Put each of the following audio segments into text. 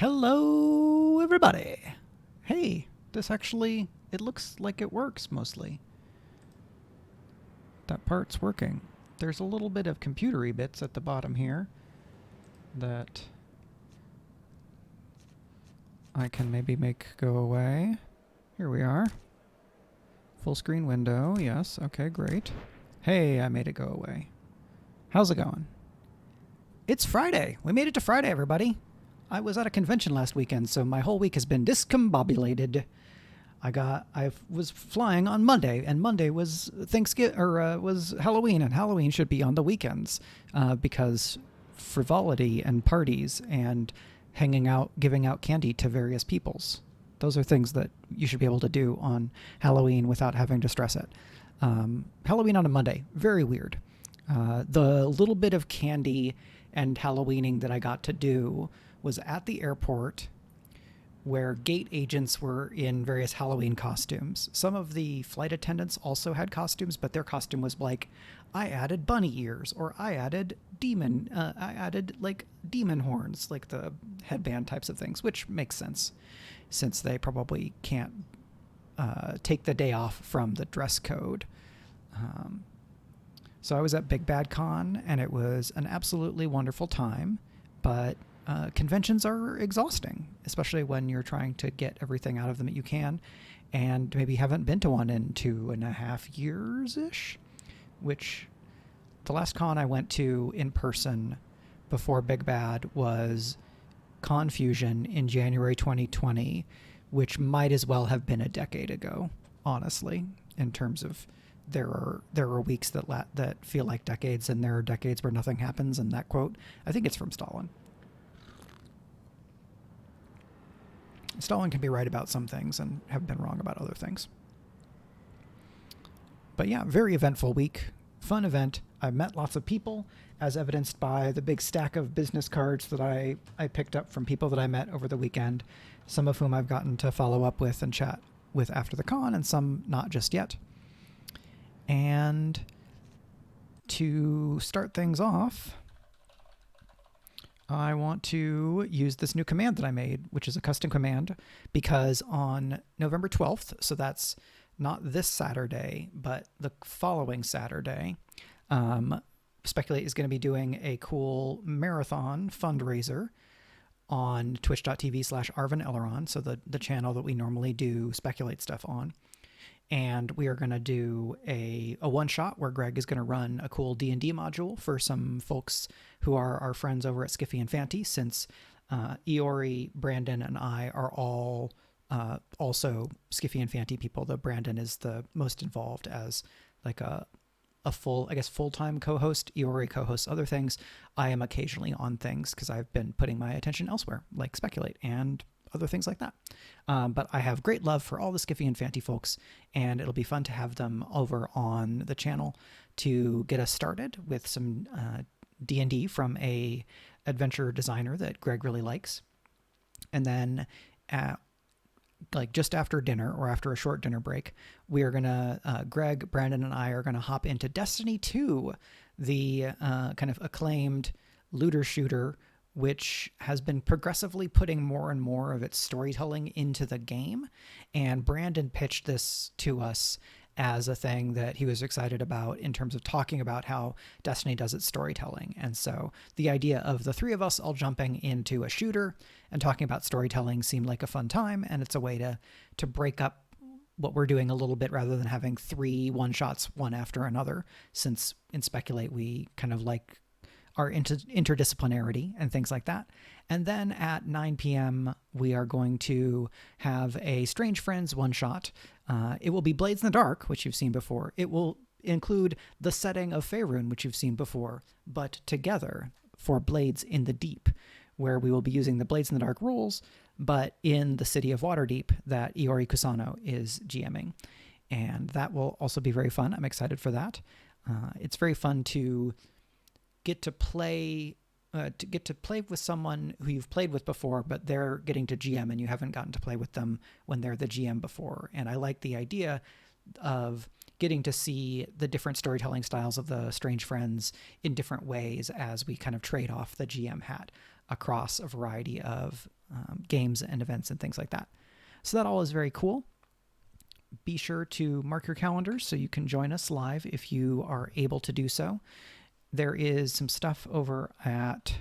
Hello, everybody. Hey, it looks like it works mostly. That part's working. There's a little bit of computery bits at the bottom here that I can maybe make go away. Here we are. Full screen window, yes, okay, great. Hey, I made it go away. How's it going? It's Friday. We made it to Friday, everybody. I was at a convention last weekend, so my whole week has been discombobulated. I was flying on Monday, and Monday was Thanksgiving was Halloween, and Halloween should be on the weekends because frivolity and parties and hanging out, giving out candy to various peoples. Those are things that you should be able to do on Halloween without having to stress it. Halloween on a Monday, very weird. The little bit of candy and Halloweening that I got to do was at the airport where gate agents were in various Halloween costumes. Some of the flight attendants also had costumes, but their costume was like, I added bunny ears, or I added demon horns, like the headband types of things, which makes sense since they probably can't take the day off from the dress code. So I was at Big Bad Con, and it was an absolutely wonderful time, but conventions are exhausting, especially when you're trying to get everything out of them that you can, and maybe haven't been to one in 2.5 years-ish, which the last con I went to in person before Big Bad was Confusion in January 2020, which might as well have been a decade ago, honestly, in terms of there are weeks that feel like decades, and there are decades where nothing happens, and that quote, I think it's from Stalin. Stalin can be right about some things and have been wrong about other things. But yeah, very eventful week. Fun event. I met lots of people, as evidenced by the big stack of business cards that I picked up from people that I met over the weekend, some of whom I've gotten to follow up with and chat with after the con, and some not just yet. And to start things off, I want to use this new command that I made, which is a custom command, because on November 12th, so that's not this Saturday, but the following Saturday, Speculate is going to be doing a cool marathon fundraiser on twitch.tv/Arvin Elleron, so the channel that we normally do Speculate stuff on. And we are going to do a one-shot where Greg is going to run a cool D&D module for some folks who are our friends over at Skiffy and Fanty, since Iori, Brandon, and I are all also Skiffy and Fanty people, though Brandon is the most involved as like a full-time co-host. Iori co-hosts other things. I am occasionally on things because I've been putting my attention elsewhere, like Speculate and other things like that. But I have great love for all the Skiffy and Fanty folks, and it'll be fun to have them over on the channel to get us started with some D&D from a adventure designer that Greg really likes. And then just after dinner, or after a short dinner break, we are going to, Greg, Brandon, and I are going to hop into Destiny 2, the kind of acclaimed looter shooter, which has been progressively putting more and more of its storytelling into the game. And Brandon pitched this to us as a thing that he was excited about in terms of talking about how Destiny does its storytelling. And so the idea of the three of us all jumping into a shooter and talking about storytelling seemed like a fun time, and it's a way to break up what we're doing a little bit rather than having 3 one-shots one after another, since in Speculate we kind of like our interdisciplinarity and things like that. And then at 9 p.m. we are going to have a Strange Friends one-shot. It will be Blades in the Dark, which you've seen before. It will include the setting of Faerun, which you've seen before, but together for Blades in the Deep, where we will be using the Blades in the Dark rules, but in the city of Waterdeep that Iori Kusano is GMing. And that will also be very fun. I'm excited for that. It's very fun to get to play with someone who you've played with before, but they're getting to GM and you haven't gotten to play with them when they're the GM before. And I like the idea of getting to see the different storytelling styles of the Strange Friends in different ways as we kind of trade off the GM hat across a variety of games and events and things like that. So that all is very cool. Be sure to mark your calendars so you can join us live if you are able to do so. There is some stuff over at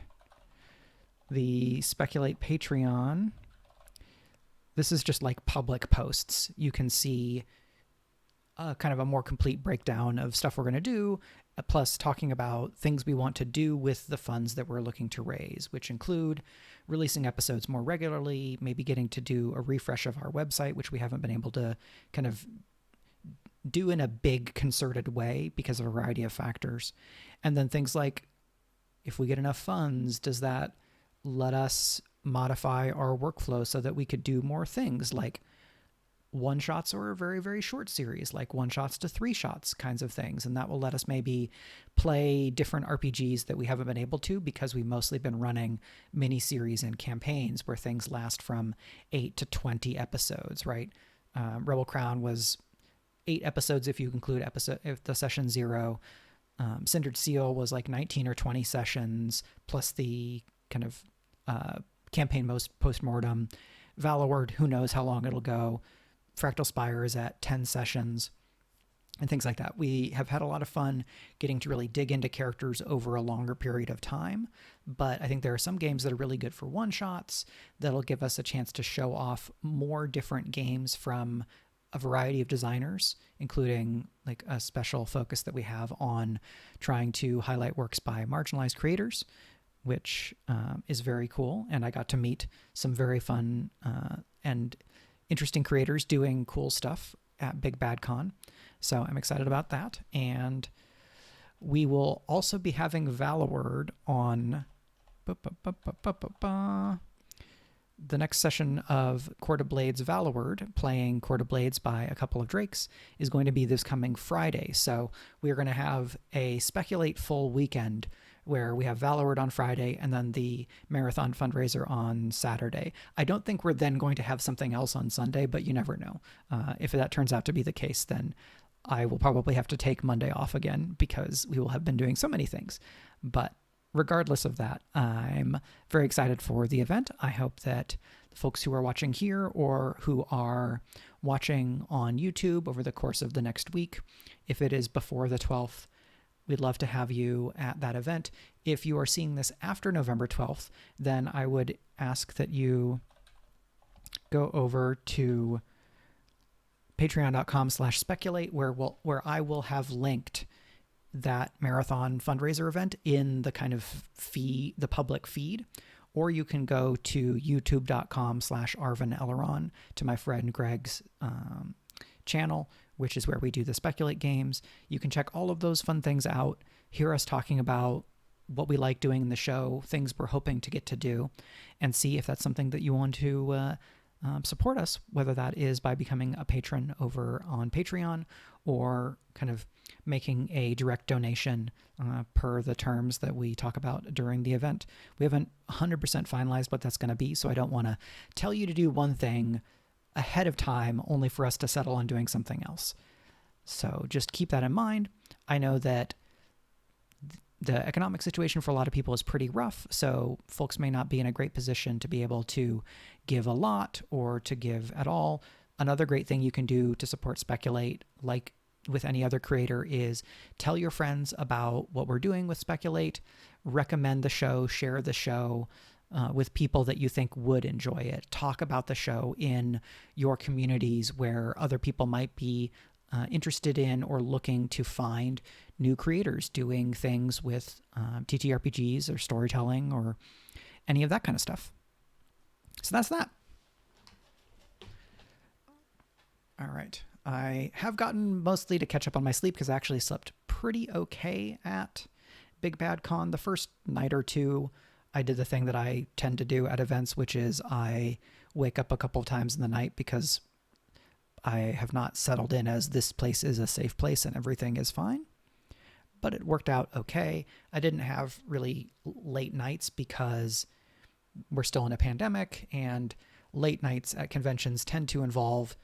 the Speculate Patreon. This is just like public posts. You can see kind of a more complete breakdown of stuff we're going to do, plus talking about things we want to do with the funds that we're looking to raise, which include releasing episodes more regularly, maybe getting to do a refresh of our website, which we haven't been able to kind of do in a big concerted way because of a variety of factors. And then things like, if we get enough funds, does that let us modify our workflow so that we could do more things like one-shots or a very, very short series, like one-shots to three-shots kinds of things. And that will let us maybe play different RPGs that we haven't been able to because we've mostly been running mini-series and campaigns where things last from 8 to 20 episodes, right? Rebel Crown was 8 episodes if you include if the session 0. Cindered Seal was like 19 or 20 sessions, plus the kind of campaign post-mortem. Valorword, who knows how long it'll go. Fractal Spire is at 10 sessions and things like that. We have had a lot of fun getting to really dig into characters over a longer period of time, but I think there are some games that are really good for one-shots that'll give us a chance to show off more different games from a variety of designers, including like a special focus that we have on trying to highlight works by marginalized creators, which is very cool. And I got to meet some very fun and interesting creators doing cool stuff at Big Bad Con. So I'm excited about that. And we will also be having Valorword on the next session of Court of Blades Valorword, playing Court of Blades by a couple of Drakes, is going to be this coming Friday. So we're going to have a Speculate full weekend where we have Valorword on Friday and then the marathon fundraiser on Saturday. I don't think we're then going to have something else on Sunday, but you never know. If that turns out to be the case, then I will probably have to take Monday off again because we will have been doing so many things. But regardless of that, I'm very excited for the event. I hope that the folks who are watching here or who are watching on YouTube over the course of the next week, if it is before the 12th, we'd love to have you at that event. If you are seeing this after November 12th, then I would ask that you go over to patreon.com/speculate, where I will have linked that marathon fundraiser event in the kind of the public feed, or you can go to youtube.com/ArvinElleron to my friend Greg's channel, which is where we do the Speculate games. You can check all of those fun things out, hear us talking about what we like doing in the show, things we're hoping to get to do, and see if that's something that you want to support us, whether that is by becoming a patron over on Patreon or kind of making a direct donation per the terms that we talk about during the event. We haven't 100% finalized what that's going to be, so I don't want to tell you to do one thing ahead of time only for us to settle on doing something else. So just keep that in mind. I know that the economic situation for a lot of people is pretty rough, so folks may not be in a great position to be able to give a lot or to give at all. Another great thing you can do to support Speculate, like with any other creator, is tell your friends about what we're doing with Speculate, recommend the show, share the show with people that you think would enjoy it. Talk about the show in your communities where other people might be interested in or looking to find new creators doing things with TTRPGs or storytelling or any of that kind of stuff. So that's that. All right. I have gotten mostly to catch up on my sleep because I actually slept pretty okay at Big Bad Con. The first night or two, I did the thing that I tend to do at events, which is I wake up a couple of times in the night because I have not settled in as this place is a safe place and everything is fine. But it worked out okay. I didn't have really late nights because we're still in a pandemic, and late nights at conventions tend to involve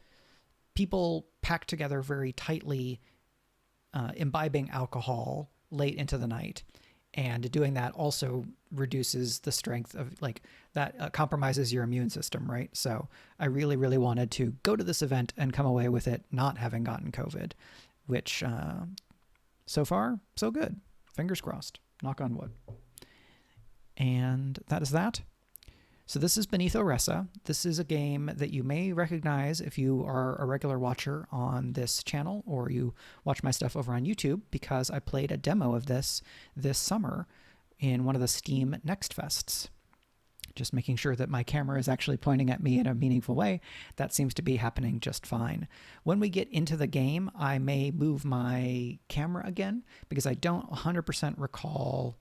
people packed together very tightly imbibing alcohol late into the night. And doing that also reduces the strength of, like, that compromises your immune system, right? So I really, really wanted to go to this event and come away with it not having gotten COVID, which so far, so good. Fingers crossed. Knock on wood. And that is that. So this is Beneath Oresa. This is a game that you may recognize if you are a regular watcher on this channel or you watch my stuff over on YouTube, because I played a demo of this summer in one of the Steam Next Fests. Just making sure that my camera is actually pointing at me in a meaningful way. That seems to be happening just fine. When we get into the game, I may move my camera again because I don't 100% recall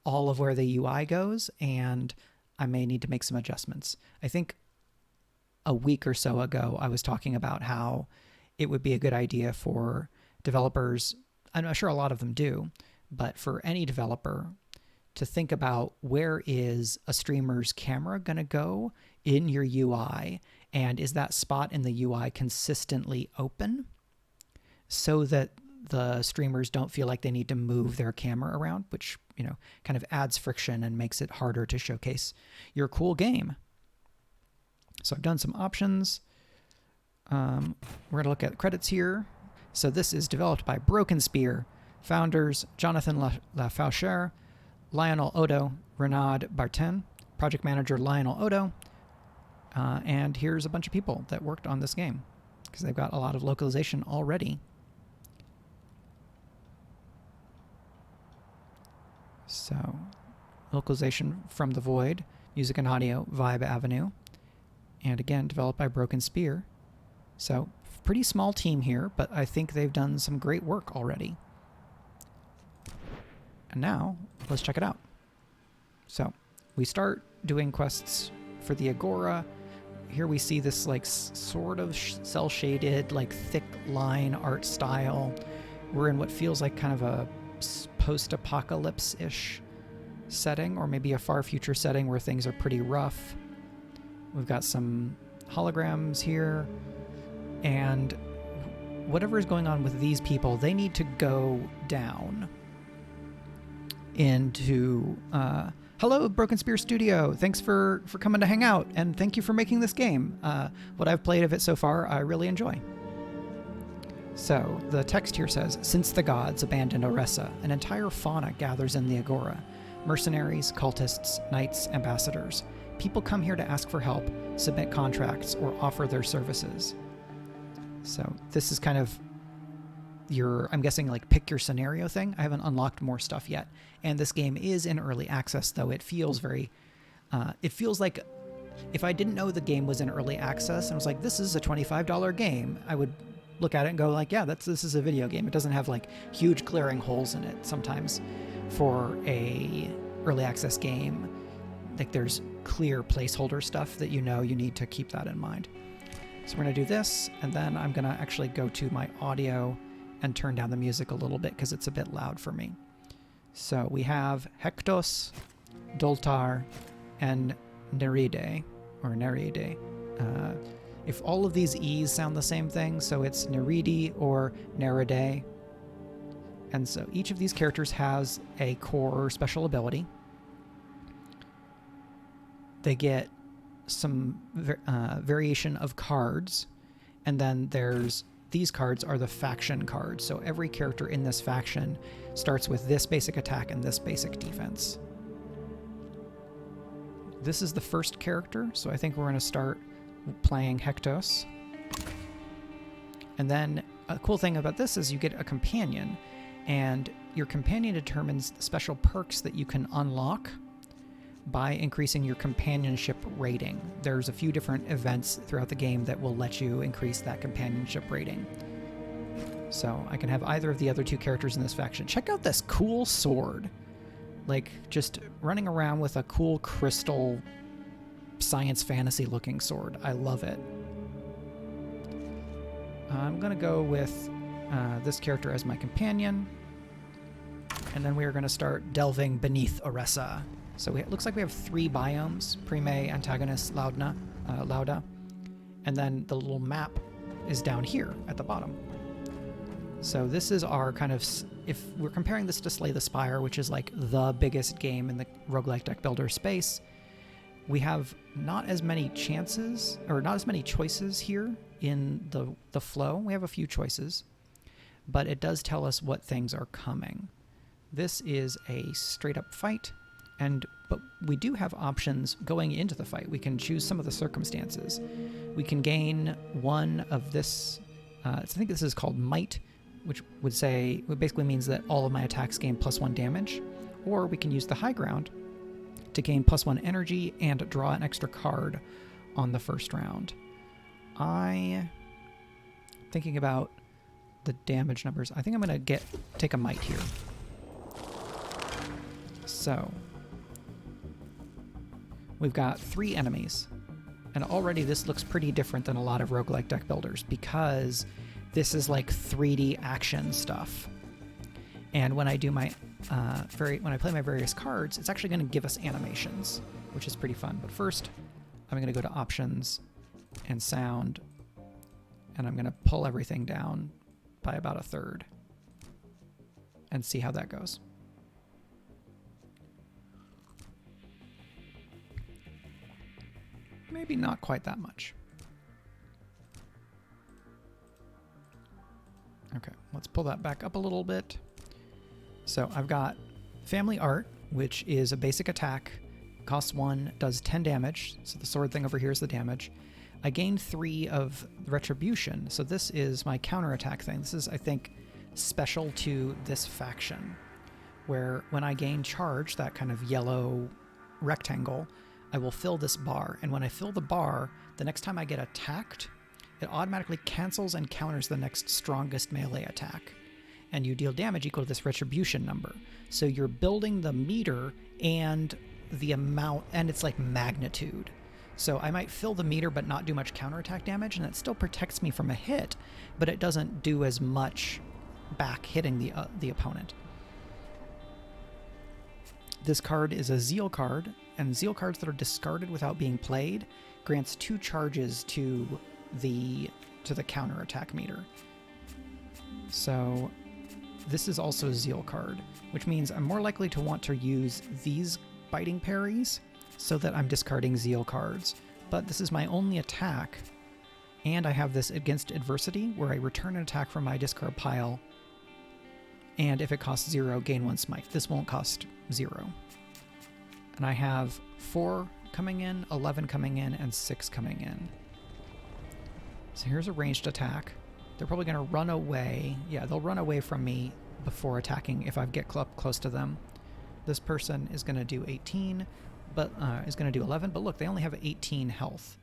all of where the UI goes, and I may need to make some adjustments. I think a week or so ago, I was talking about how it would be a good idea for developers, I'm sure a lot of them do, but for any developer to think about where is a streamer's camera going to go in your UI, and is that spot in the UI consistently open so that the streamers don't feel like they need to move their camera around, which, you know, kind of adds friction and makes it harder to showcase your cool game. So I've done some options. We're going to look at credits here. So this is developed by Broken Spear, founders Jonathan Lafauchère, Lionel Odo, Renaud Bartin, project manager Lionel Odo, and here's a bunch of people that worked on this game because they've got a lot of localization already. So, localization from the Void, music and audio, Vibe Avenue, and again, developed by Broken Spear. So, pretty small team here, but I think they've done some great work already. And now, let's check it out. So, we start doing quests for the Agora. Here we see this, like, sort of cel-shaded, like, thick line art style. We're in what feels like kind of a post-apocalypse-ish setting, or maybe a far future setting where things are pretty rough. We've got some holograms here, and whatever is going on with these people, they need to go down into hello, Broken Spear Studio, thanks for coming to hang out, and thank you for making this game. What I've played of it so far, I really enjoy. So, the text here says, since the gods abandoned Oresa, an entire fauna gathers in the Agora. Mercenaries, cultists, knights, ambassadors. People come here to ask for help, submit contracts, or offer their services. So, this is kind of your, I'm guessing, like, pick your scenario thing. I haven't unlocked more stuff yet. And this game is in early access, though it feels very, it feels like if I didn't know the game was in early access and was like, this is a $25 game, I would look at it and go like, yeah, this is a video game. It doesn't have like huge glaring holes in it. Sometimes for a early access game, like there's clear placeholder stuff that you know you need to keep that in mind. So we're gonna do this, and then I'm gonna actually go to my audio and turn down the music a little bit because it's a bit loud for me. So we have Hektos, Doltar, and Neride, or Neride. If all of these E's sound the same thing, so it's Neridi or Neride. And so each of these characters has a core special ability. They get some variation of cards, and then these cards are the faction cards. So every character in this faction starts with this basic attack and this basic defense. This is the first character, so I think we're going to start playing Hektos. And then a cool thing about this is you get a companion, and your companion determines special perks that you can unlock by increasing your companionship rating. There's a few different events throughout the game that will let you increase that companionship rating. So I can have either of the other two characters in this faction. Check out this cool sword. Like, just running around with a cool crystal science fantasy looking sword. I love it. I'm gonna go with this character as my companion, and then we are gonna start delving beneath Oresa. So it looks like we have 3 biomes: Prime, Antagonist, Lauda, and then the little map is down here at the bottom. So this is our kind of, if we're comparing this to Slay the Spire, which is like the biggest game in the roguelike deck builder space, we have not as many chances, or not as many choices here in the flow. We have a few choices, but it does tell us what things are coming. This is a straight up fight, but we do have options going into the fight. We can choose some of the circumstances. We can gain one of this, I think this is called Might, which basically means that all of my attacks gain +1 damage, or we can use the high ground to gain +1 energy and draw an extra card on the first round. Thinking about the damage numbers, I think I'm going to take a Might here. So, we've got 3 enemies, and already this looks pretty different than a lot of roguelike deck builders because this is like 3D action stuff. And when I do my when I play my various cards, it's actually going to give us animations, which is pretty fun. But first, I'm going to go to Options and Sound, and I'm going to pull everything down by about 1/3 and see how that goes. Maybe not quite that much. Okay, let's pull that back up a little bit. So I've got Family Art, which is a basic attack, costs 1, does 10 damage. So the sword thing over here is the damage. I gain 3 of Retribution, so this is my counterattack thing. This is, I think, special to this faction, where when I gain charge, that kind of yellow rectangle, I will fill this bar, and when I fill the bar, the next time I get attacked, it automatically cancels and counters the next strongest melee attack, and you deal damage equal to this retribution number. So you're building the meter and the amount, and it's like magnitude. So I might fill the meter but not do much counterattack damage, and it still protects me from a hit, but it doesn't do as much back hitting the opponent. This card is a Zeal card, and Zeal cards that are discarded without being played grants 2 charges to the counterattack meter. So this is also a Zeal card, which means I'm more likely to want to use these biting parries so that I'm discarding Zeal cards. But this is my only attack, and I have this Against Adversity, where I return an attack from my discard pile, and if it costs 0, gain 1 smite. This won't cost 0. And I have 4 coming in, 11 coming in, and 6 coming in. So here's a ranged attack. They're probably going to run away. Yeah, they'll run away from me before attacking if I get up close to them. This person is going to do 18, but is going to do 11. But look, they only have 18 health.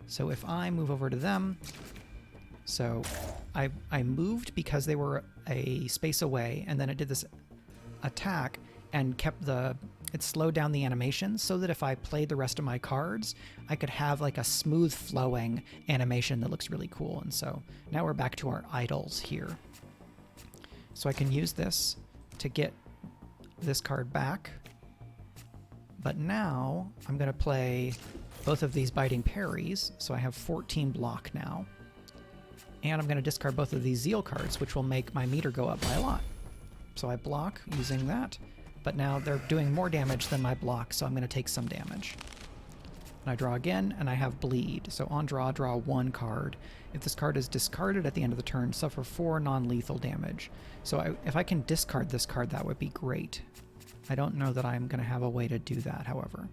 So if I move over to them, so I moved because they were a space away, and then it did this attack and it slowed down the animation so that if I played the rest of my cards, I could have like a smooth flowing animation that looks really cool. And so now we're back to our idols here. So I can use this to get this card back. But now I'm going to play both of these biting parries. So I have 14 block now. And I'm going to discard both of these Zeal cards, which will make my meter go up by a lot. So I block using that. But now they're doing more damage than my block, so I'm going to take some damage. And I draw again, and I have Bleed. So on draw 1 card. If this card is discarded at the end of the turn, suffer 4 non-lethal damage. So if I can discard this card, that would be great. I don't know that I'm going to have a way to do that, however.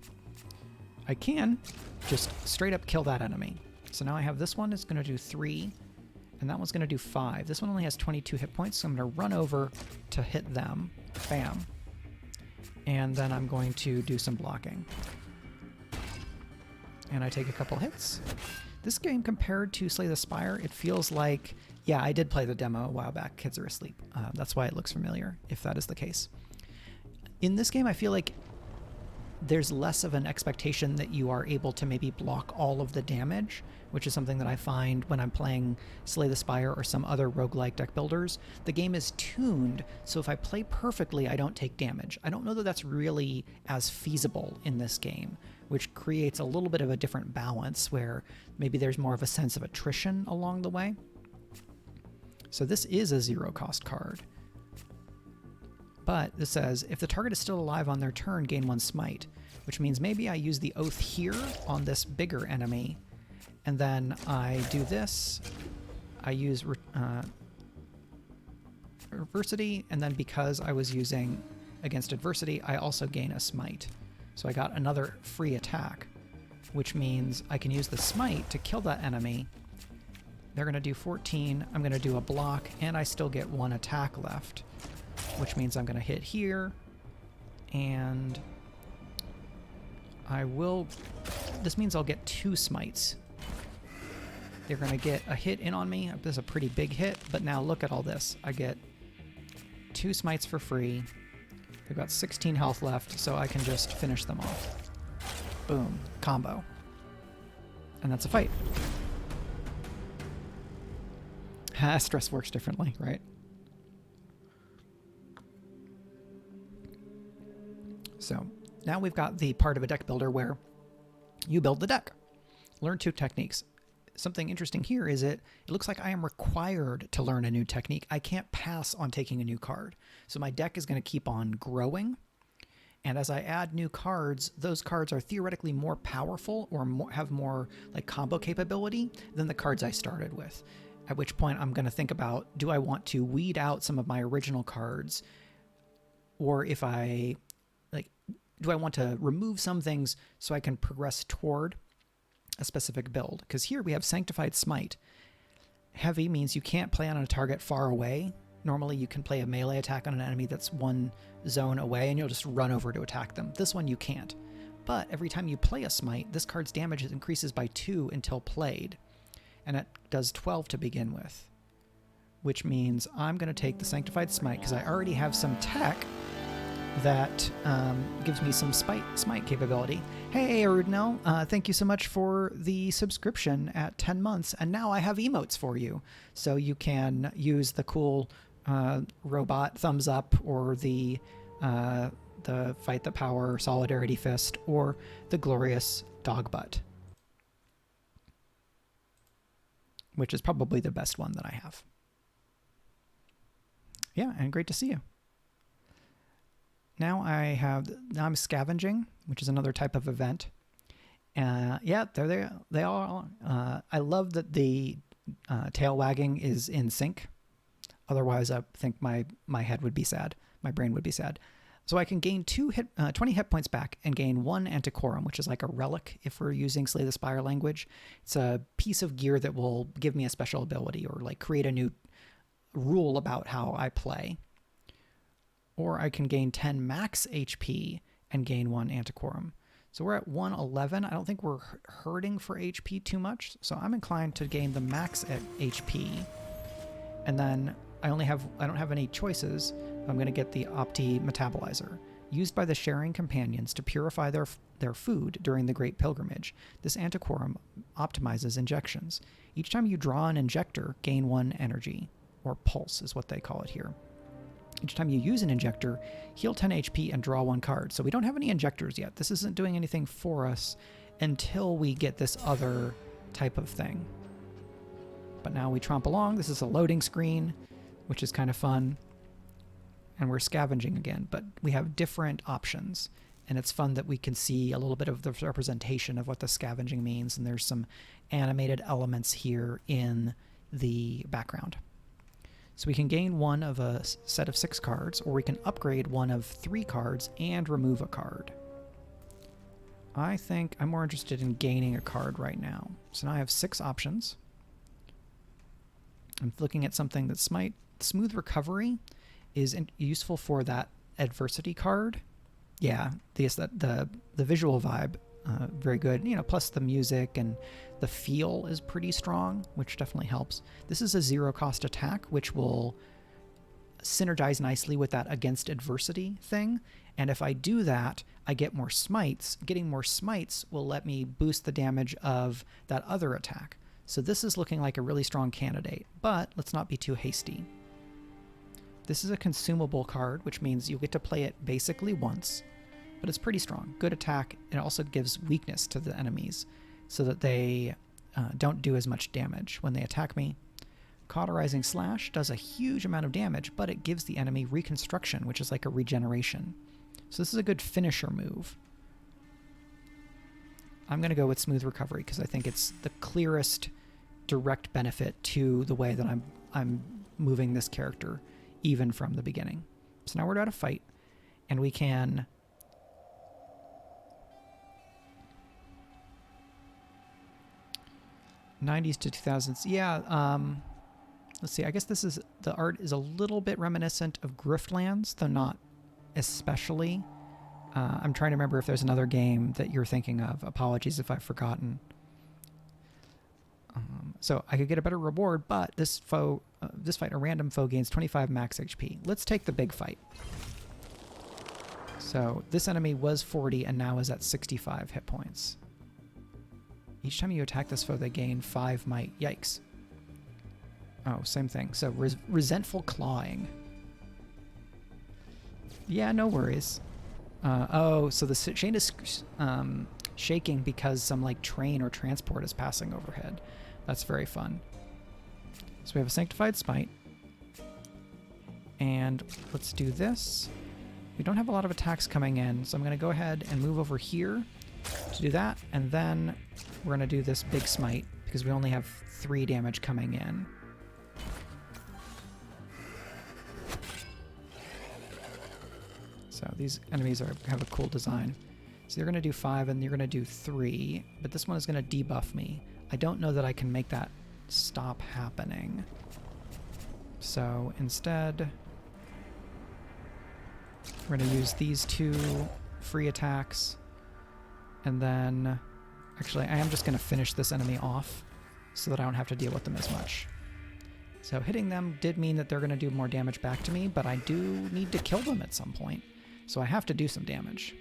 I can just straight up kill that enemy. So now I have this one is going to do 3, and that one's going to do 5. This one only has 22 hit points, so I'm going to run over to hit them. Bam. And then I'm going to do some blocking. And I take a couple hits. This game, compared to Slay the Spire, it feels like, yeah, I did play the demo a while back. Kids are asleep. That's why it looks familiar, if that is the case. In this game, I feel like there's less of an expectation that you are able to maybe block all of the damage, which is something that I find when I'm playing Slay the Spire or some other roguelike deck builders. The game is tuned, so if I play perfectly, I don't take damage. I don't know that that's really as feasible in this game, which creates a little bit of a different balance where maybe there's more of a sense of attrition along the way. So this is a 0-cost card. But this says, if the target is still alive on their turn, gain 1 smite, which means maybe I use the Oath here on this bigger enemy, and then I do this. I use adversity, and then because I was using against adversity, I also gain a smite. So I got another free attack, which means I can use the smite to kill that enemy. They're going to do 14. I'm going to do a block, and I still get 1 attack left, which means I'm going to hit here, and I will... This means I'll get 2 smites. They're going to get a hit in on me. This is a pretty big hit, but now look at all this. I get 2 smites for free. They've got 16 health left, so I can just finish them off. Boom. Combo. And that's a fight. Stress works differently, right? So now we've got the part of a deck builder where you build the deck. Learn 2 techniques. Something interesting here is it looks like I am required to learn a new technique. I can't pass on taking a new card. So my deck is going to keep on growing. And as I add new cards, those cards are theoretically more powerful or have more like combo capability than the cards I started with. At which point I'm going to think about, do I want to weed out some of my original cards? Or if I, do I want to remove some things so I can progress toward a specific build? Because here we have Sanctified Smite. Heavy means you can't play on a target far away. Normally you can play a melee attack on an enemy that's 1 zone away and you'll just run over to attack them. This one you can't. But every time you play a Smite, this card's damage increases by 2 until played. And it does 12 to begin with. Which means I'm going to take the Sanctified Smite because I already have some tech that gives me some smite capability. Hey, Arudnell, thank you so much for the subscription at 10 months, and now I have emotes for you. So you can use the cool robot thumbs up, or the Fight the Power Solidarity Fist, or the glorious dog butt, which is probably the best one that I have. Yeah, and great to see you. Now I'm scavenging, which is another type of event. Yeah, there they are. I love that the tail wagging is in sync. Otherwise, I think my head would be sad. My brain would be sad. So I can gain 20 hit points back and gain 1 Antiquorum, which is like a relic if we're using Slay the Spire language. It's a piece of gear that will give me a special ability or like create a new rule about how I play. Or I can gain 10 max HP and gain 1 Antiquorum. So we're at 111. I don't think we're hurting for HP too much, so I'm inclined to gain the max at HP. And then I don't have any choices. I'm going to get the Opti Metabolizer, used by the sharing companions to purify their food during the Great Pilgrimage. This Antiquorum optimizes injections. Each time you draw an injector, gain 1 energy, or pulse is what they call it here. Each time you use an injector, heal 10 HP and draw 1 card. So we don't have any injectors yet. This isn't doing anything for us until we get this other type of thing. But now we tromp along. This is a loading screen, which is kind of fun. And we're scavenging again, but we have different options. And it's fun that we can see a little bit of the representation of what the scavenging means. And there's some animated elements here in the background. So we can gain 1 of a set of 6 cards, or we can upgrade 1 of 3 cards and remove a card. I think I'm more interested in gaining a card right now. So now I have 6 options. I'm looking at something that's Smooth Recovery is useful for that adversity card. Yeah, the visual vibe, very good. You know, plus the music and the feel is pretty strong, which definitely helps. This is a 0-cost attack, which will synergize nicely with that against adversity thing. And if I do that, I get more smites. Getting more smites will let me boost the damage of that other attack. So this is looking like a really strong candidate, but let's not be too hasty. This is a consumable card, which means you get to play it basically once, but it's pretty strong. Good attack. It also gives weakness to the enemies so that they don't do as much damage when they attack me. Cauterizing Slash does a huge amount of damage, but it gives the enemy Reconstruction, which is like a regeneration. So this is a good finisher move. I'm going to go with Smooth Recovery because I think it's the clearest direct benefit to the way that I'm moving this character, even from the beginning. So now we're at a fight, and we can... '90s to 2000s. Yeah, let's see. I guess this is... the art is a little bit reminiscent of Griftlands, though not especially. I'm trying to remember if there's another game that you're thinking of. Apologies if I've forgotten. So I could get a better reward, but this fight, a random foe gains 25 max HP. Let's take the big fight. So this enemy was 40 and now is at 65 hit points. Each time you attack this foe, they gain 5 might. Yikes. Oh, same thing. So resentful clawing. Yeah, no worries. Oh, so the chain is shaking because some like train or transport is passing overhead. That's very fun. So we have a Sanctified Smite. And let's do this. We don't have a lot of attacks coming in, so I'm going to go ahead and move over here to do that. And then we're going to do this big smite because we only have 3 damage coming in. So these enemies have a cool design. So you're going to do 5 and you're going to do 3, but this one is going to debuff me. I don't know that I can make that stop happening. So instead, we're going to use these 2 free attacks. And then, actually, I am just going to finish this enemy off so that I don't have to deal with them as much. So hitting them did mean that they're going to do more damage back to me, but I do need to kill them at some point. So I have to do some damage.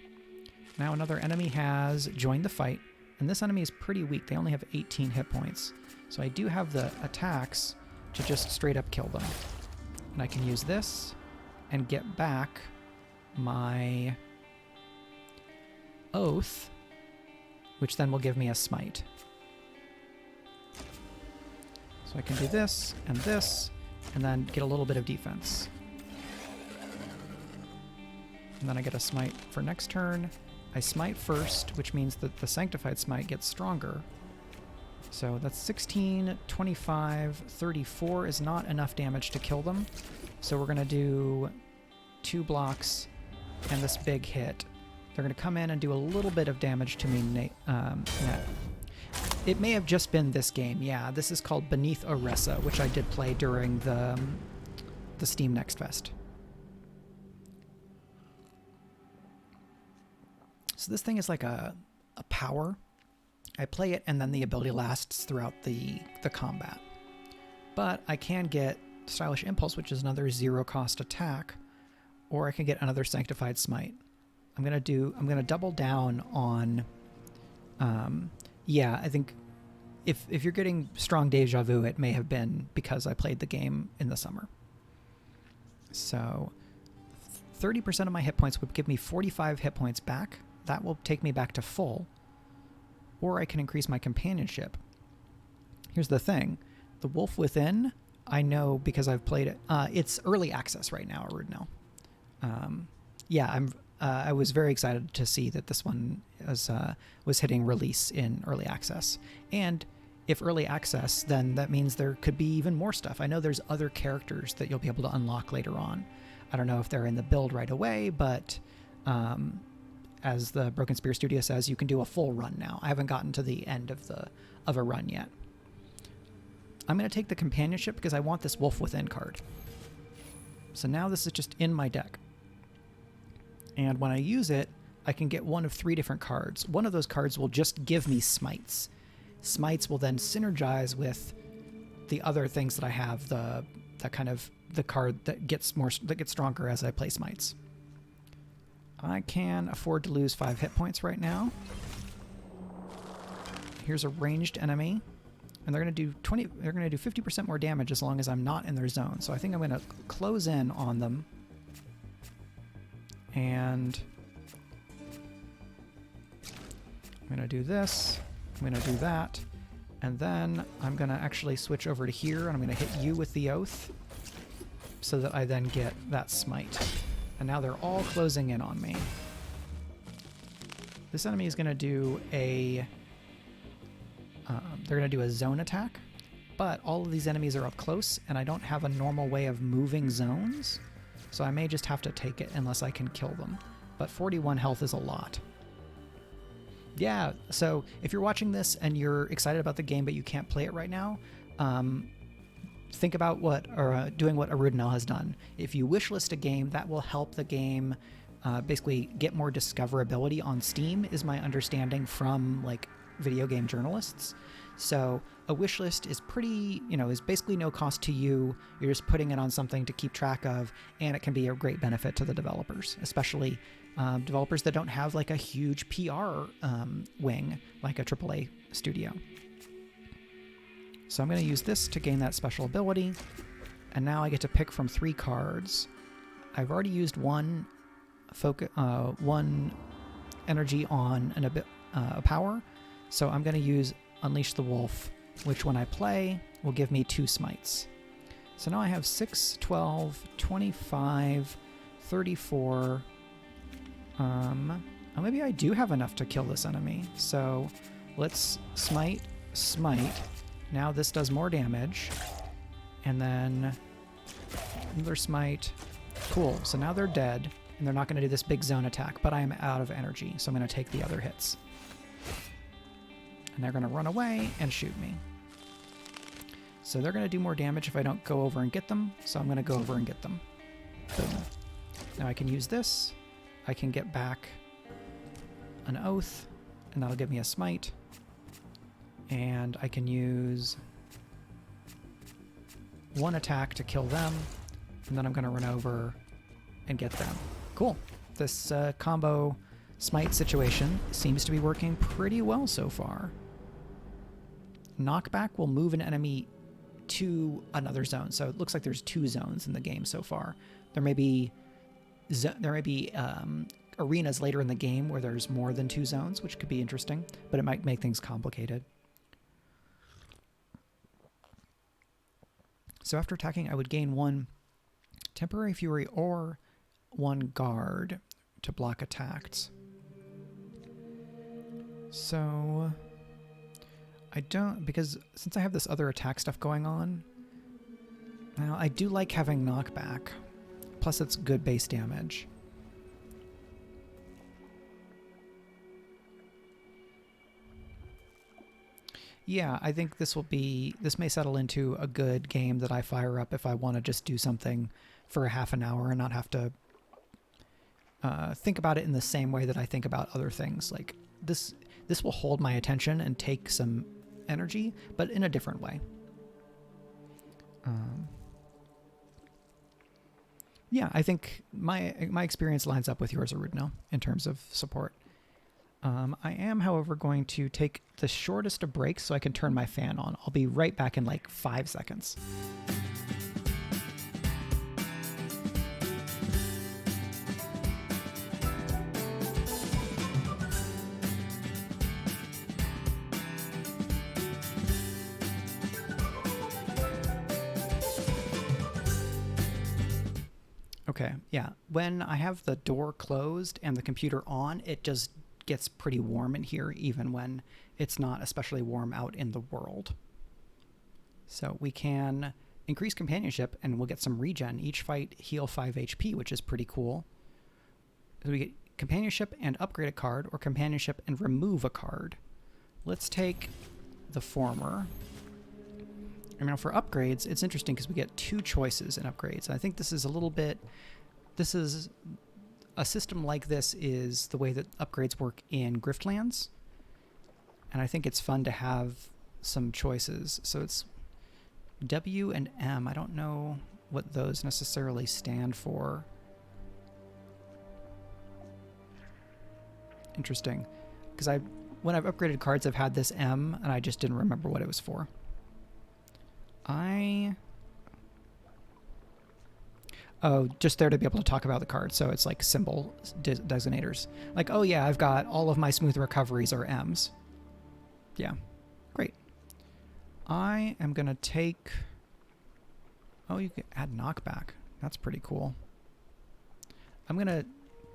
Now another enemy has joined the fight, and this enemy is pretty weak. They only have 18 hit points. So I do have the attacks to just straight up kill them. And I can use this and get back my Oath, which then will give me a smite. So I can do this, and then get a little bit of defense. And then I get a smite for next turn. I smite first, which means that the Sanctified Smite gets stronger. So that's 16, 25, 34 is not enough damage to kill them. So we're going to do 2 blocks and this big hit. They're going to come in and do a little bit of damage to me. It may have just been this game. Yeah, this is called Beneath Oresa, which I did play during the Steam Next Fest. So this thing is like a power. I play it and then the ability lasts throughout the combat. But I can get Stylish Impulse, which is another 0-cost attack, or I can get another Sanctified Smite. I'm gonna double down on yeah, I think if you're getting strong deja vu, it may have been because I played the game in the summer. So 30% of my hit points would give me 45 hit points back. That will take me back to full. Or I can increase my companionship. Here's the thing. The Wolf Within, I know because I've played it. It's early access right now, Arudno. Yeah, I was very excited to see that this one was hitting release in early access. And if early access, then that means there could be even more stuff. I know there's other characters that you'll be able to unlock later on. I don't know if they're in the build right away, but as the Broken Spear Studio says, you can do a full run now. I haven't gotten to the end of a run yet. I'm going to take the companionship because I want this Wolf Within card. So now this is just in my deck. And when I use it, I can get one of 3 different cards. One of those cards will just give me smites. Smites will then synergize with the other things that I have, the card that gets stronger as I play smites. I can afford to lose 5 hit points right now. Here's a ranged enemy, and they're going to do 50% more damage as long as I'm not in their zone. So I think I'm going to close in on them. And I'm going to do this. I'm going to do that. And then I'm going to actually switch over to here, and I'm going to hit you with the Oath so that I then get that smite. And now they're all closing in on me. This enemy is going to do a... they're going to do a zone attack, but all of these enemies are up close, and I don't have a normal way of moving zones, so I may just have to take it unless I can kill them. But 41 health is a lot. Yeah, so if you're watching this and you're excited about the game but you can't play it right now, think about doing what Arudinel has done. If you wishlist a game, that will help the game basically get more discoverability on Steam, is my understanding from like video game journalists. So a wishlist is pretty, is basically no cost to you. You're just putting it on something to keep track of, and it can be a great benefit to the developers, especially developers that don't have like a huge PR wing like a AAA studio. So I'm going to use this to gain that special ability, and now I get to pick from 3 cards. I've already used one energy on a power, so I'm going to use Unleash the Wolf, which when I play will give me 2 smites. So now I have 6, 12, 25, 34. Maybe I do have enough to kill this enemy. So let's smite. Now this does more damage. And then another smite. Cool. So now they're dead, and they're not going to do this big zone attack, but I am out of energy, so I'm going to take the other hits. And they're going to run away and shoot me. So they're going to do more damage if I don't go over and get them, so I'm going to go over and get them. Boom. Now I can use this. I can get back an Oath, and that'll give me a smite. And I can use 1 attack to kill them, and then I'm going to run over and get them. Cool. This combo smite situation seems to be working pretty well so far. Knockback will move an enemy to another zone. So it looks like there's 2 zones in the game so far. There may be arenas later in the game where there's more than 2 zones, which could be interesting, but it might make things complicated. So after attacking, I would gain 1 temporary fury or 1 guard to block attacks. So I don't, because since I have this other attack stuff going on, now I do like having knockback, plus it's good base damage. Yeah, I think this may settle into a good game that I fire up if I want to just do something for a half an hour and not have to think about it in the same way that I think about other things. Like this will hold my attention and take some energy, but in a different way. Yeah, I think my experience lines up with yours, Arudinel, in terms of support. I am, however, going to take the shortest of breaks so I can turn my fan on. I'll be right back in like 5 seconds. Okay, yeah. When I have the door closed and the computer on, it just gets pretty warm in here, even when it's not especially warm out in the world. So we can increase companionship and we'll get some regen. Each fight heal 5 HP, which is pretty cool. So we get companionship and upgrade a card, or companionship and remove a card. Let's take the former. I mean, for upgrades, it's interesting because we get 2 choices in upgrades. I think this is a system like this is the way that upgrades work in Griftlands. And I think it's fun to have some choices. So it's W and M. I don't know what those necessarily stand for. Interesting. Because when I've upgraded cards, I've had this M, and I just didn't remember what it was for. Oh, just there to be able to talk about the card. So it's like symbol designators. Like, oh yeah, I've got all of my smooth recoveries are M's. Yeah, great. I am going to take... Oh, you can add knockback. That's pretty cool. I'm going to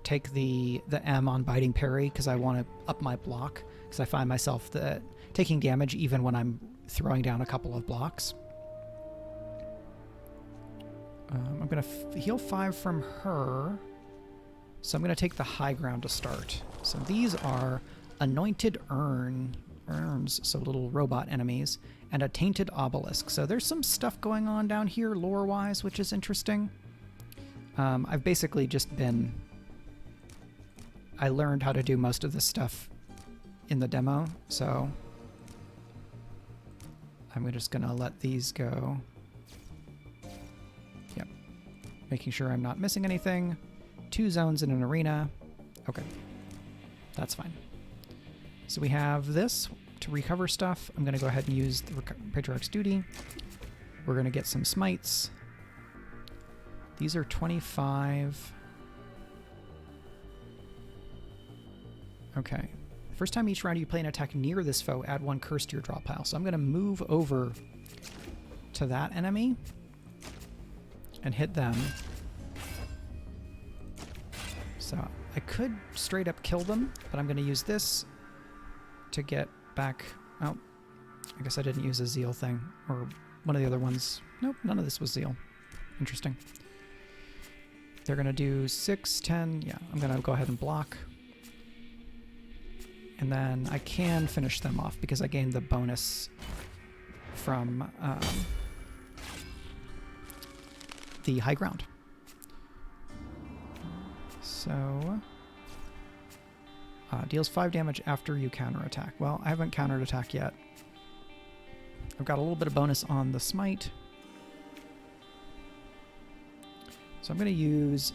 take the M on biting parry because I want to up my block, because I find myself taking damage even when I'm throwing down a couple of blocks. I'm going to heal 5 from her, so I'm going to take the high ground to start. So these are anointed urns, so little robot enemies, and a tainted obelisk. So there's some stuff going on down here lore-wise, which is interesting. I've basically just been... I learned how to do most of this stuff in the demo, so I'm just going to let these go. Yep. Making sure I'm not missing anything. 2 zones in an arena. Okay. That's fine. So we have this to recover stuff. I'm going to go ahead and use the Patriarch's Duty. We're going to get some smites. These are 25. Okay. First time each round you play an attack near this foe, add 1 curse to your draw pile. So I'm going to move over to that enemy and hit them. So I could straight up kill them, but I'm going to use this to get back... Oh, I guess I didn't use a zeal thing, or one of the other ones. Nope, none of this was zeal. Interesting. They're going to do 6, 10. Yeah, I'm going to go ahead and block. And then I can finish them off because I gained the bonus from the high ground. So... deals 5 damage after you counterattack. Well, I haven't countered attack yet. I've got a little bit of bonus on the smite. So I'm going to use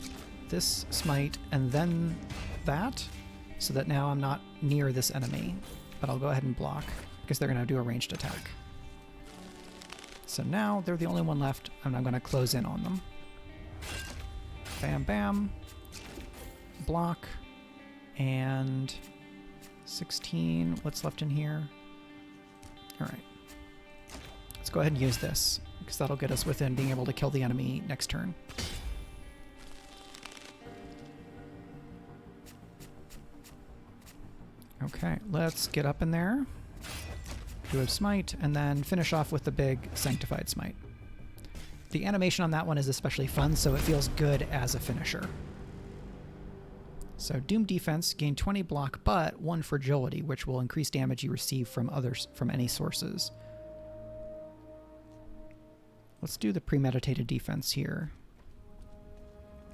this smite and then that, so that now I'm not near this enemy. But I'll go ahead and block, because they're going to do a ranged attack. So now they're the only one left, and I'm going to close in on them. Bam, bam. Block. And 16, what's left in here? All right. Let's go ahead and use this, because that'll get us within being able to kill the enemy next turn. Okay, let's get up in there, do a smite, and then finish off with the big Sanctified Smite. The animation on that one is especially fun, so it feels good as a finisher. So Doom Defense, gain 20 block, but 1 fragility, which will increase damage you receive from any sources. Let's do the premeditated defense here.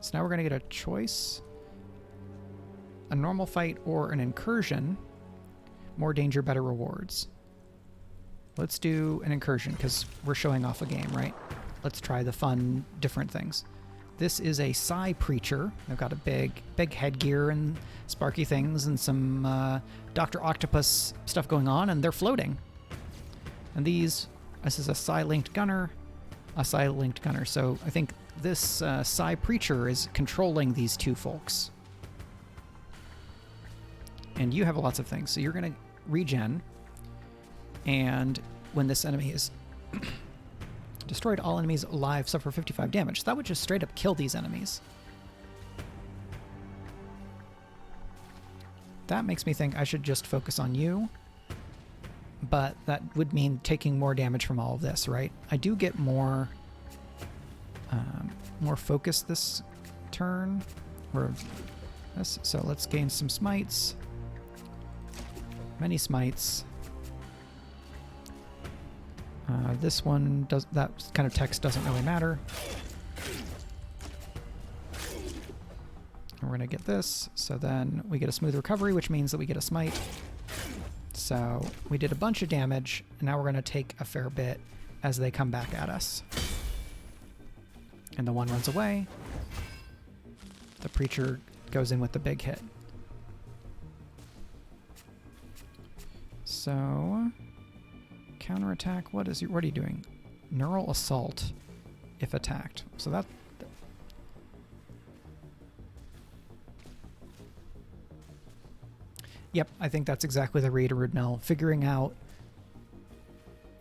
So now we're going to get a choice. A normal fight or an incursion. More danger, better rewards. Let's do an incursion, because we're showing off a game, right? Let's try the fun, different things. This is a Psy Preacher. They've got a big headgear and sparky things and some Dr. Octopus stuff going on, and they're floating. And this is a Psy-linked gunner, a Psy-linked gunner. So I think this Psy Preacher is controlling these 2 folks. And you have lots of things. So you're going to regen, and when this enemy is destroyed, all enemies alive suffer 55 damage. So that would just straight up kill these enemies. That makes me think I should just focus on you, but that would mean taking more damage from all of this, right? I do get more focus this turn, or this. So let's gain some smites. Many smites. This one does, that kind of text doesn't really matter. And we're going to get this, so then we get a smooth recovery, which means that we get a smite. So we did a bunch of damage, and now we're going to take a fair bit as they come back at us. And the one runs away. The Preacher goes in with the big hit. So, counterattack, what are you doing? Neural Assault, if attacked. So that... Yep, I think that's exactly the read of Rudnell. Figuring out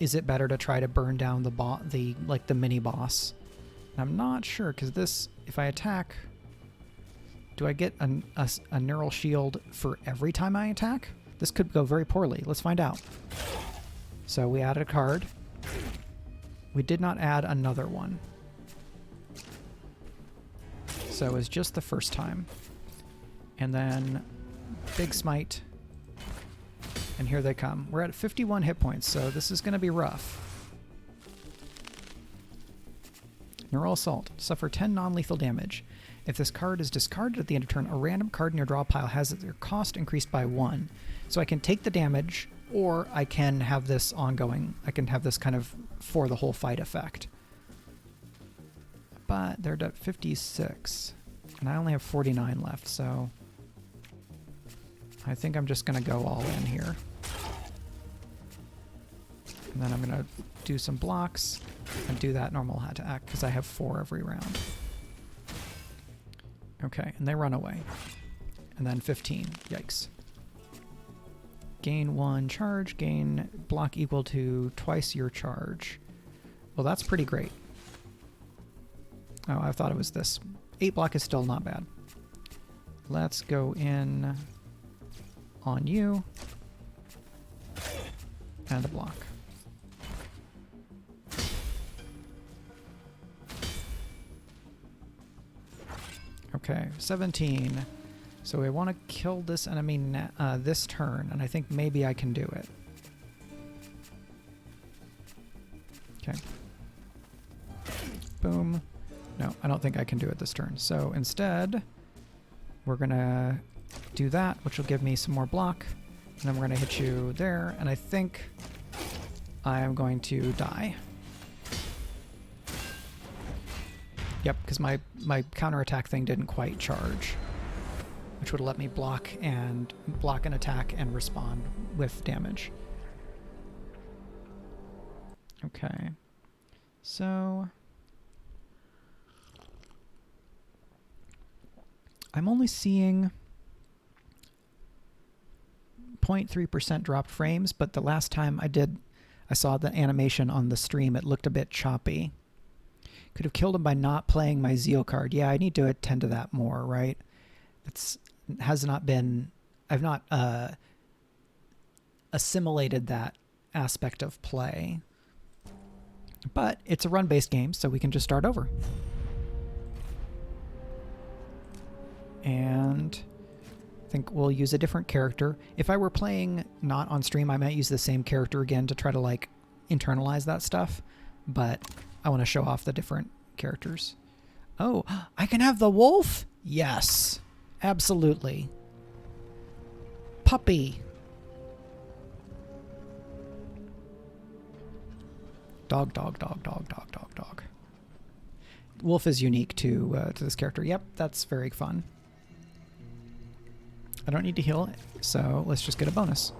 is it better to try to burn down the mini boss? And I'm not sure, because this, if I attack, do I get a neural shield for every time I attack? This could go very poorly. Let's find out. So we added a card. We did not add another one. So it was just the first time. And then big smite. And here they come. We're at 51 hit points, so this is going to be rough. Neural Assault. Suffer 10 non-lethal damage. If this card is discarded at the end of turn, a random card in your draw pile has their cost increased by 1. So I can take the damage, or I can have this ongoing. I can have this kind of for the whole fight effect. But they're at 56. And I only have 49 left, so I think I'm just going to go all in here. And then I'm going to do some blocks and do that normal attack because I have 4 every round. Okay, and they run away. And then 15. Yikes. Gain 1 charge, gain block equal to twice your charge. Well, that's pretty great. Oh, I thought it was this. 8 block is still not bad. Let's go in on you. And a block. Okay, 17. So we want to kill this enemy this turn, and I think maybe I can do it. Okay. Boom. No, I don't think I can do it this turn. So instead, we're going to do that, which will give me some more block. And then we're going to hit you there, and I think I am going to die. Yep, because my counterattack thing didn't quite charge, which would have let me block an attack and respond with damage. Okay. So I'm only seeing 0.3% dropped frames, but the last time I saw the animation on the stream, it looked a bit choppy. Could have killed him by not playing my Zeal card. Yeah, I need to attend to that more, right? I've not assimilated that aspect of play. But it's a run-based game, so we can just start over. And I think we'll use a different character. If I were playing not on stream, I might use the same character again to try to like internalize that stuff. But I want to show off the different characters. Oh, I can have the wolf? Yes, absolutely. Puppy. Dog, dog, dog, dog, dog, dog, dog. Wolf is unique to this character. Yep, that's very fun. I don't need to heal, so let's just get a bonus.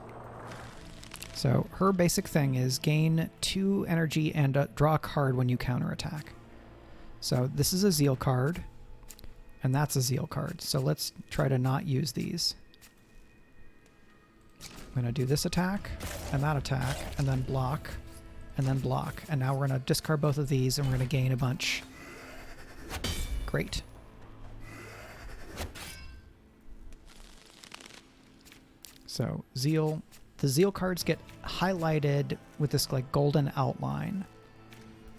So her basic thing is gain 2 energy and draw a card when you counterattack. So this is a Zeal card, and that's a Zeal card. So let's try to not use these. I'm going to do this attack, and that attack, and then block, and then block. And now we're going to discard both of these, and we're going to gain a bunch. Great. So Zeal... The Zeal cards get highlighted with this like golden outline.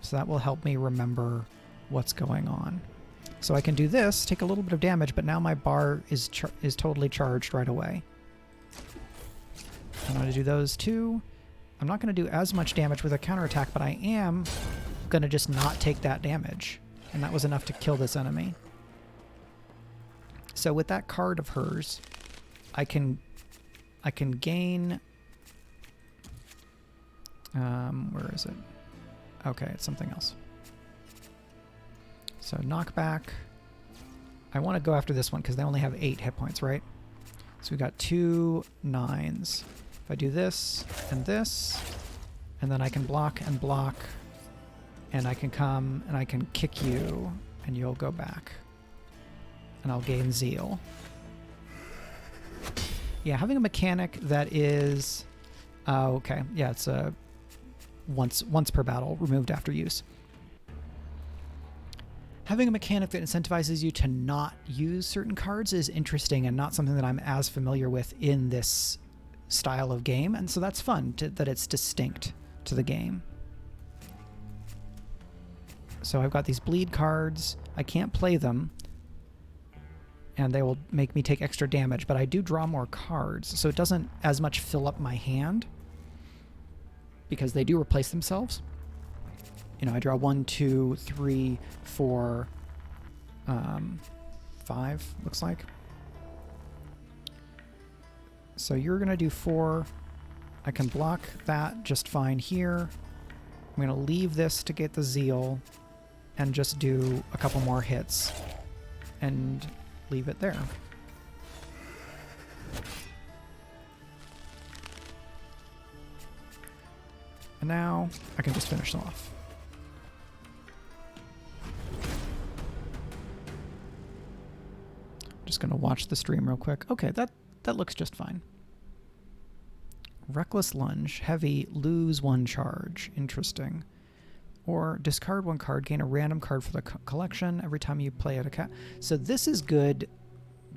So that will help me remember what's going on. So I can do this, take a little bit of damage, but now my bar is totally charged right away. I'm going to do those 2. I'm not going to do as much damage with a counterattack, but I am going to just not take that damage. And that was enough to kill this enemy. So with that card of hers, I can gain... where is it? Okay, it's something else. So knockback. I want to go after this one because they only have 8 hit points, right? So we got 2 9s. If I do this, and then I can block, and I can come and I can kick you, and you'll go back. And I'll gain Zeal. Yeah, having a mechanic that is... okay. Yeah, it's a once per battle, removed after use. Having a mechanic that incentivizes you to not use certain cards is interesting and not something that I'm as familiar with in this style of game, and so that's fun that it's distinct to the game. So I've got these bleed cards. I can't play them, and they will make me take extra damage, but I do draw more cards, so it doesn't as much fill up my hand because they do replace themselves. You know, I draw 1, 2, 3, 4, 5, looks like. So you're going to do 4. I can block that just fine here. I'm going to leave this to get the Zeal and just do a couple more hits and leave it there. And now I can just finish them off. Just going to watch the stream real quick. Okay, that looks just fine. Reckless Lunge. Heavy. Lose 1 charge. Interesting. Or discard 1 card. Gain a random card for the collection every time you play at a cat. So this is good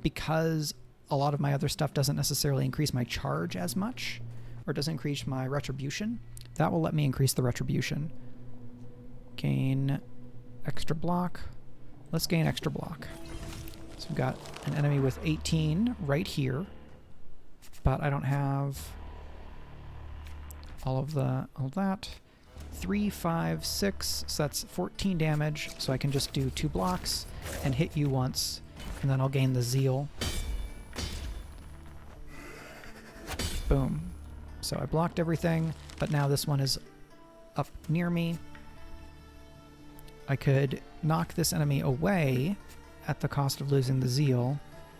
because a lot of my other stuff doesn't necessarily increase my charge as much, or doesn't increase my retribution. That will let me increase the retribution. Gain extra block. Let's gain extra block. So we've got an enemy with 18 right here, but I don't have all of that. 3, 5, 6, so that's 14 damage, so I can just do 2 blocks and hit you once, and then I'll gain the Zeal. Boom. So I blocked everything, but now this one is up near me. I could knock this enemy away at the cost of losing the Zeal,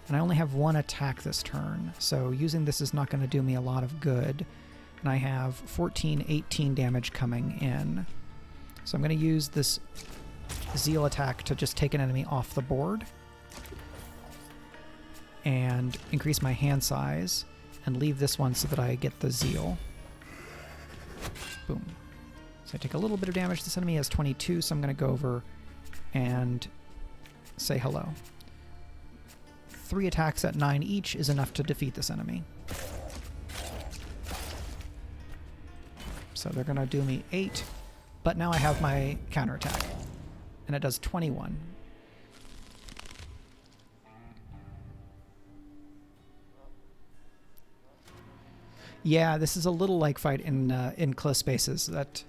and I only have 1 attack this turn, so using this is not going to do me a lot of good. And I have 14, 18 damage coming in. So I'm going to use this Zeal attack to just take an enemy off the board and increase my hand size and leave this one so that I get the Zeal. Boom. So I take a little bit of damage. This enemy has 22, so I'm going to go over and say hello. 3 attacks at 9 each is enough to defeat this enemy. So they're going to do me 8, but now I have my counterattack, and it does 21. Yeah, this is a little like fight in close spaces, that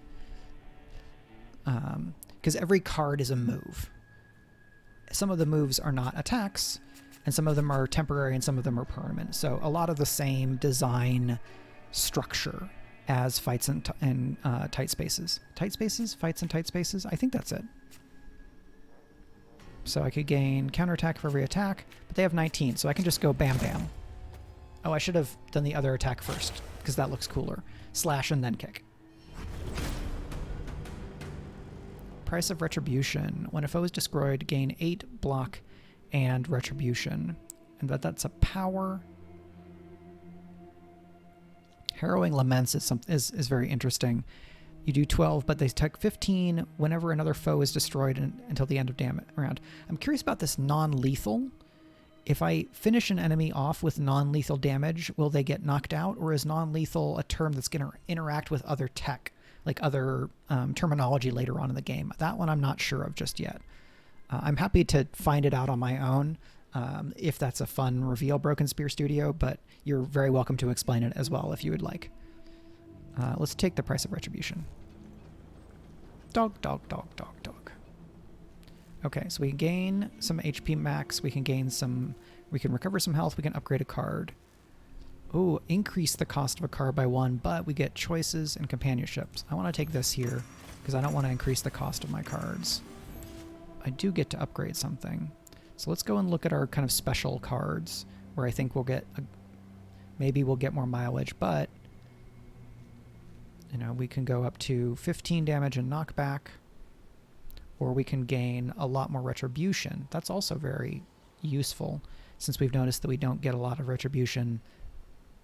because every card is a move. Some of the moves are not attacks, and some of them are temporary, and some of them are permanent. So a lot of the same design structure as fights in tight spaces. Tight spaces? Fights in tight spaces? I think that's it. So I could gain counterattack for every attack, but they have 19, so I can just go bam bam. Oh, I should have done the other attack first, because that looks cooler. Slash and then kick. Price of Retribution. When a foe is destroyed, gain 8 block and Retribution. And that's a power. Harrowing Laments is very interesting. You do 12, but they take 15 whenever another foe is destroyed until the end of damage round. I'm curious about this non-lethal. If I finish an enemy off with non-lethal damage, will they get knocked out, or is non-lethal a term that's going to interact with other tech, like other terminology later on in the game? That one I'm not sure of just yet. I'm happy to find it out on my own. If that's a fun reveal, Broken Spear Studio, but you're very welcome to explain it as well if you would like. Let's take the Price of Retribution. Dog, dog, dog, dog, dog. Okay, so we can gain some HP max, we can recover some health, we can upgrade a card. Ooh, increase the cost of a card by 1, but we get choices and companionships. I want to take this here, because I don't want to increase the cost of my cards. I do get to upgrade something. So let's go and look at our kind of special cards, where I think we'll get, maybe we'll get more mileage, but, you know, we can go up to 15 damage and knockback, or we can gain a lot more retribution. That's also very useful, since we've noticed that we don't get a lot of retribution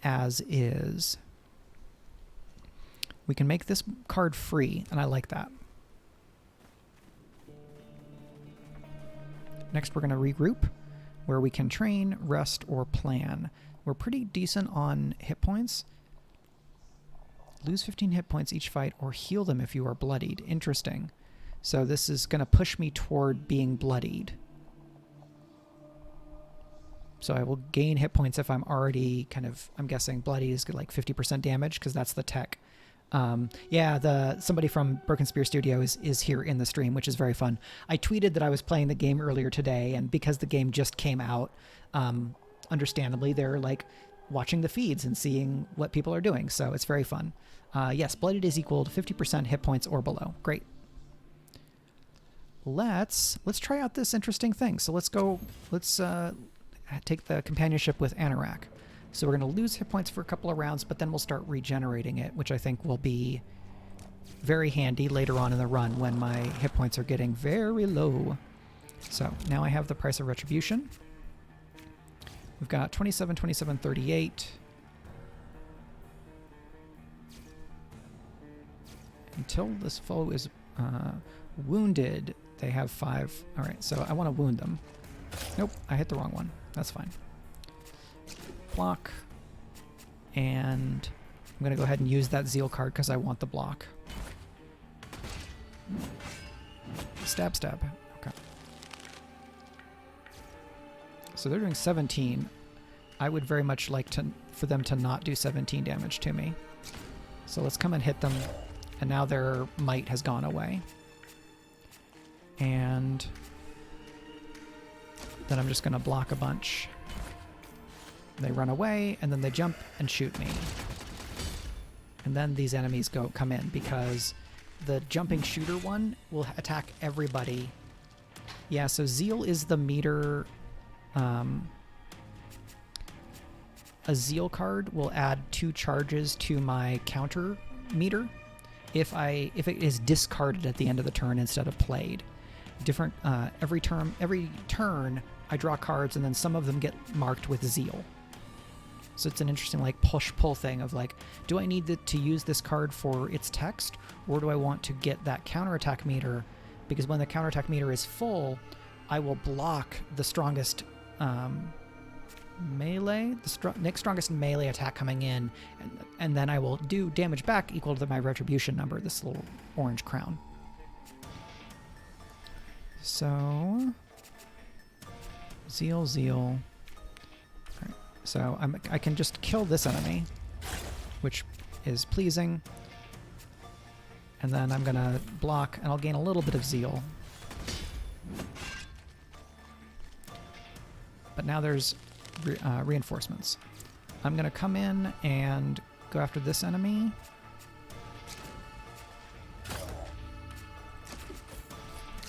as is. We can make this card free, and I like that. Next, we're going to regroup, where we can train, rest, or plan. We're pretty decent on hit points. Lose 15 hit points each fight, or heal them if you are bloodied. Interesting. So this is going to push me toward being bloodied. So I will gain hit points if I'm already kind of, I'm guessing bloody is like 50% damage, because that's the tech. Yeah, somebody from Broken Spear Studio is here in the stream, which is very fun. I tweeted that I was playing the game earlier today, and because the game just came out, understandably, they're like watching the feeds and seeing what people are doing, so it's very fun. Yes, bloodied is equal to 50% hit points or below. Great. Let's try out this interesting thing. So let's take the companionship with Anorak. So we're going to lose hit points for a couple of rounds, but then we'll start regenerating it, which I think will be very handy later on in the run when my hit points are getting very low. So now I have the price of retribution. We've got 27, 27, 38. Until this foe is wounded, they have 5. All right, so I want to wound them. Nope, I hit the wrong one. That's fine. Block. And I'm going to go ahead and use that Zeal card because I want the block. Stab, stab. Okay. So they're doing 17. I would very much like for them to not do 17 damage to me. So let's come and hit them. And now their might has gone away. And then I'm just going to block a bunch. They run away, and then they jump and shoot me. And then these enemies come in, because the jumping shooter one will attack everybody. Yeah, so Zeal is the meter. A Zeal card will add 2 charges to my counter meter if it is discarded at the end of the turn instead of played. Every turn I draw cards, and then some of them get marked with Zeal. So it's an interesting like push-pull thing of like, do I need to use this card for its text, or do I want to get that counterattack meter? Because when the counterattack meter is full, I will block the strongest melee, next strongest melee attack coming in, and then I will do damage back equal to my retribution number, this little orange crown. So, Zeal, Zeal. All right. So I can just kill this enemy, which is pleasing. And then I'm going to block, and I'll gain a little bit of Zeal. But now there's reinforcements. I'm going to come in and go after this enemy.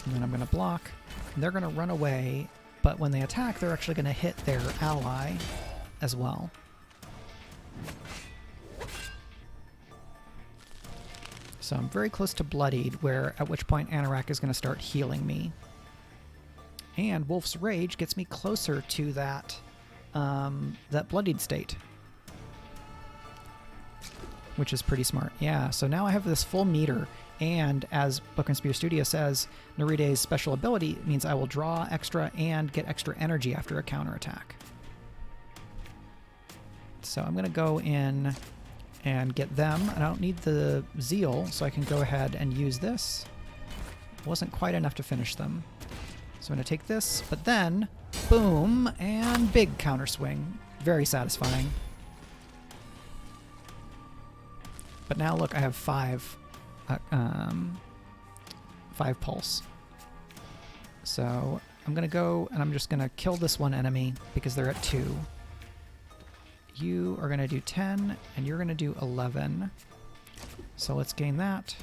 And then I'm going to block. And they're going to run away, but when they attack, they're actually going to hit their ally as well. So I'm very close to bloodied, at which point Anorak is going to start healing me. And Wolf's Rage gets me closer to that bloodied state, which is pretty smart. Yeah, so now I have this full meter, and as Broken Spear Studio says, Naride's special ability means I will draw extra and get extra energy after a counterattack. So I'm going to go in and get them. I don't need the Zeal, so I can go ahead and use this. Wasn't quite enough to finish them. So I'm going to take this, but then, boom, and big counter swing. Very satisfying. But now look, I have 5 pulse. So I'm going to go, and I'm just going to kill this one enemy because they're at 2. You are going to do 10, and you're going to do 11. So let's gain that.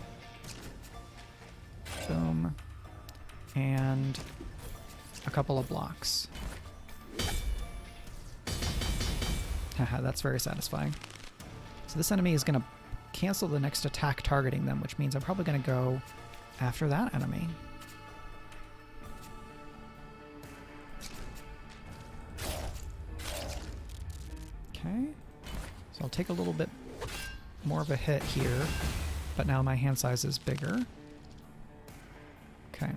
Boom. And a couple of blocks. Haha, that's very satisfying. So this enemy is going to cancel the next attack targeting them, which means I'm probably going to go after that enemy. Okay. So I'll take a little bit more of a hit here. but now my hand size is bigger. Okay,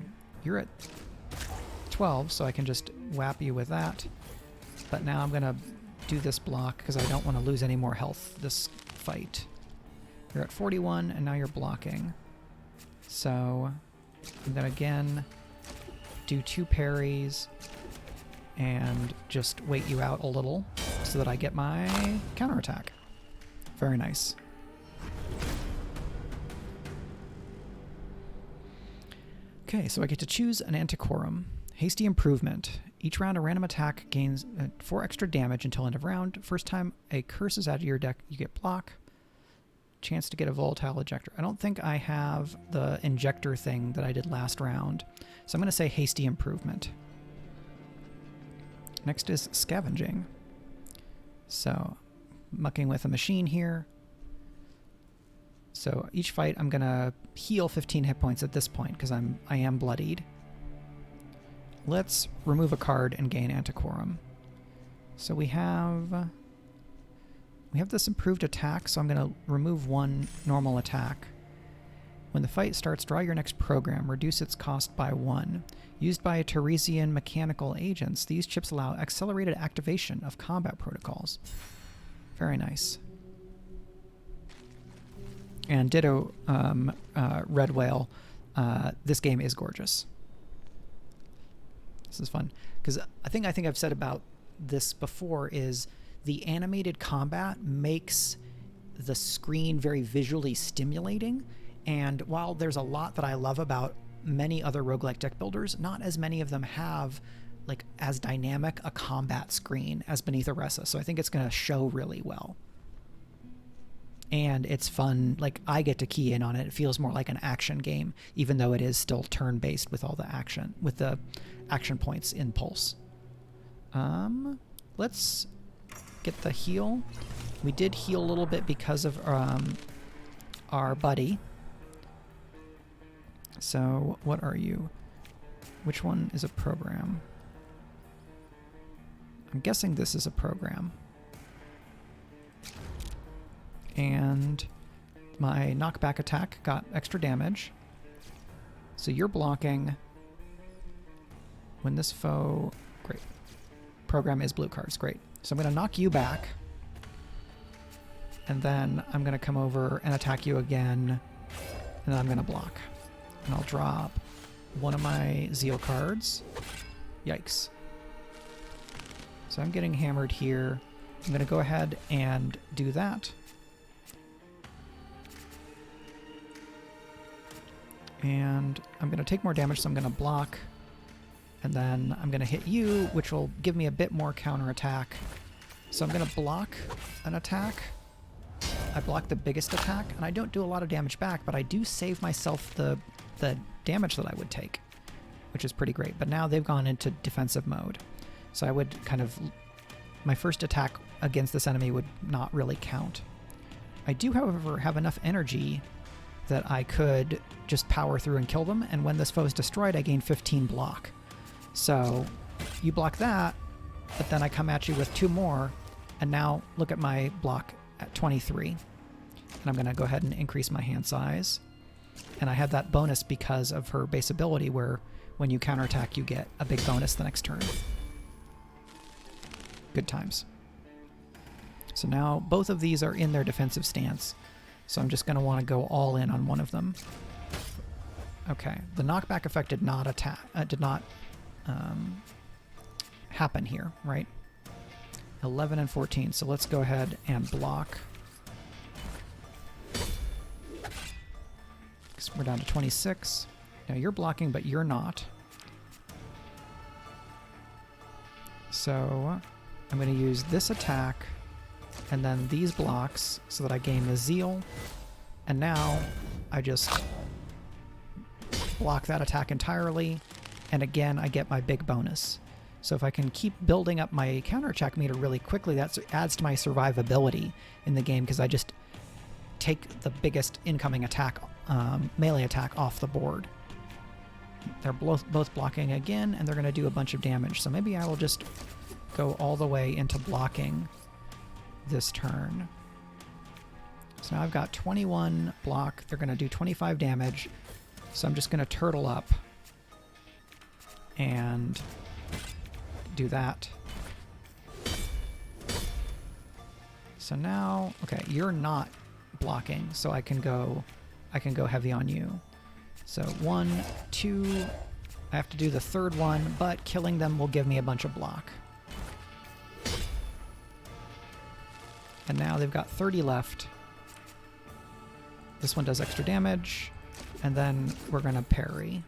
you're at 12, so I can just whap you with that. But now I'm gonna do this block because I don't want to lose any more health this fight. You're at 41, and now you're blocking. So I'm gonna again do 2 parries and just wait you out a little so that I get my counterattack. Very nice. Okay, so I get to choose an Antiquorum. Hasty Improvement. Each round a random attack gains 4 extra damage until end of round. First time a curse is added to your deck, you get block. Chance to get a volatile ejector. I don't think I have the injector thing that I did last round, so I'm going to say Hasty Improvement. Next is Scavenging. So, mucking with a machine here. So each fight I'm going to heal 15 hit points at this point because I am bloodied. Let's remove a card and gain Antiquorum. So we have this improved attack, so I'm going to remove 1 normal attack. When the fight starts, draw your next program. Reduce its cost by 1. Used by Teresian mechanical agents, these chips allow accelerated activation of combat protocols. Very nice. And ditto Red Whale. This game is gorgeous. This is fun. Because I think I've said about this before is the animated combat makes the screen very visually stimulating. And while there's a lot that I love about many other roguelike deck builders, not as many of them have like as dynamic a combat screen as Beneath Oresa. So I think it's going to show really well. And it's fun. Like, I get to key in on it. It feels more like an action game, even though it is still turn-based with all the action, with the action points in Pulse. Let's get the heal. We did heal a little bit because of our buddy. So, what are you? Which one is a program? I'm guessing this is a program. And my knockback attack got extra damage. So you're blocking when this foe... Great. Program is blue cards. Great. So I'm going to knock you back. And then I'm going to come over and attack you again. And then I'm going to block. And I'll drop one of my Zeal cards. Yikes. So I'm getting hammered here. I'm going to go ahead and do that. And I'm going to take more damage, so I'm going to block. And then I'm going to hit you, which will give me a bit more counterattack. So I'm going to block an attack. I block the biggest attack, and I don't do a lot of damage back, but I do save myself the damage that I would take, which is pretty great. But now they've gone into defensive mode. So I would kind of... My first attack against this enemy would not really count. I do, however, have enough energy that I could just power through and kill them, and when this foe is destroyed, I gain 15 block. So you block that, but then I come at you with 2 more, and now look at my block at 23. And I'm going to go ahead and increase my hand size. And I have that bonus because of her base ability, where when you counterattack, you get a big bonus the next turn. Good times. So now both of these are in their defensive stance. So I'm just going to want to go all in on one of them. Okay, the knockback effect did not happen here, right? 11 and 14. So let's go ahead and block. We're down to 26. Now you're blocking, but you're not. So I'm going to use this attack and then these blocks so that I gain the Zeal. And now I just block that attack entirely. And again, I get my big bonus. So if I can keep building up my counterattack meter really quickly, that adds to my survivability in the game, because I just take the biggest incoming attack, melee attack, off the board. They're both blocking again, and they're going to do a bunch of damage. So maybe I will just go all the way into blocking this turn. So now I've got 21 block. They're going to do 25 damage. So I'm just going to turtle up and do that. So now, okay, you're not blocking, so I can go heavy on you. So 1, 2, I have to do the third one, but killing them will give me a bunch of block. And now they've got 30 left. This one does extra damage, and then we're gonna parry.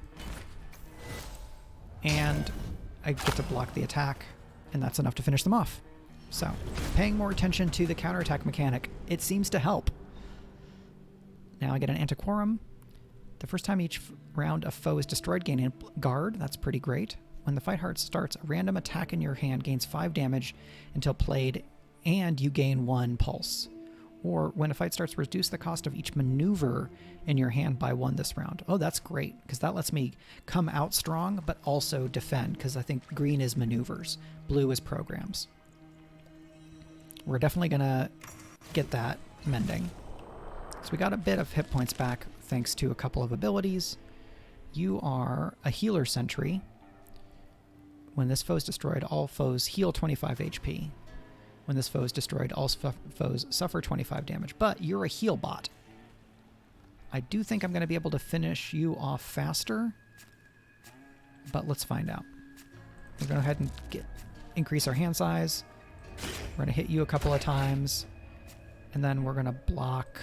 And I get to block the attack, and that's enough to finish them off. So, paying more attention to the counterattack mechanic, it seems to help. Now I get an Antiquorum. The first time each round a foe is destroyed, gain a guard. That's pretty great. When the fight starts, a random attack in your hand gains 5 damage until played, and you gain 1 pulse. Or when a fight starts, reduce the cost of each maneuver in your hand by 1 this round. Oh, that's great, because that lets me come out strong, but also defend, because I think green is maneuvers, blue is programs. We're definitely going to get that mending. So we got a bit of hit points back thanks to a couple of abilities. You are a healer sentry. When this foe is destroyed, all foes heal 25 HP. When this foe is destroyed, all foes suffer 25 damage. But you're a heal bot. I do think I'm going to be able to finish you off faster, but let's find out. We're going to go ahead and increase our hand size. We're going to hit you a couple of times, and then we're going to block.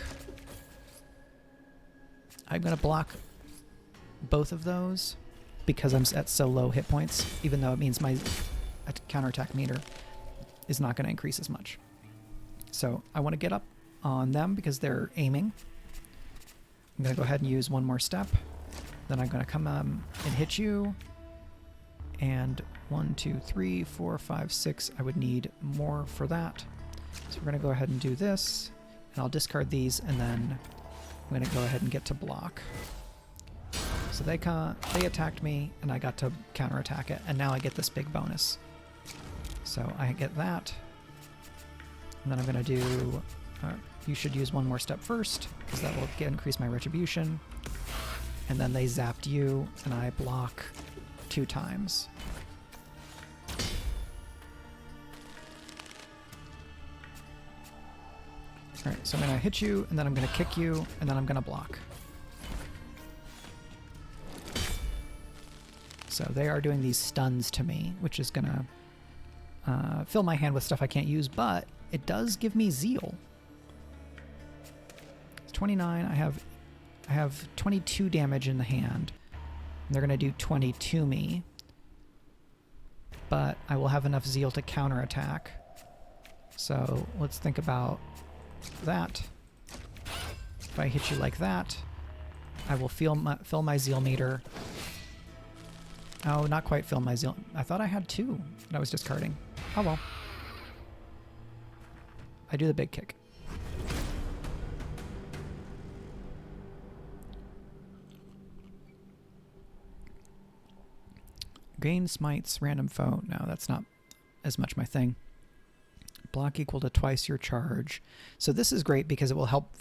I'm going to block both of those because I'm at so low hit points, even though it means my counterattack meter is not going to increase as much. So I want to get up on them because they're aiming. I'm going to go ahead and use one more step. Then I'm going to come and hit you. And 1, 2, 3, 4, 5, 6. I would need more for that. So we're going to go ahead and do this. And I'll discard these, and then I'm going to go ahead and get to block. So they attacked me, and I got to counterattack it. And now I get this big bonus. So I get that. And then I'm going to do... you should use one more step first, because that will increase my retribution. And then they zapped you, and I block 2 times. Alright, so I'm going to hit you, and then I'm going to kick you, and then I'm going to block. So they are doing these stuns to me, which is going to fill my hand with stuff I can't use, but it does give me zeal. It's 29. I have 22 damage in the hand. And they're going to do 20 to me. But I will have enough zeal to counterattack. So let's think about that. If I hit you like that, I will fill my zeal meter. Oh, not quite fill my zeal. I thought I had 2 that I was discarding. Oh well. I do the big kick. Gain smites random foe. No, that's not as much my thing. Block equal to twice your charge. So this is great because it will help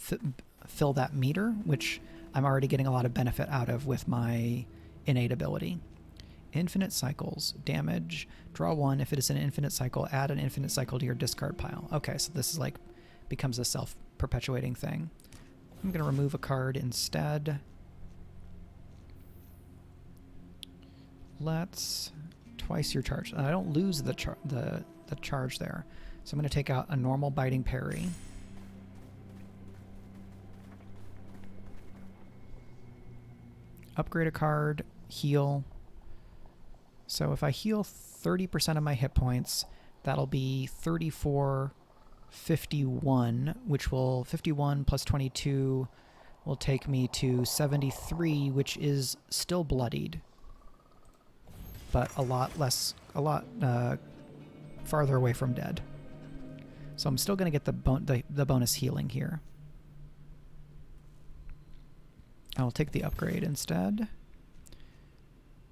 fill that meter, which I'm already getting a lot of benefit out of with my innate ability. Infinite cycles. Damage. Draw 1. If it is an infinite cycle, add an infinite cycle to your discard pile. Okay, so this is like becomes a self-perpetuating thing. I'm going to remove a card instead. Let's twice your charge. I don't lose the charge there. So I'm going to take out a normal biting parry. Upgrade a card, heal. So if I heal 30% of my hit points, that'll be 3451, which will 51 plus 22 will take me to 73, which is still bloodied, but a lot farther away from dead. So I'm still going to get the bonus healing here. I'll take the upgrade instead.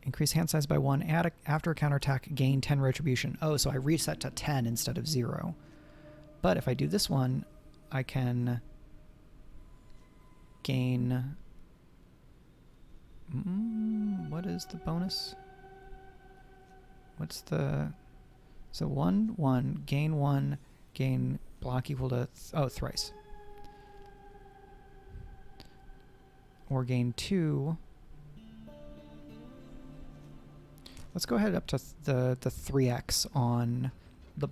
Increase hand size by 1. Add after a counterattack, gain 10 retribution. Oh, so I reset to 10 instead of 0. But if I do this one, I can gain... what is the bonus? What's the... So 1, 1, gain block equal to... thrice. Or gain 2. Let's go ahead up to the 3x on the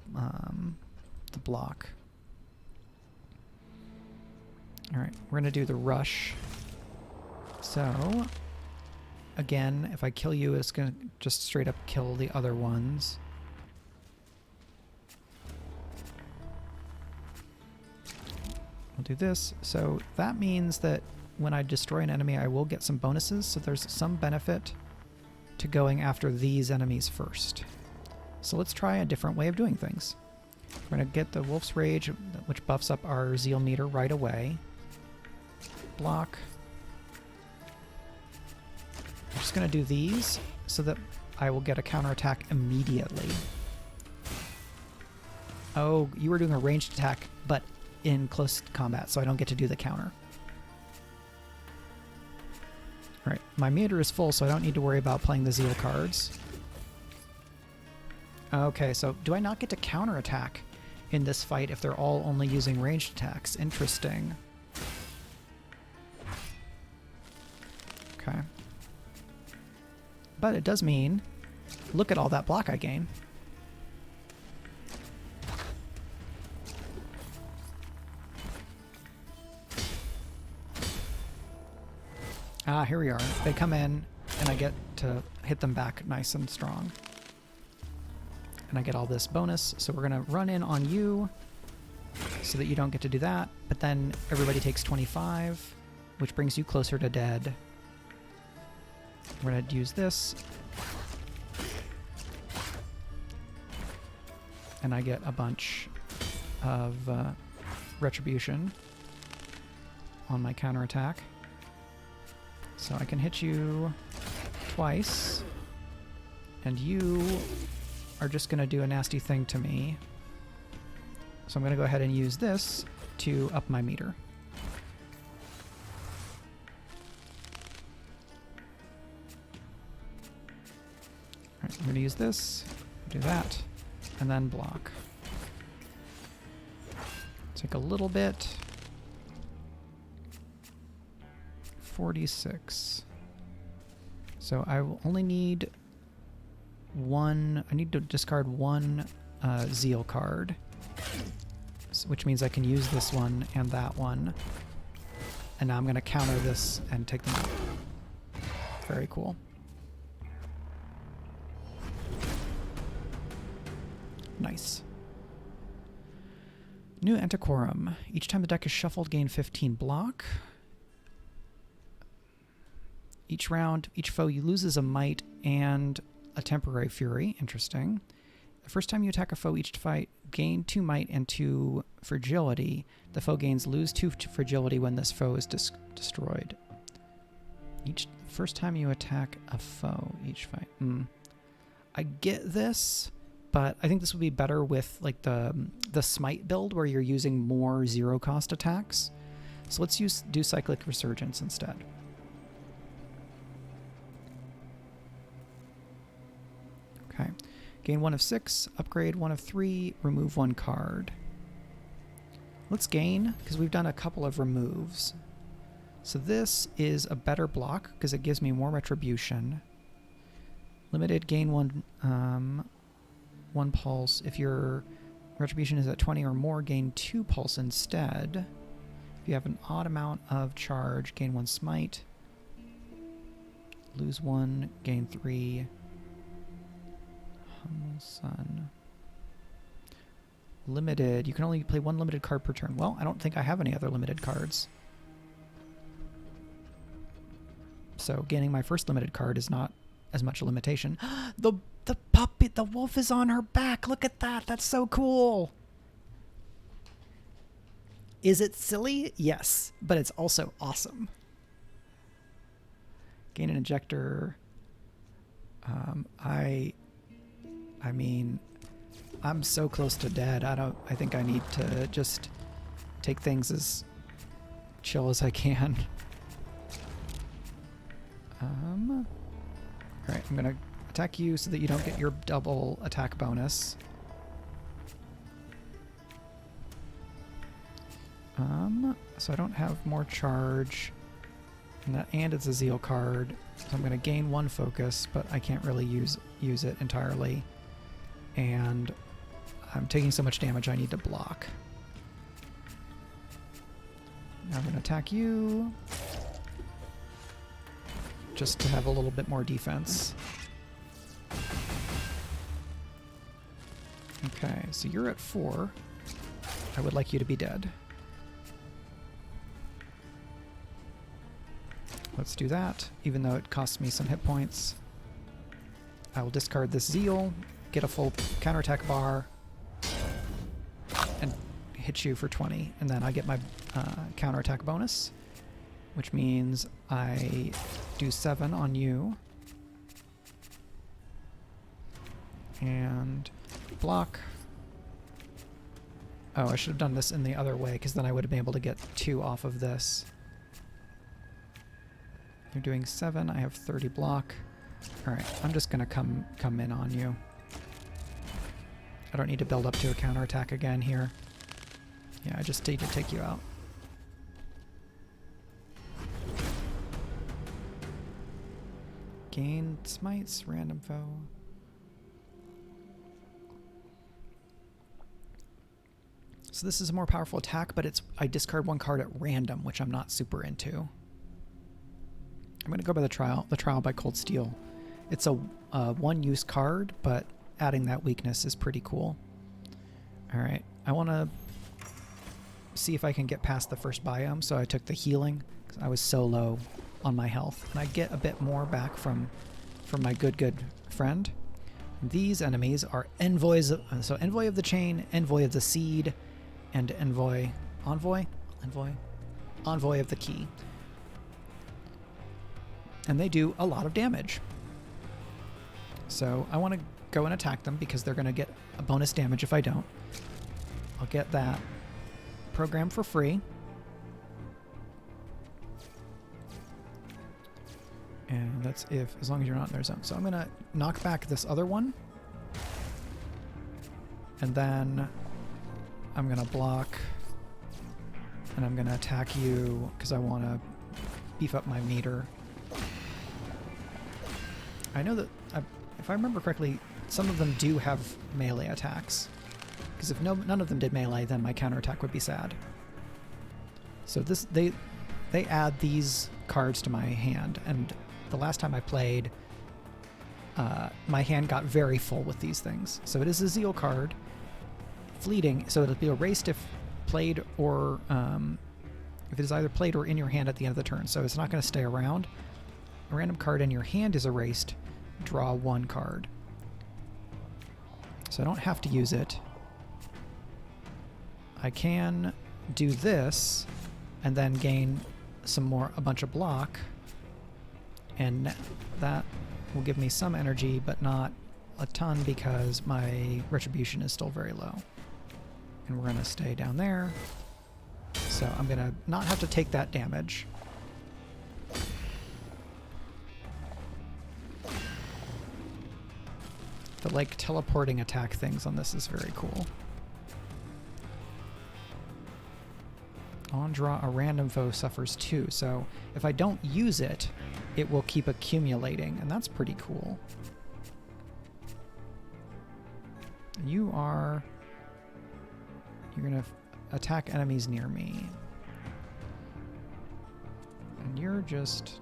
block. Alright, we're going to do the rush. So, again, if I kill you, it's going to just straight up kill the other ones. We'll do this. So that means that when I destroy an enemy, I will get some bonuses, so there's some benefit to going after these enemies first. So let's try a different way of doing things. We're going to get the Wolf's Rage, which buffs up our Zeal meter right away. Block. I'm just going to do these so that I will get a counterattack immediately. Oh, you were doing a ranged attack, but in close combat, so I don't get to do the counter. Alright, my meter is full, so I don't need to worry about playing the Zeal cards. Okay, so do I not get to counterattack in this fight if they're all only using ranged attacks? Interesting. Okay. But it does mean, look at all that block I gain. Ah, here we are. They come in, and I get to hit them back nice and strong. And I get all this bonus, so we're going to run in on you so that you don't get to do that. But then everybody takes 25, which brings you closer to dead. We're going to use this. And I get a bunch of retribution on my counterattack. So I can hit you twice, and you are just going to do a nasty thing to me. So I'm going to go ahead and use this to up my meter. Alright, I'm going to use this, do that, and then block. Take a little bit. 46. So I will only need one. I need to discard one Zeal card, which means I can use this one and that one. And now I'm going to counter this and take them out. Very cool. Nice. New Antiquorum. Each time the deck is shuffled, gain 15 block. Each round, each foe you loses a might and a temporary fury. Interesting. The first time you attack a foe each fight, gain 2 might and 2 fragility. The foe gains lose 2 fragility when this foe is destroyed. First time you attack a foe each fight. I get this, but I think this would be better with like the smite build where you're using more 0-cost attacks. So let's do Cyclic Resurgence instead. Okay. Gain 1 of 6, upgrade 1 of 3, remove 1 card. Let's gain, because we've done a couple of removes. So this is a better block, because it gives me more retribution. Limited, gain 1 pulse. If your retribution is at 20 or more, gain 2 pulse instead. If you have an odd amount of charge, gain 1 smite. Lose 1, gain 3. Humble Sun. Limited. You can only play 1 limited card per turn. Well, I don't think I have any other limited cards. So gaining my first limited card is not as much a limitation. The puppy, the wolf is on her back. Look at that. That's so cool. Is it silly? Yes, but it's also awesome. Gain an injector. I mean, I'm so close to dead. I think I need to just take things as chill as I can. Alright, I'm gonna attack you so that you don't get your double attack bonus. So I don't have more charge. And it's a zeal card. So I'm gonna gain 1 focus, but I can't really use it entirely. And I'm taking so much damage I need to block. Now I'm gonna attack you. Just to have a little bit more defense. Okay, so you're at 4. I would like you to be dead. Let's do that, even though it costs me some hit points. I will discard this Zeal, get a full counterattack bar, and hit you for 20. And then I get my counterattack bonus, which means I do 7 on you. And block. Oh, I should have done this in the other way, because then I would have been able to get 2 off of this. You're doing 7, I have 30 block. Alright, I'm just gonna come in on you. I don't need to build up to a counterattack again here. Yeah, I just need to take you out. Gain smites, random foe. So this is a more powerful attack, but I discard 1 card at random, which I'm not super into. I'm going to go by the trial by Cold Steel. It's a one-use card, but adding that weakness is pretty cool. Alright, I want to see if I can get past the first biome, so I took the healing, because I was so low on my health. And I get a bit more back from my good friend. These enemies are envoys, so Envoy of the Chain, Envoy of the Seed, and Envoy of the Key. And they do a lot of damage. So I want to go and attack them because they're going to get a bonus damage if I don't. I'll get that program for free. And that's as long as you're not in their zone. So I'm going to knock back this other one. And then I'm going to block. And I'm going to attack you because I want to beef up my meter. I know that, if I remember correctly, some of them do have melee attacks. Because if none of them did melee, then my counterattack would be sad. So they add these cards to my hand, and the last time I played, my hand got very full with these things. So it is a Zeal card, fleeting, so it'll be erased if played or if it is either played or in your hand at the end of the turn. So it's not going to stay around. A random card in your hand is erased. Draw 1 card. So I don't have to use it. I can do this and then gain a bunch of block, and that will give me some energy, but not a ton because my retribution is still very low. And we're going to stay down there. So I'm going to not have to take that damage. The like teleporting attack things on this is very cool. On draw, a random foe suffers 2. So if I don't use it, it will keep accumulating, and that's pretty cool. You're gonna attack enemies near me. And you're just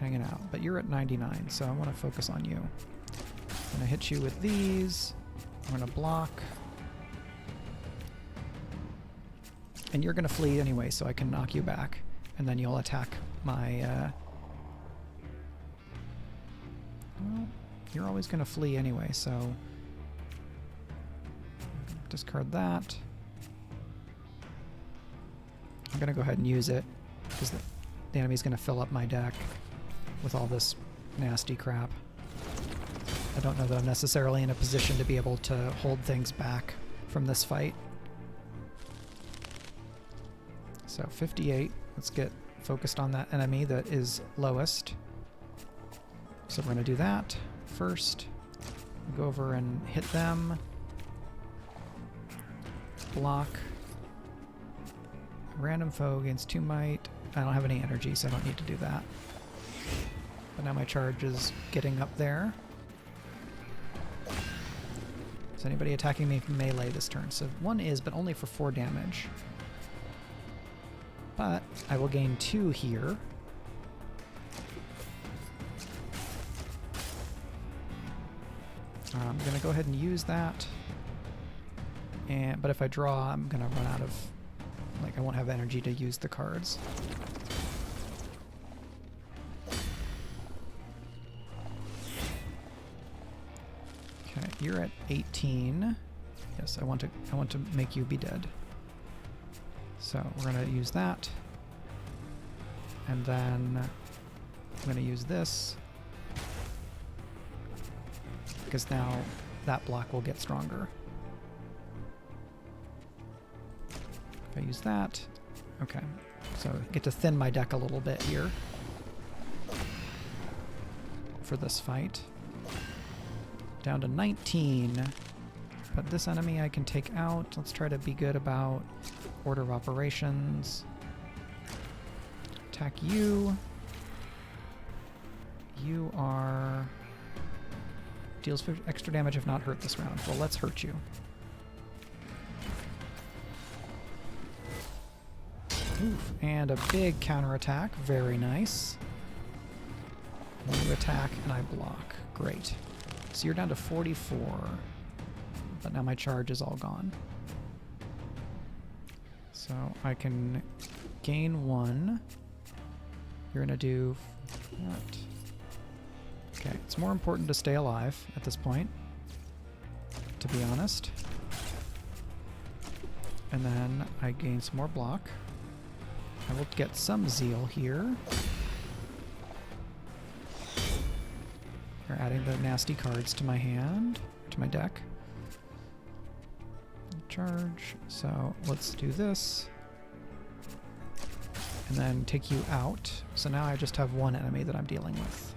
hanging out, but you're at 99, so I want to focus on you. I'm going to hit you with these. I'm going to block. And you're going to flee anyway, so I can knock you back. And then you'll attack my... Well, you're always going to flee anyway, so... Discard that. I'm going to go ahead and use it, because the enemy's going to fill up my deck with all this nasty crap. I don't know that I'm necessarily in a position to be able to hold things back from this fight. So 58. Let's get focused on that enemy that is lowest. So we're going to do that first. Go over and hit them. Block. Random foe against 2 might. I don't have any energy, so I don't need to do that. But now my charge is getting up there. Is anybody attacking me from melee this turn? So 1 is, but only for 4 damage. But I will gain 2 here. I'm going to go ahead and use that. But if I draw, I'm going to run out of... Like, I won't have energy to use the cards. Okay, you're at 18. Yes, I want to make you be dead. So we're going to use that. And then I'm going to use this. Because now that block will get stronger. If I use that, okay. So I get to thin my deck a little bit here for this fight. Down to 19. But this enemy I can take out. Let's try to be good about order of operations. Attack you. You are... Deals extra damage if not hurt this round. Well, let's hurt you. Oof. And a big counterattack. Very nice. You attack and I block. Great. So you're down to 44. But now my charge is all gone. So I can gain 1. You're going to do what? Okay, it's more important to stay alive at this point, to be honest. And then I gain some more block. I will get some zeal here. You're adding the nasty cards to my hand, to my deck. Charge. So let's do this. And then take you out. So now I just have 1 enemy that I'm dealing with.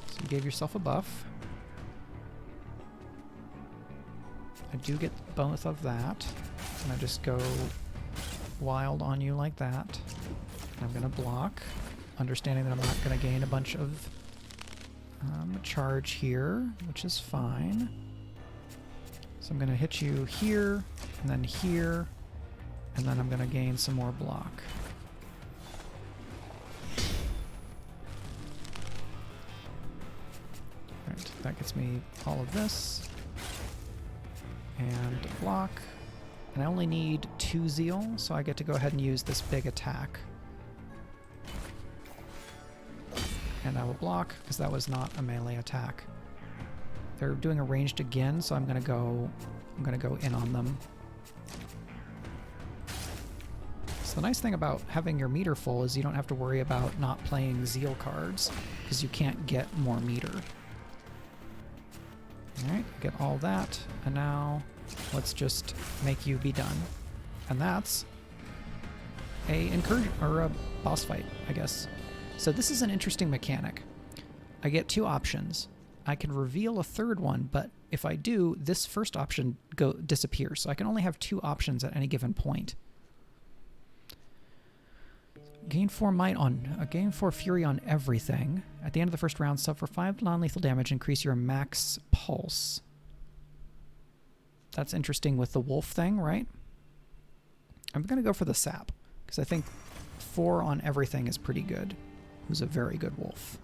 So you gave yourself a buff. I do get both of that. And I just go wild on you like that. And I'm going to block, understanding that I'm not going to gain a bunch of charge here, which is fine. So I'm going to hit you here, and then here, and then I'm going to gain some more block. Alright, that gets me all of this. And block. And I only need 2 zeal, so I get to go ahead and use this big attack. And I will block, because that was not a melee attack. They're doing a ranged again, so I'm gonna go in on them. So the nice thing about having your meter full is you don't have to worry about not playing zeal cards, because you can't get more meter. Alright, get all that, and now let's just make you be done. And that's a incursion, or a boss fight, I guess. So this is an interesting mechanic. I get 2 options. I can reveal a third one, but if I do, this first option disappears. So I can only have 2 options at any given point. Gain 4 might on gain 4 fury on everything. At the end of the first round, suffer 5 non-lethal damage. Increase your max pulse. That's interesting with the wolf thing, right? I'm gonna go for the sap because I think 4 on everything is pretty good. Who's a very good wolf.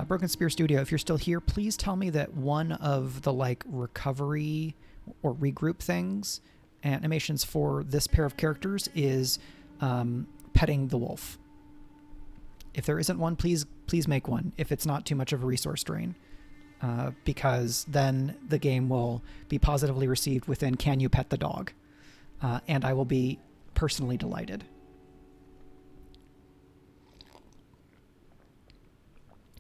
Broken Spear Studio, if you're still here, please tell me that one of the recovery or regroup things, animations for this pair of characters is petting the wolf. If there isn't one, please make one if it's not too much of a resource drain. Because then the game will be positively received within "Can you pet the dog?" And I will be personally delighted.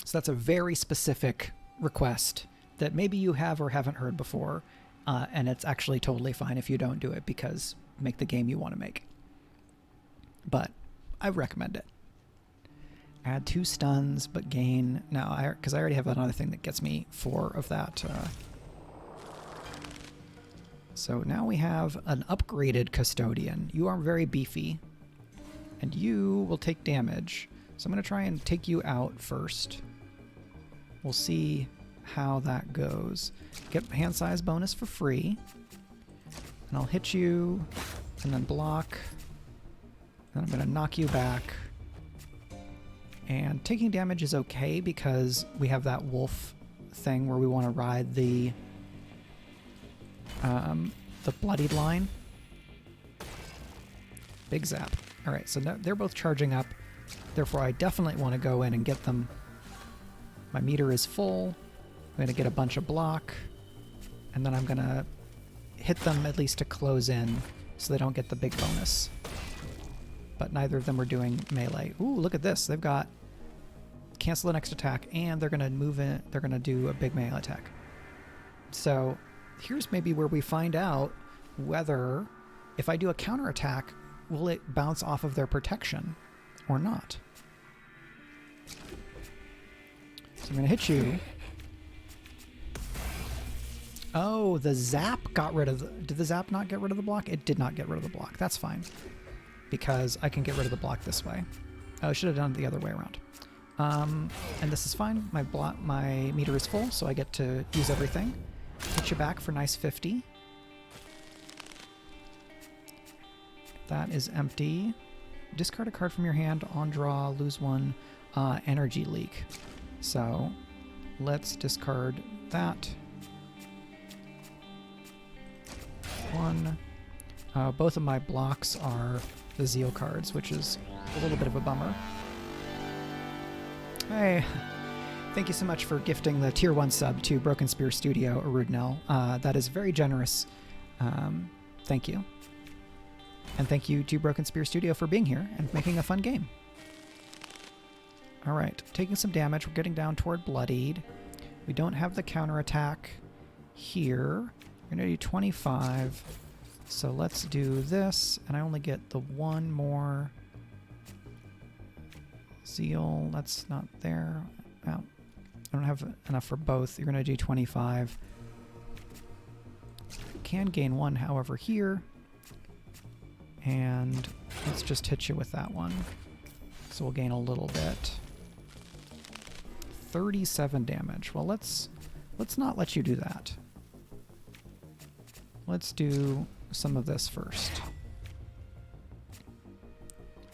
So that's a very specific request that maybe you have or haven't heard before, and it's actually totally fine if you don't do it because make the game you want to make. But I recommend it. Add 2 stuns, but gain... No, because I already have another thing that gets me 4 of that. So now we have an upgraded Custodian. You are very beefy, and you will take damage. So I'm going to try and take you out first. We'll see how that goes. Get hand size bonus for free. And I'll hit you, and then block. Then I'm going to knock you back. And taking damage is okay because we have that wolf thing where we want to ride the bloodied line. Big zap. All right, so they're both charging up. Therefore, I definitely want to go in and get them. My meter is full. I'm going to get a bunch of block. And then I'm going to hit them at least to close in so they don't get the big bonus. But neither of them are doing melee. Ooh, look at this. They've got cancel the next attack, and they're going to move in. They're going to do a big melee attack. So here's maybe where we find out whether, if I do a counterattack, will it bounce off of their protection or not. So I'm going to hit you. Oh, the zap got rid of the... Did the zap not get rid of the block? It did not get rid of the block. That's fine. Because I can get rid of the block this way. Oh, I should have done it the other way around. And this is fine. My meter is full, so I get to use everything. Hit you back for nice 50. That is empty. Discard a card from your hand, on draw, lose 1, energy leak. So let's discard that. 1. Both of my blocks are the Zeal cards, which is a little bit of a bummer. Hey, thank you so much for gifting the Tier 1 sub to Broken Spear Studio, Arudnell. That is very generous. Thank you. And thank you to Broken Spear Studio for being here and making a fun game. Alright, taking some damage. We're getting down toward Bloodied. We don't have the counterattack here. We're going to do 25. So let's do this, and I only get the 1 more Zeal. That's not there. Oh, I don't have enough for both. You're going to do 25. Can gain 1, however, here. And let's just hit you with that one. So we'll gain a little bit. 37 damage. Well, let's not let you do that. Let's do some of this first.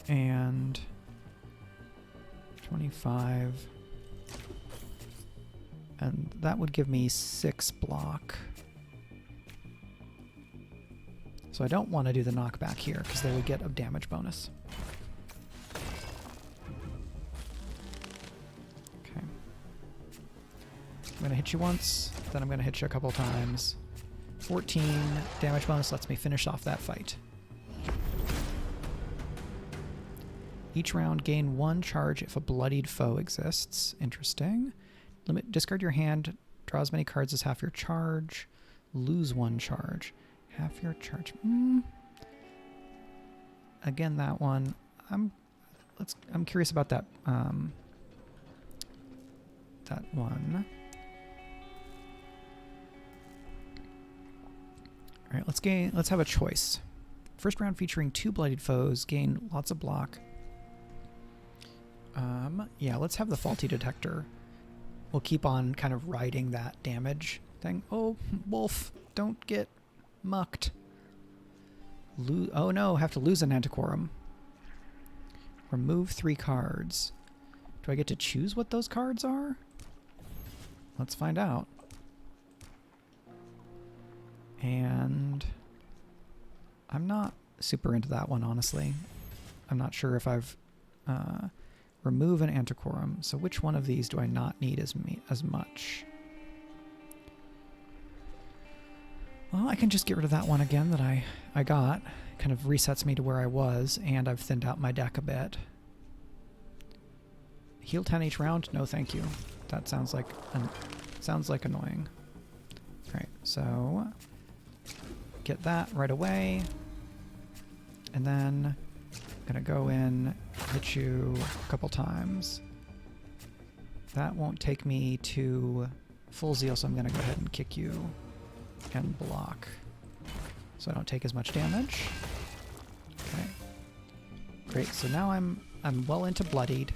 And 25. And that would give me 6 block. So I don't want to do the knockback here because they would get a damage bonus. Okay. I'm going to hit you once, then I'm going to hit you a couple times. 14 damage bonus lets me finish off that fight. Each round gain 1 charge if a bloodied foe exists. Interesting. Discard your hand, draw as many cards as half your charge, lose 1 charge. Half your charge. Again, that one. I'm curious about that. That one. All right, let's have a choice. First round featuring 2 bloodied foes, gain lots of block. Yeah, let's have the faulty detector. We'll keep on kind of riding that damage thing. Oh, wolf, don't get mucked. Oh no, have to lose an Antiquorum. Remove 3 cards. Do I get to choose what those cards are? Let's find out. And I'm not super into that one, honestly. I'm not sure if I've remove an Antiquorum. So which one of these do I not need as much? Well, I can just get rid of that one again that I got. Kind of resets me to where I was, and I've thinned out my deck a bit. Heal 10 each round? No, thank you. That sounds like annoying. All right, so get that right away, and then Gonna go in, hit you a couple times. That won't take me to full zeal, so I'm gonna go ahead and kick you and block, so I don't take as much damage. Okay, great. So now I'm well into bloodied.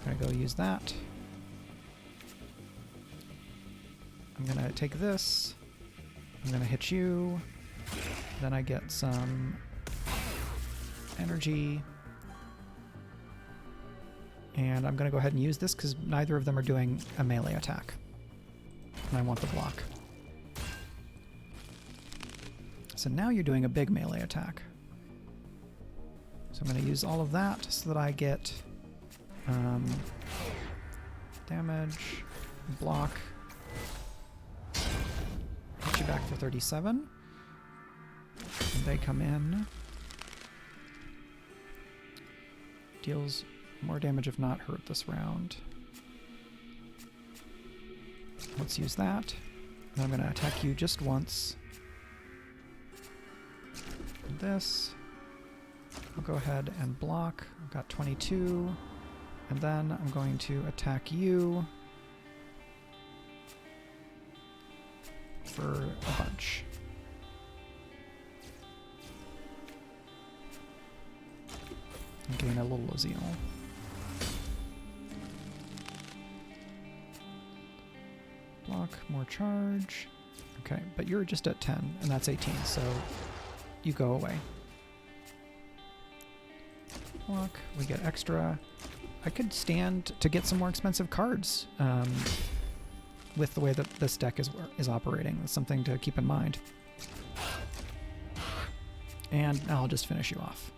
I'm gonna go use that. I'm gonna take this. I'm gonna hit you. Then I get some energy. And I'm gonna go ahead and use this because neither of them are doing a melee attack. And I want the block. So now you're doing a big melee attack. So I'm gonna use all of that so that I get damage, block, hit you back for 37. And they come in. Deals more damage if not hurt this round. Let's use that. And I'm going to attack you just once. And this. I'll go ahead and block. I've got 22. And then I'm going to attack you for a bunch. And gain a little zeal. Block, more charge. Okay, but you're just at 10, and that's 18, so you go away. Block, we get extra. I could stand to get some more expensive cards with the way that this deck is operating. That's something to keep in mind. And I'll just finish you off.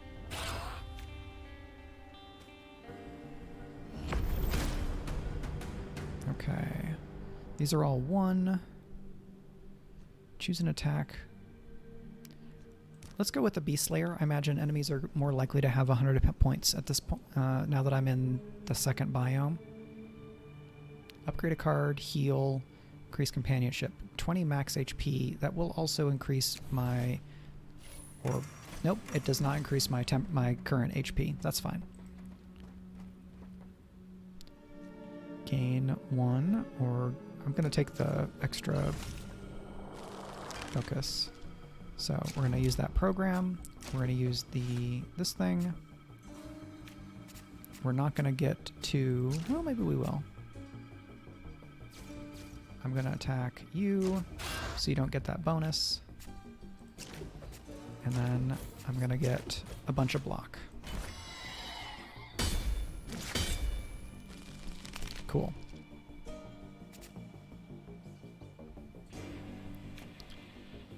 Okay. These are all 1. Choose an attack. Let's go with the Beast Slayer. I imagine enemies are more likely to have 100 hit points at this point, now that I'm in the second biome. Upgrade a card, heal, increase companionship. 20 max HP. That will also increase my... Or, nope, it does not increase my current HP. That's fine. Gain 1, or I'm going to take the extra focus. So we're going to use that program. We're going to use this thing. We're not going to get to... Well, maybe we will. I'm going to attack you so you don't get that bonus. And then I'm going to get a bunch of block. Cool.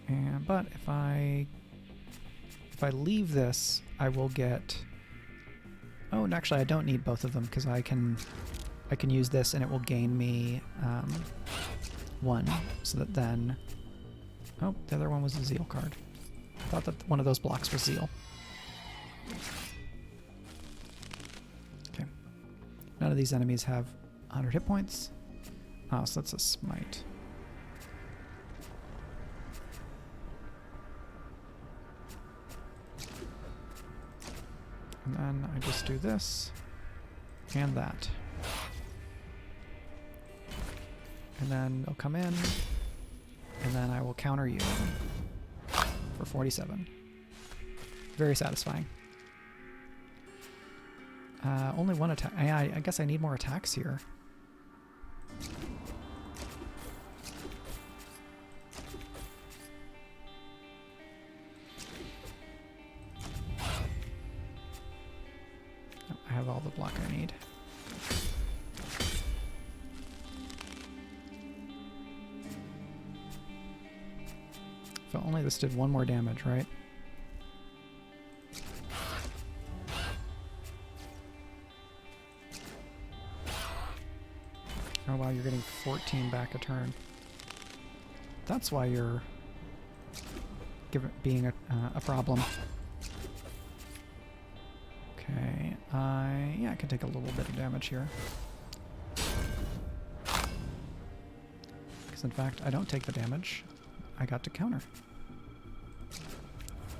And but if I leave this, I will get... Oh, and actually I don't need both of them because I can use this and it will gain me 1, so that then... Oh, the other one was a Zeal card. I thought that one of those blocks was Zeal. Okay. None of these enemies have 100 hit points. Oh, so that's a smite. And then I just do this and that. And then they'll come in, and then I will counter you for 47. Very satisfying. Only 1 attack. I guess I need more attacks here. I have all the block I need. If only this did 1 more damage, right? Oh wow, you're getting 14 back a turn. That's why you're being a problem. Okay, yeah, I can take a little bit of damage here. Because in fact, I don't take the damage. I got to counter.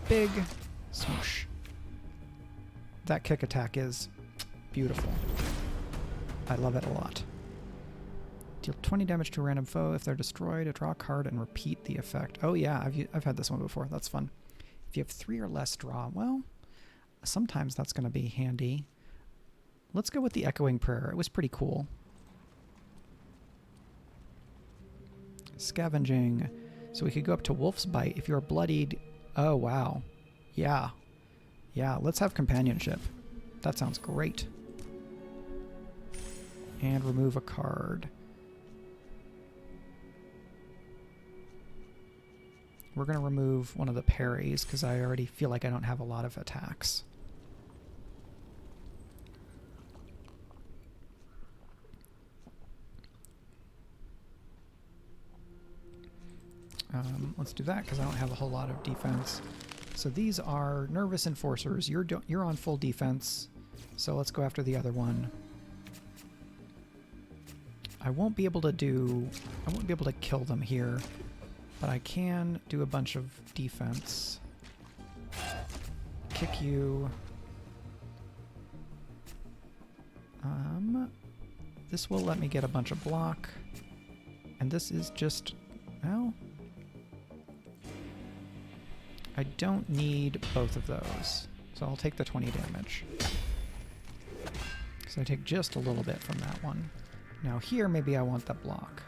Big smoosh. That kick attack is beautiful. I love it a lot. Deal 20 damage to a random foe. If they're destroyed, draw a card and repeat the effect. Oh yeah, I've had this one before. That's fun. If you have 3 or less draw, well, sometimes that's going to be handy. Let's go with the Echoing Prayer. It was pretty cool. Scavenging. So we could go up to Wolf's Bite. If you're bloodied... Oh, wow. Yeah. Yeah, let's have Companionship. That sounds great. And remove a card. We're going to remove one of the parries because I already feel like I don't have a lot of attacks. Let's do that because I don't have a whole lot of defense. So these are Nervous Enforcers. You're on full defense, so let's go after the other one. I won't be able to kill them here, but I can do a bunch of defense. Kick you. This will let me get a bunch of block, and this is just, well, I don't need both of those, so I'll take the 20 damage. So I take just a little bit from that one. Now here, maybe I want the block.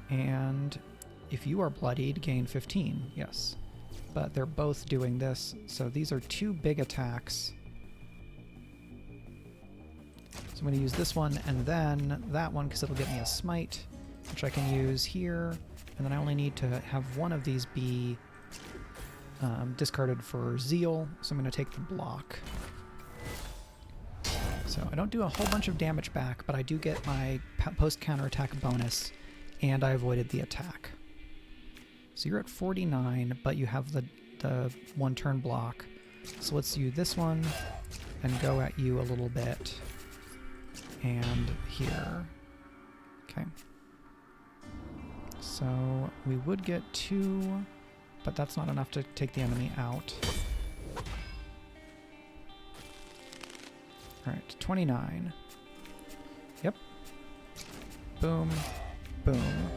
And if you are bloodied, gain 15, yes. But they're both doing this, so these are 2 big attacks. So I'm going to use this one and then that one because it'll get me a smite, which I can use here. And then I only need to have one of these be discarded for Zeal, so I'm going to take the block. So I don't do a whole bunch of damage back, but I do get my post-counterattack bonus, and I avoided the attack. So you're at 49, but you have the 1-turn block. So let's do this one and go at you a little bit. And here. Okay. So we would get 2... but that's not enough to take the enemy out. Alright, 29. Yep. Boom. Boom.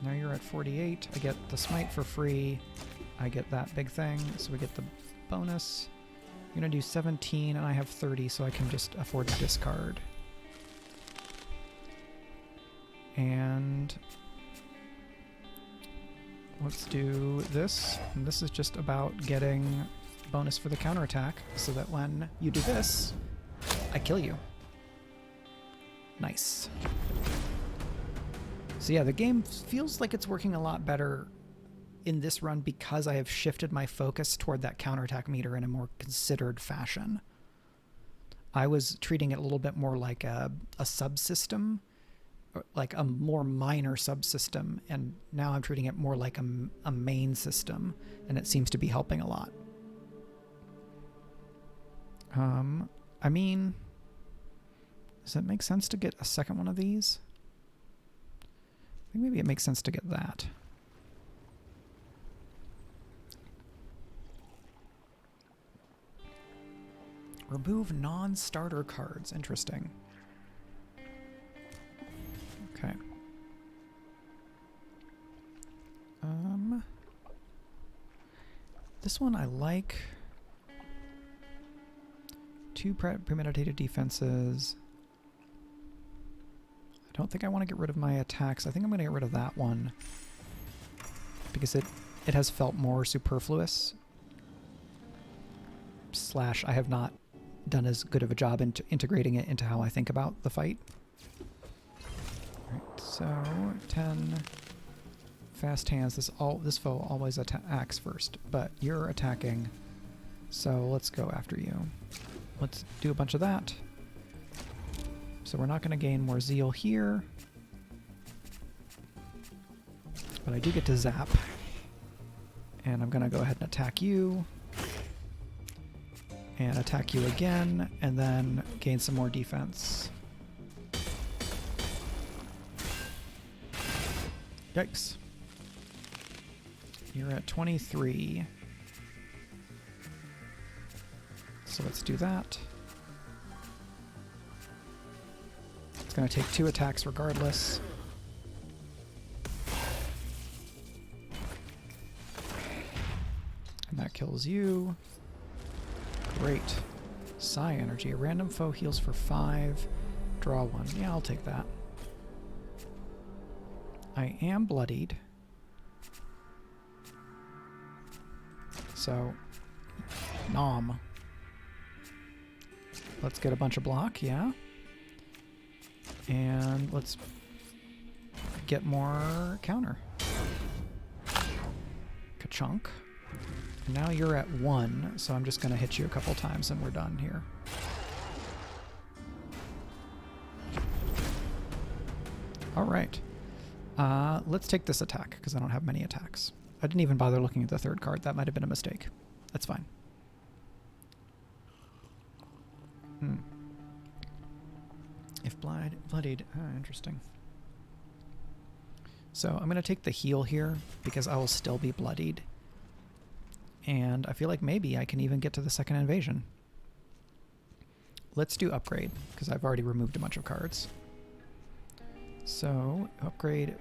Now you're at 48. I get the smite for free. I get that big thing, so we get the bonus. I'm going to do 17, and I have 30, so I can just afford to discard. And let's do this. And this is just about getting bonus for the counterattack, so that when you do this, I kill you. Nice. So yeah, the game feels like it's working a lot better in this run because I have shifted my focus toward that counterattack meter in a more considered fashion. I was treating it a little bit more like a subsystem, like a more minor subsystem, and now I'm treating it more like a main system, and it seems to be helping a lot. I mean, does it make sense to get a second one of these? I think maybe it makes sense to get that. Remove non-starter cards. Interesting. Okay. This one I like. 2 premeditated defenses. I don't think I want to get rid of my attacks. I think I'm going to get rid of that one because it has felt more superfluous. / I have not done as good of a job into integrating it into how I think about the fight. Alright, so 10 fast hands. This foe always attacks first, but you're attacking, so let's go after you. Let's do a bunch of that. So we're not going to gain more zeal here, but I do get to zap, and I'm going to go ahead and attack you. And attack you again, and then gain some more defense. Yikes. You're at 23. So let's do that. It's going to take 2 attacks regardless. And that kills you. Great. Psi energy. A random foe heals for 5. Draw 1. Yeah, I'll take that. I am bloodied. So, nom. Let's get a bunch of block, yeah. And let's get more counter. Ka-chunk. And now you're at 1, so I'm just going to hit you a couple times and we're done here. Alright. Let's take this attack, because I don't have many attacks. I didn't even bother looking at the 3rd card. That might have been a mistake. That's fine. If bloodied... interesting. So I'm going to take the heal here, because I will still be bloodied. And I feel like maybe I can even get to the 2nd invasion. Let's do upgrade, because I've already removed a bunch of cards. So, upgrade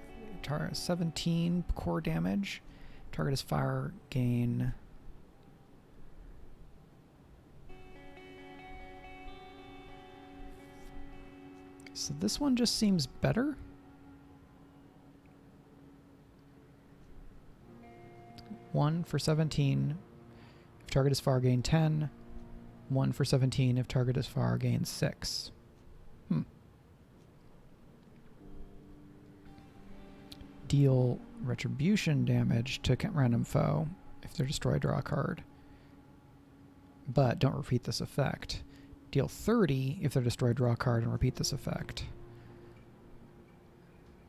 17 core damage. Target is fire, gain... So this one just seems better. One for 17. If target is far, gain 10. 1 for 17. If target is far, gain 6. Deal retribution damage to random foe. If they're destroyed, draw a card. But don't repeat this effect. Deal 30 if they're destroyed, draw a card and repeat this effect.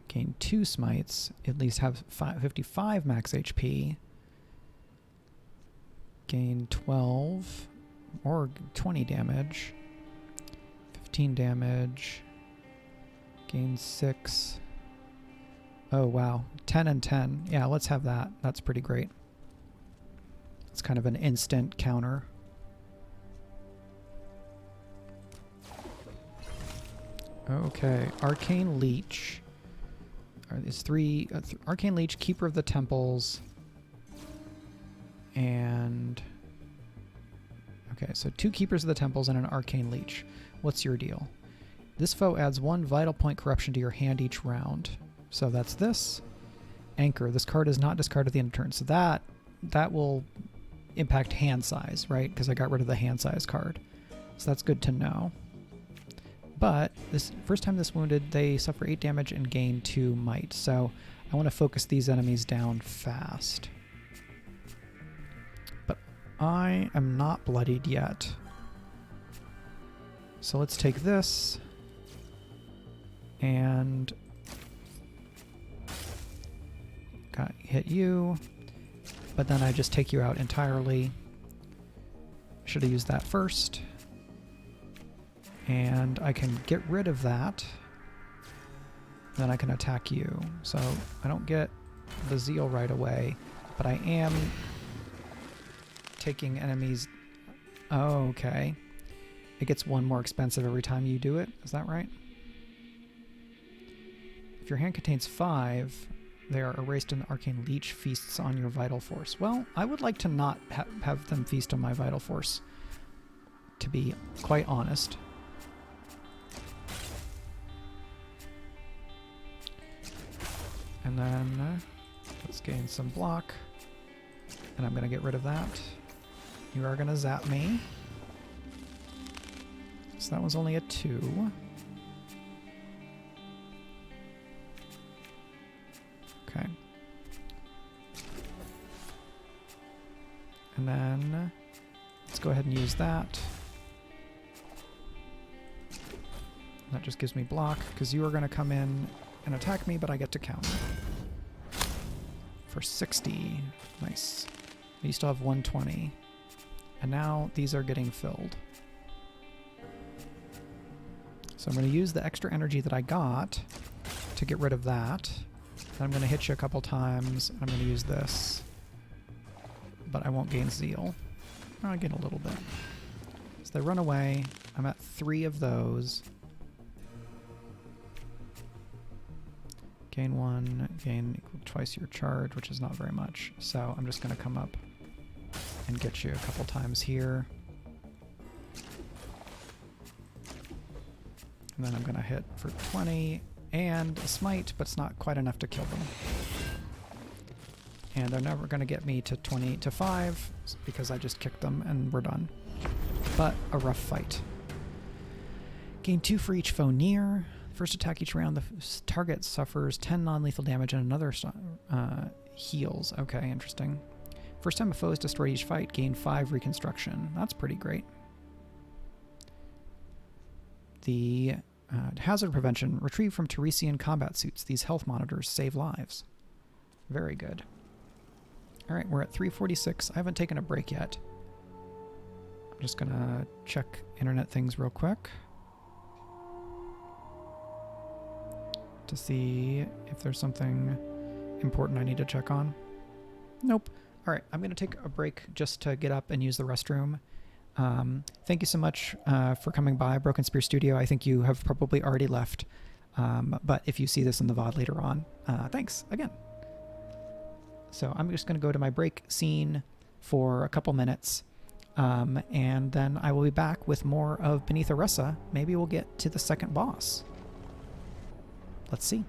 Gain 2 smites. At least have 55 max HP. Gain 12 or 20 damage. 15 damage. Gain 6. Oh, wow. 10 and 10. Yeah, let's have that. That's pretty great. It's kind of an instant counter. Okay. Arcane Leech. These 3... Arcane Leech, Keeper of the Temples. And... Okay, so 2 Keepers of the Temples and an Arcane Leech. What's your deal? This foe adds 1 Vital Point Corruption to your hand each round. So that's this. Anchor. This card is not discarded at the end of turn. So that will impact hand size, right? Because I got rid of the hand size card. So that's good to know. But this first time this wounded, they suffer 8 damage and gain 2 might. So I want to focus these enemies down fast. But I am not bloodied yet. So let's take this and hit you, but then I just take you out entirely. Should have used that first. And I can get rid of that. Then I can attack you. So I don't get the zeal right away, but I am taking enemies. Oh, okay. It gets 1 more expensive every time you do it. Is that right? If your hand contains 5, they are erased and the Arcane Leech feasts on your Vital Force. Well, I would like to not have them feast on my Vital Force, to be quite honest. And then let's gain some block. And I'm going to get rid of that. You are going to zap me. So that was only a 2. Okay. And then let's go ahead and use that. That just gives me block, because you are going to come in and attack me, but I get to counter. For 60. Nice. You still have 120. And now these are getting filled. So I'm going to use the extra energy that I got to get rid of that. Then I'm going to hit you a couple times, and I'm going to use this. But I won't gain zeal. Oh, I gain a little bit. So they run away. I'm at 3 of those. Gain 1, gain equal twice your charge, which is not very much. So I'm just going to come up and get you a couple times here. And then I'm going to hit for 20 and a smite, but it's not quite enough to kill them. And they're never going to get me to 20 to 5 because I just kicked them and we're done. But a rough fight. Gain 2 for each foe near. First attack each round, the target suffers 10 non-lethal damage and another heals. Okay, interesting. First time a foe is destroyed each fight, gain 5 reconstruction. That's pretty great. The hazard prevention. Retrieve from Teresian combat suits. These health monitors save lives. Very good. All right, we're at 3:46. I haven't taken a break yet. I'm just going to check internet things real quick to see if there's something important I need to check on. Nope. All right, I'm going to take a break just to get up and use the restroom. Thank you so much for coming by, Broken Spear Studio. I think you have probably already left, but if you see this in the VOD later on, thanks again. So I'm just going to go to my break scene for a couple minutes, and then I will be back with more of Beneath Oresa. Maybe we'll get to the second boss. Let's see.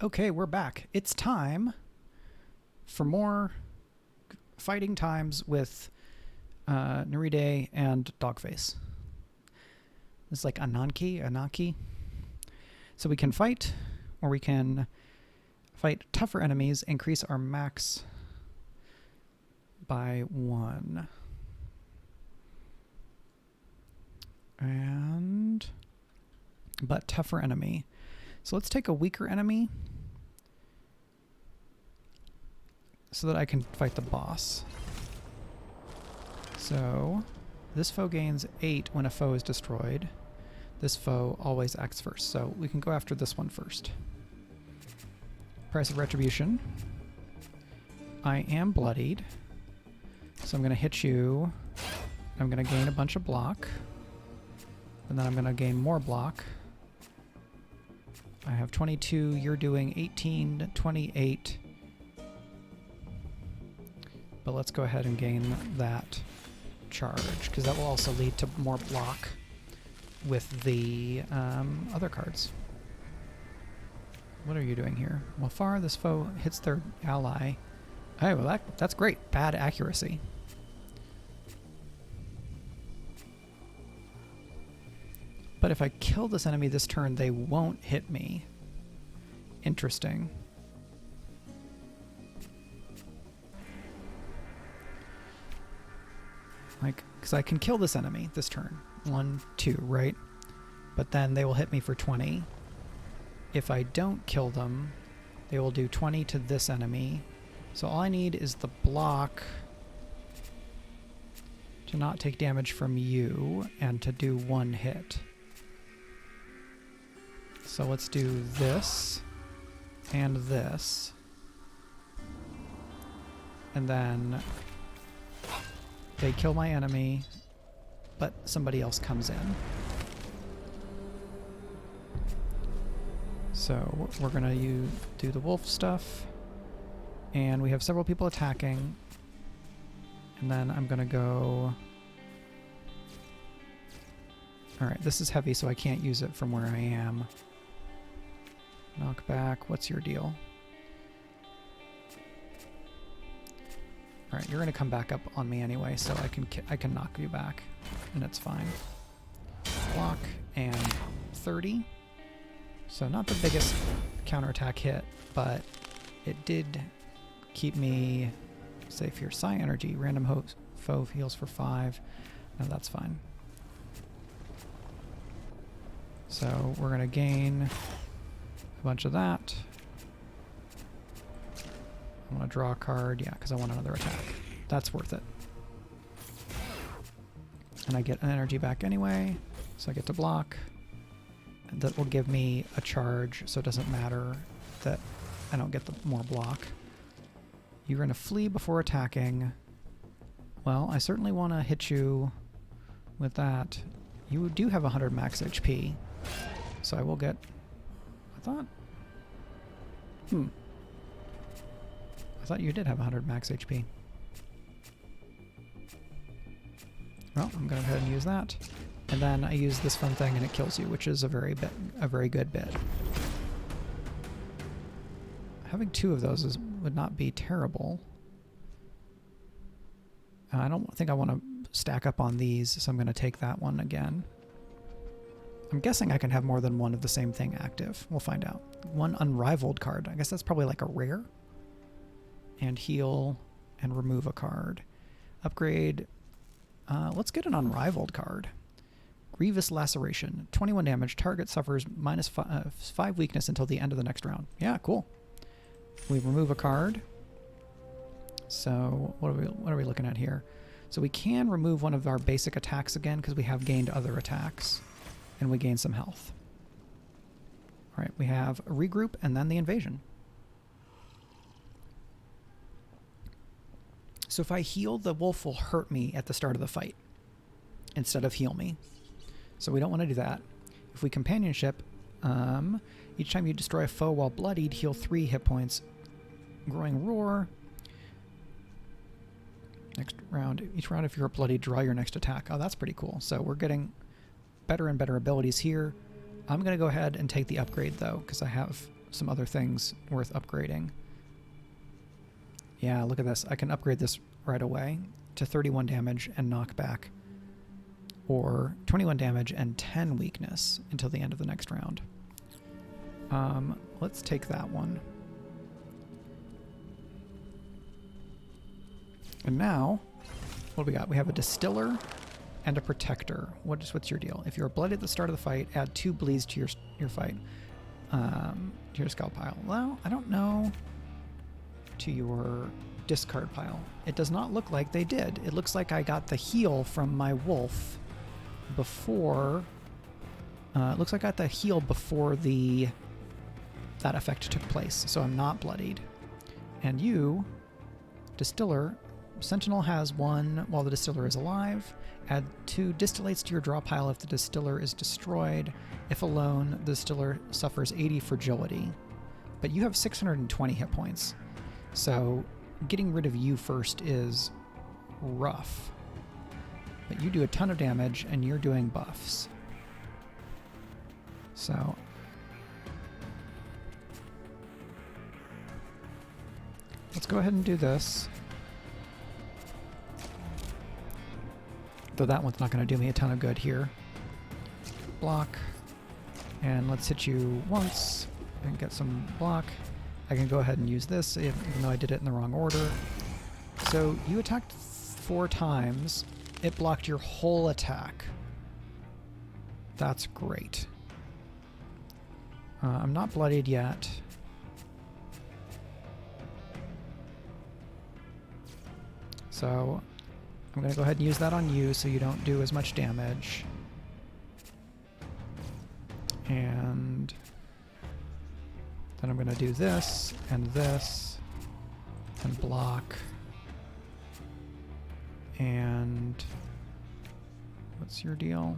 Okay, we're back. It's time for more fighting times with Neride and Dogface. It's like Ananki. So we can fight, or we can fight tougher enemies, increase our max by 1. But tougher enemy. So let's take a weaker enemy so that I can fight the boss. So this foe gains 8 when a foe is destroyed. This foe always acts first, so we can go after this one first. Price of retribution. I am bloodied, so I'm going to hit you. I'm going to gain a bunch of block, and then I'm going to gain more block. I have 22, you're doing 18, 28. But let's go ahead and gain that charge, because that will also lead to more block with the other cards. What are you doing here? Well, far this foe hits their ally. Oh, well that's great. Bad accuracy. But if I kill this enemy this turn, they won't hit me. Interesting. Like, because I can kill this enemy this turn. 1, 2, right? But then they will hit me for 20. If I don't kill them, they will do 20 to this enemy. So all I need is the block to not take damage from you and to do 1 hit. So let's do this and this. And then they kill my enemy, but somebody else comes in. So we're going to do the wolf stuff. And we have several people attacking. And then I'm going to go... Alright, this is heavy, so I can't use it from where I am. Knock back. What's your deal? Alright, you're going to come back up on me anyway, so I can knock you back, and it's fine. Block, and 30. So not the biggest counterattack hit, but it did keep me safe here. Psi Energy, random foe heals for 5. No, that's fine. So we're going to gain a bunch of that. I want to draw a card, yeah, because I want another attack. That's worth it. And I get an energy back anyway, so I get to block. And that will give me a charge, so it doesn't matter that I don't get the more block. You're going to flee before attacking. Well, I certainly want to hit you with that. You do have 100 max HP, so I will get... I thought you did have 100 max HP. Well, I'm going to go ahead and use that. And then I use this fun thing and it kills you, which is a very good bit. Having 2 of those would not be terrible. I don't think I want to stack up on these, so I'm going to take that one again. I'm guessing I can have more than one of the same thing active. We'll find out. 1 unrivaled card. I guess that's probably like a rare. And heal and remove a card. Upgrade. Let's get an unrivaled card. Grievous Laceration. 21 damage. Target suffers minus 5 weakness until the end of the next round. Yeah, cool. We remove a card. So what are we looking at here? So we can remove one of our basic attacks again because we have gained other attacks. And we gain some health. Alright, we have a regroup and then the invasion. So if I heal, the wolf will hurt me at the start of the fight instead of heal me. So we don't want to do that. If we companionship, each time you destroy a foe while bloodied, heal 3 hit points. Growing Roar. Next round. Each round if you're bloodied, draw your next attack. Oh, that's pretty cool. So we're getting better and better abilities here. I'm going to go ahead and take the upgrade though, because I have some other things worth upgrading. Yeah, look at this. I can upgrade this right away to 31 damage and knockback, or 21 damage and 10 weakness until the end of the next round. Let's take that one. And now, what do we got? We have a distiller and a protector. What's your deal? If you're bloody at the start of the fight, add 2 bleeds to your fight, to your skull pile. Well, I don't know. To your discard pile. It does not look like they did. It looks like I got the heal from my wolf before. It looks like I got the heal before that effect took place, so I'm not bloodied. And you, distiller. Sentinel has 1 while the distiller is alive. Add 2 distillates to your draw pile if the distiller is destroyed. If alone, the distiller suffers 80 fragility. But you have 620 hit points. So getting rid of you first is rough. But you do a ton of damage and you're doing buffs. So let's go ahead and do this. Though that one's not going to do me a ton of good here. Block. And let's hit you once and get some block. I can go ahead and use this, even though I did it in the wrong order. So you attacked 4 times. It blocked your whole attack. That's great. I'm not bloodied yet. So I'm going to go ahead and use that on you so you don't do as much damage. And then I'm going to do this and block. And what's your deal?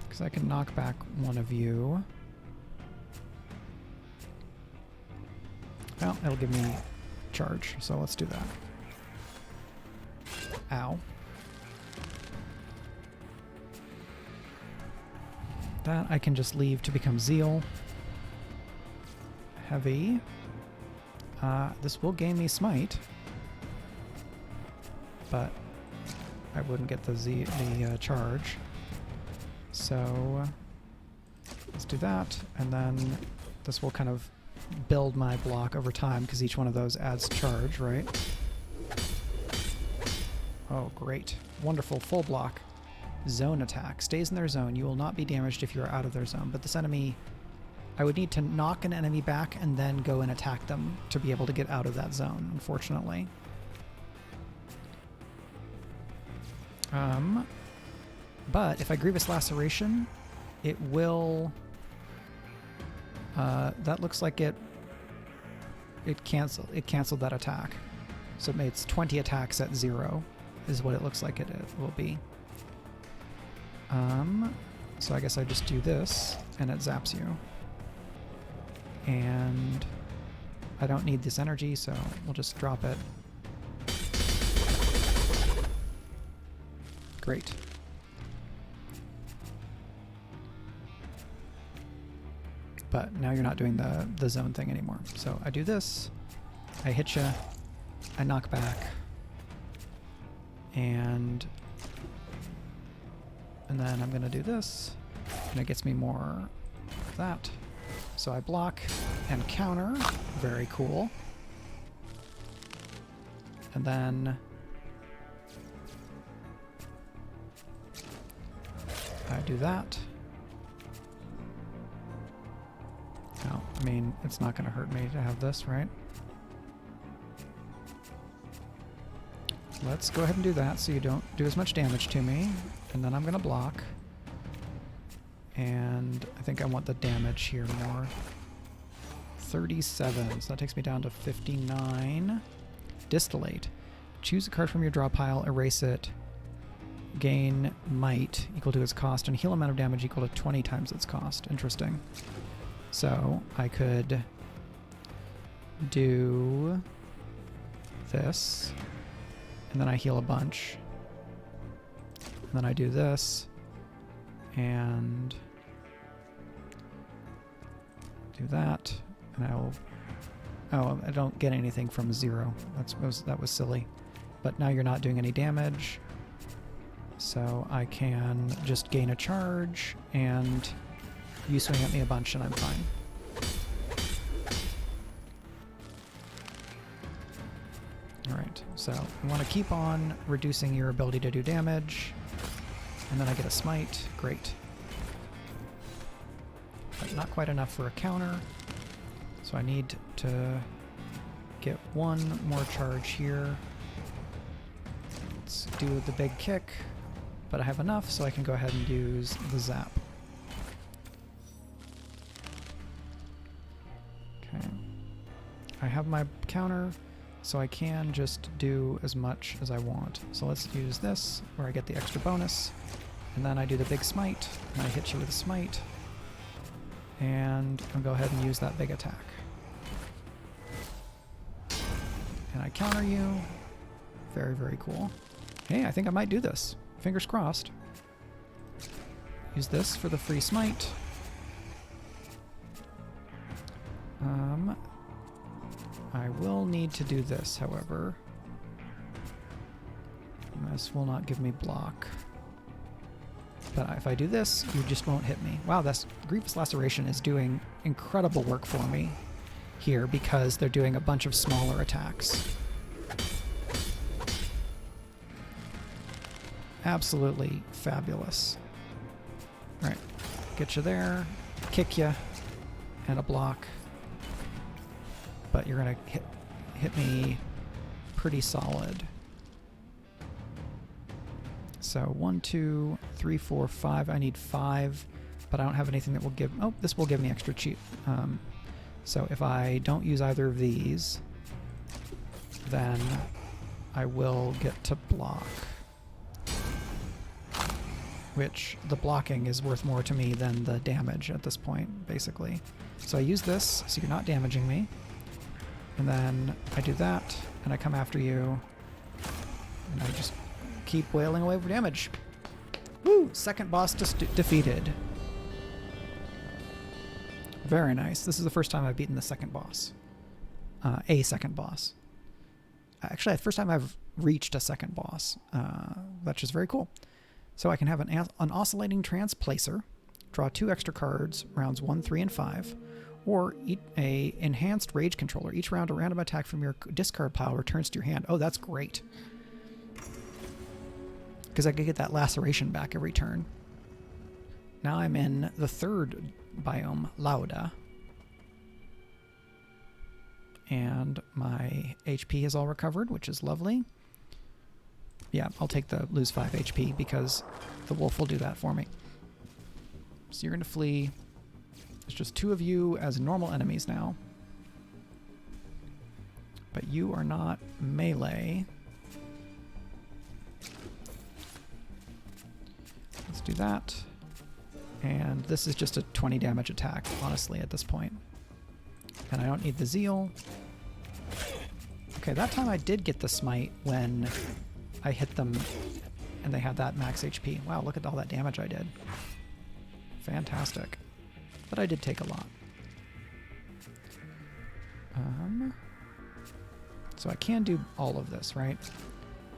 Because I can knock back one of you. Well, it'll give me charge, so let's do that. Ow. That I can just leave to become Zeal. Heavy. This will gain me Smite, but I wouldn't get the charge. So let's do that, and then this will kind of build my block over time because each one of those adds charge, right? Oh, great. Wonderful. Full block. Zone attack. Stays in their zone. You will not be damaged if you're out of their zone. But this enemy, I would need to knock an enemy back and then go and attack them to be able to get out of that zone, unfortunately. But if I Grievous Laceration, it will... that looks like it canceled that attack. So it's 20 attacks at 0 is what it looks like it will be. So I guess I just do this and it zaps you. And I don't need this energy, so we'll just drop it. Great. But now you're not doing the zone thing anymore. So I do this, I hit you, I knock back, and then I'm gonna do this, and it gets me more of that. So I block and counter, very cool. And then I do that. No, I mean, it's not going to hurt me to have this, right? Let's go ahead and do that so you don't do as much damage to me. And then I'm going to block. And I think I want the damage here more. 37, so that takes me down to 59. Distillate. Choose a card from your draw pile, erase it. Gain might equal to its cost, and heal amount of damage equal to 20 times its cost. Interesting. So I could do this, and then I heal a bunch. And then I do this, and do that, and I will... Oh, I don't get anything from 0. That was silly. But now you're not doing any damage, so I can just gain a charge, and you swing at me a bunch, and I'm fine. Alright, so you want to keep on reducing your ability to do damage, and then I get a smite. Great. But not quite enough for a counter, so I need to get one more charge here. Let's do the big kick, but I have enough, so I can go ahead and use the zap. Okay. I have my counter, so I can just do as much as I want. So let's use this, where I get the extra bonus, and then I do the big smite, and I hit you with a smite, and I'll go ahead and use that big attack. And I counter you. Very, very cool. Hey, I think I might do this. Fingers crossed. Use this for the free smite. I will need to do this, however. This will not give me block. But if I do this, you just won't hit me. Wow, this Grievous Laceration is doing incredible work for me here because they're doing a bunch of smaller attacks. Absolutely fabulous. All right, get you there, kick you, and a block. But you're gonna hit me pretty solid. So 1, 2, 3, 4, 5. I need 5, but I don't have anything that will give... Oh, this will give me extra cheap. So if I don't use either of these, then I will get to block. Which the blocking is worth more to me than the damage at this point, basically. So I use this, so you're not damaging me. And then I do that, and I come after you, and I just keep wailing away for damage. Woo! Second boss defeated. Very nice. This is the first time I've beaten the second boss. A second boss. Actually, the first time I've reached a second boss. That's just very cool. So I can have an oscillating transplacer, draw 2 extra cards, rounds 1, 3, and 5, or a enhanced rage controller. Each round, a random attack from your discard pile returns to your hand. Oh, that's great. Because I could get that laceration back every turn. Now I'm in the third biome, Lauda. And my HP is all recovered, which is lovely. Yeah, I'll take the lose 5 HP because the wolf will do that for me. So you're going to flee. There's just 2 of you as normal enemies now. But you are not melee. Let's do that. And this is just a 20 damage attack, honestly, at this point. And I don't need the zeal. Okay, that time I did get the smite when I hit them and they had that max HP. Wow, look at all that damage I did. Fantastic. But I did take a lot. So I can do all of this, right?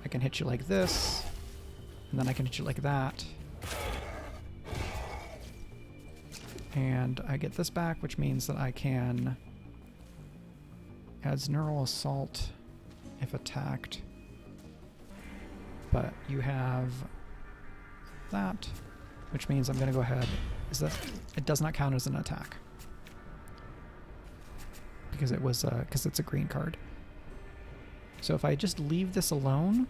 I can hit you like this, and then I can hit you like that. And I get this back, which means that I can adds neural assault if attacked. But you have that, which means I'm going to go ahead. It does not count as an attack because it's a green card. So if I just leave this alone,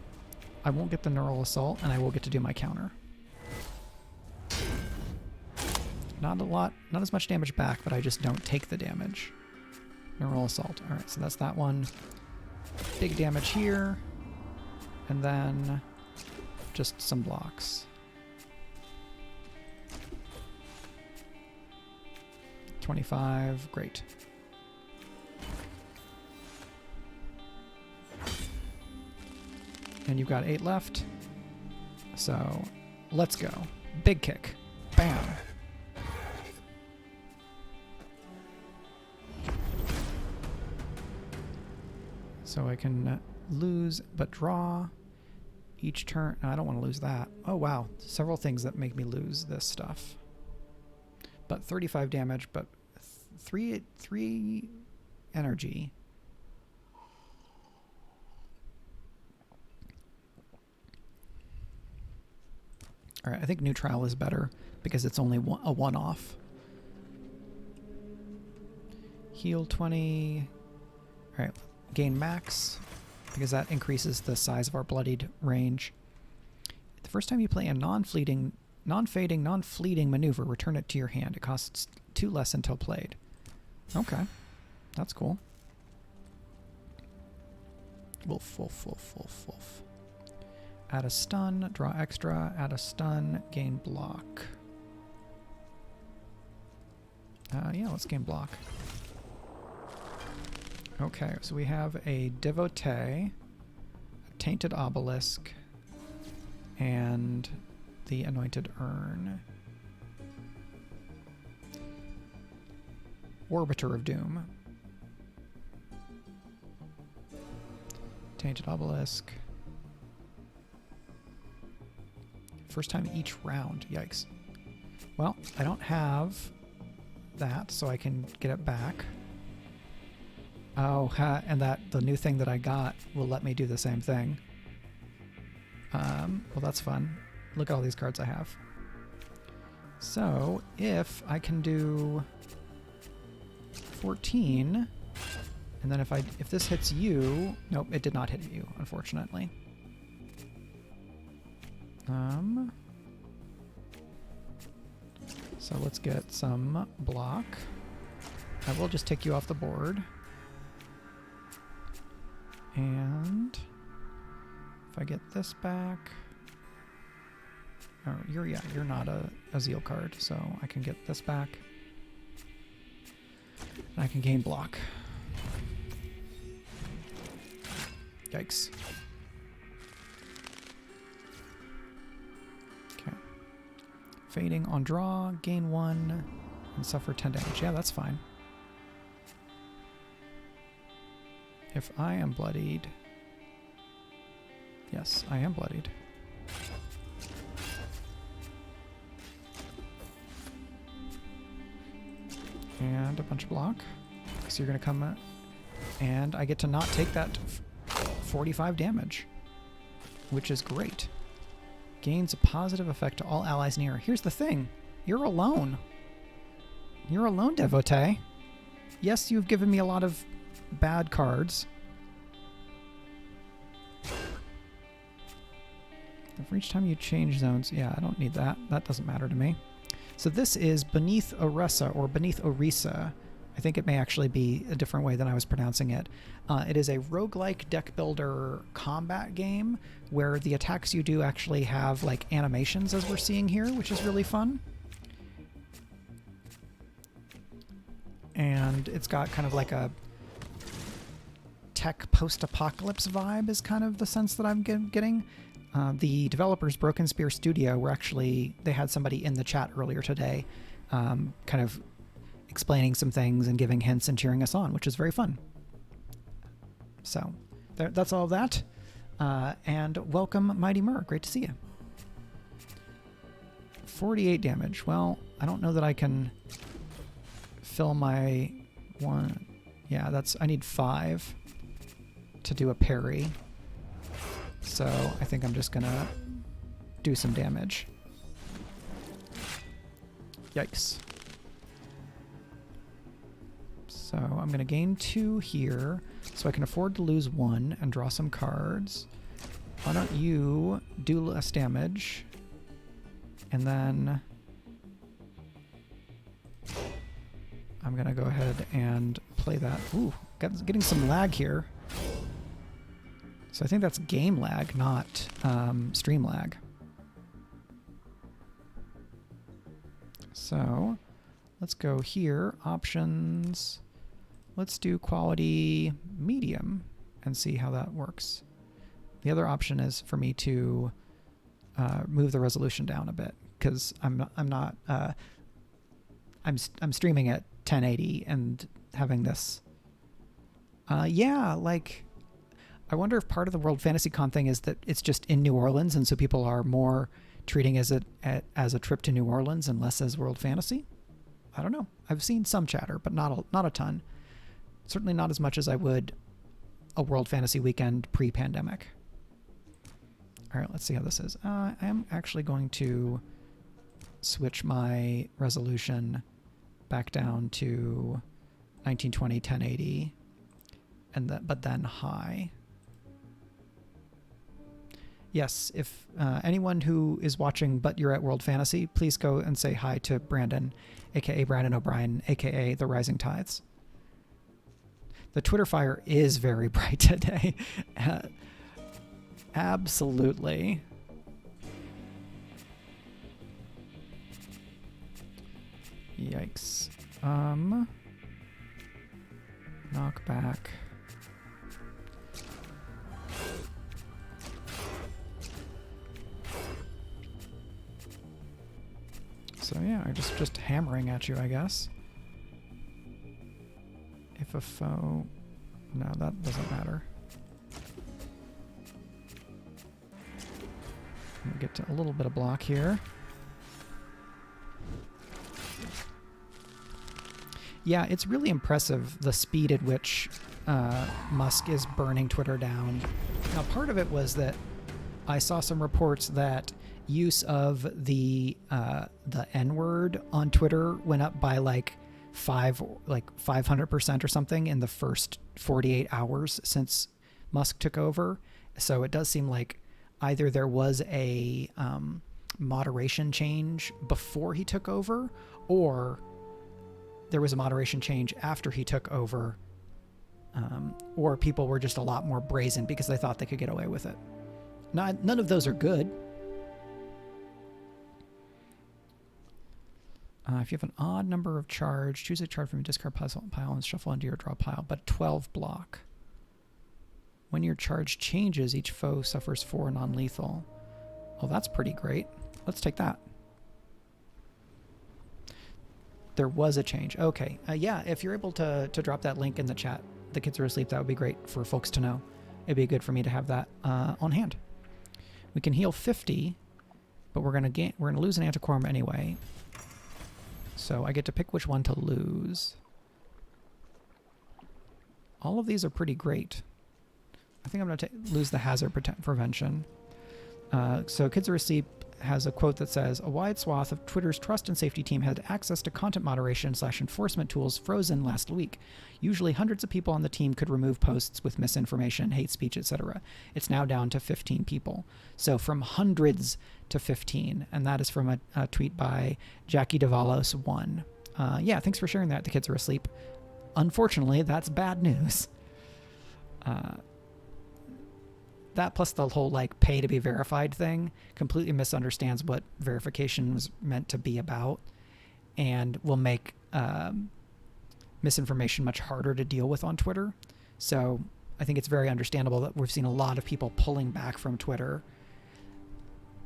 I won't get the neural assault, and I will get to do my counter. Not a lot, not as much damage back, but I just don't take the damage. Neural assault. All right, so that's that one. Big damage here, and then just some blocks. 25, great. And you've got 8 left. So let's go. Big kick. Bam. So I can lose but draw each turn. No, I don't want to lose that. Oh wow, several things that make me lose this stuff. But 35 damage, but three energy. All right, I think neutral is better because it's only a one-off. Heal 20. All right, gain max because that increases the size of our bloodied range. The first time you play a non-fading maneuver, return it to your hand. It costs 2 less until played. Okay, that's cool. Wolf, wolf, wolf, wolf, wolf. Add a stun, draw extra, add a stun, gain block. Yeah, let's gain block. Okay, so we have a devotee, a tainted obelisk, and the anointed urn. Orbiter of Doom. Tainted obelisk. First time each round. Yikes. Well, I don't have that, so I can get it back. Oh, and the new thing that I got will let me do the same thing. Well, that's fun. Look at all these cards I have. So, if I can do 14, and then if this hits you... Nope, it did not hit you, unfortunately. So let's get some block. I will just take you off the board. And if I get this back, oh, you're not a zeal card, so I can get this back. And I can gain block. Yikes. Okay. Fading on draw, gain 1, and suffer 10 damage. Yeah, that's fine. If I am bloodied... Yes, I am bloodied. And a bunch of block. So you're going to come... And I get to not take that 45 damage, which is great. Gains a positive effect to all allies near. Here's the thing. You're alone. You're alone, devotee. Yes, you've given me a lot of bad cards. For each time you change zones, yeah, I don't need that. That doesn't matter to me. So this is Beneath Oresa, or Beneath Oresa. I think it may actually be a different way than I was pronouncing it. It is a roguelike deck builder combat game where the attacks you do actually have like animations, as we're seeing here, which is really fun. And it's got kind of like a tech post-apocalypse vibe is kind of the sense that I'm getting. The developers, Broken Spear Studio, they had somebody in the chat earlier today kind of explaining some things and giving hints and cheering us on, which is very fun. So that's all of that. And welcome, Mighty Mur. Great to see you. 48 damage. Well, I don't know that I can fill my one. Yeah, I need 5 to do a parry. So I think I'm just gonna do some damage. Yikes. So I'm gonna gain 2 here, so I can afford to lose 1 and draw some cards. Why don't you do less damage? And then I'm gonna go ahead and play that. Ooh, getting some lag here. So I think that's game lag, not stream lag. So let's go here, options. Let's do quality medium and see how that works. The other option is for me to move the resolution down a bit because I'm streaming at 1080 and having this. Yeah, like I wonder if part of the World Fantasy Con thing is that it's just in New Orleans, and so people are more treating as a trip to New Orleans and less as World Fantasy. I don't know. I've seen some chatter, but not a ton. Certainly not as much as I would a World Fantasy weekend pre-pandemic. All right, let's see how this is. I am actually going to switch my resolution back down to 1920 1080, but then high. Yes, if anyone who is watching but you're at World Fantasy, please go and say hi to Brandon, aka Brandon O'Brien, aka The Rising Tides. The Twitter fire is very bright today. Absolutely. Yikes. Knock back. So yeah, just hammering at you, I guess. If a foe... No, that doesn't matter. Let me get to a little bit of block here. Yeah, it's really impressive the speed at which Musk is burning Twitter down. Now, part of it was that I saw some reports that use of the N-word on Twitter went up by like 500% or something in the first 48 hours since Musk took over. So it does seem like either there was a moderation change before he took over, or there was a moderation change after he took over, or people were just a lot more brazen because they thought they could get away with it. None of those are good. If you have an odd number of charge, choose a charge from your discard pile and shuffle into your draw pile, but 12 block. When your charge changes, each foe suffers 4 non-lethal. Well, that's pretty great. Let's take that. There was a change. Okay. Yeah, if you're able to drop that link in the chat, the kids are asleep, that would be great for folks to know. It'd be good for me to have that on hand. We can heal 50, but we're gonna lose an Antiquorum anyway. So I get to pick which one to lose. All of these are pretty great. I think I'm going to lose the hazard prevention. So Kids Are Asleep has a quote that says, a wide swath of Twitter's trust and safety team had access to content moderation / enforcement tools frozen last week. Usually hundreds of people on the team could remove posts with misinformation, hate speech, etc. It's now down to 15 people. So from hundreds to 15. And that is from a tweet by Jackie Davalos 1. Yeah, thanks for sharing that. The kids are asleep. Unfortunately, that's bad news. That plus the whole like pay to be verified thing completely misunderstands what verification was meant to be about, and will make misinformation much harder to deal with on Twitter. So I think it's very understandable that we've seen a lot of people pulling back from Twitter.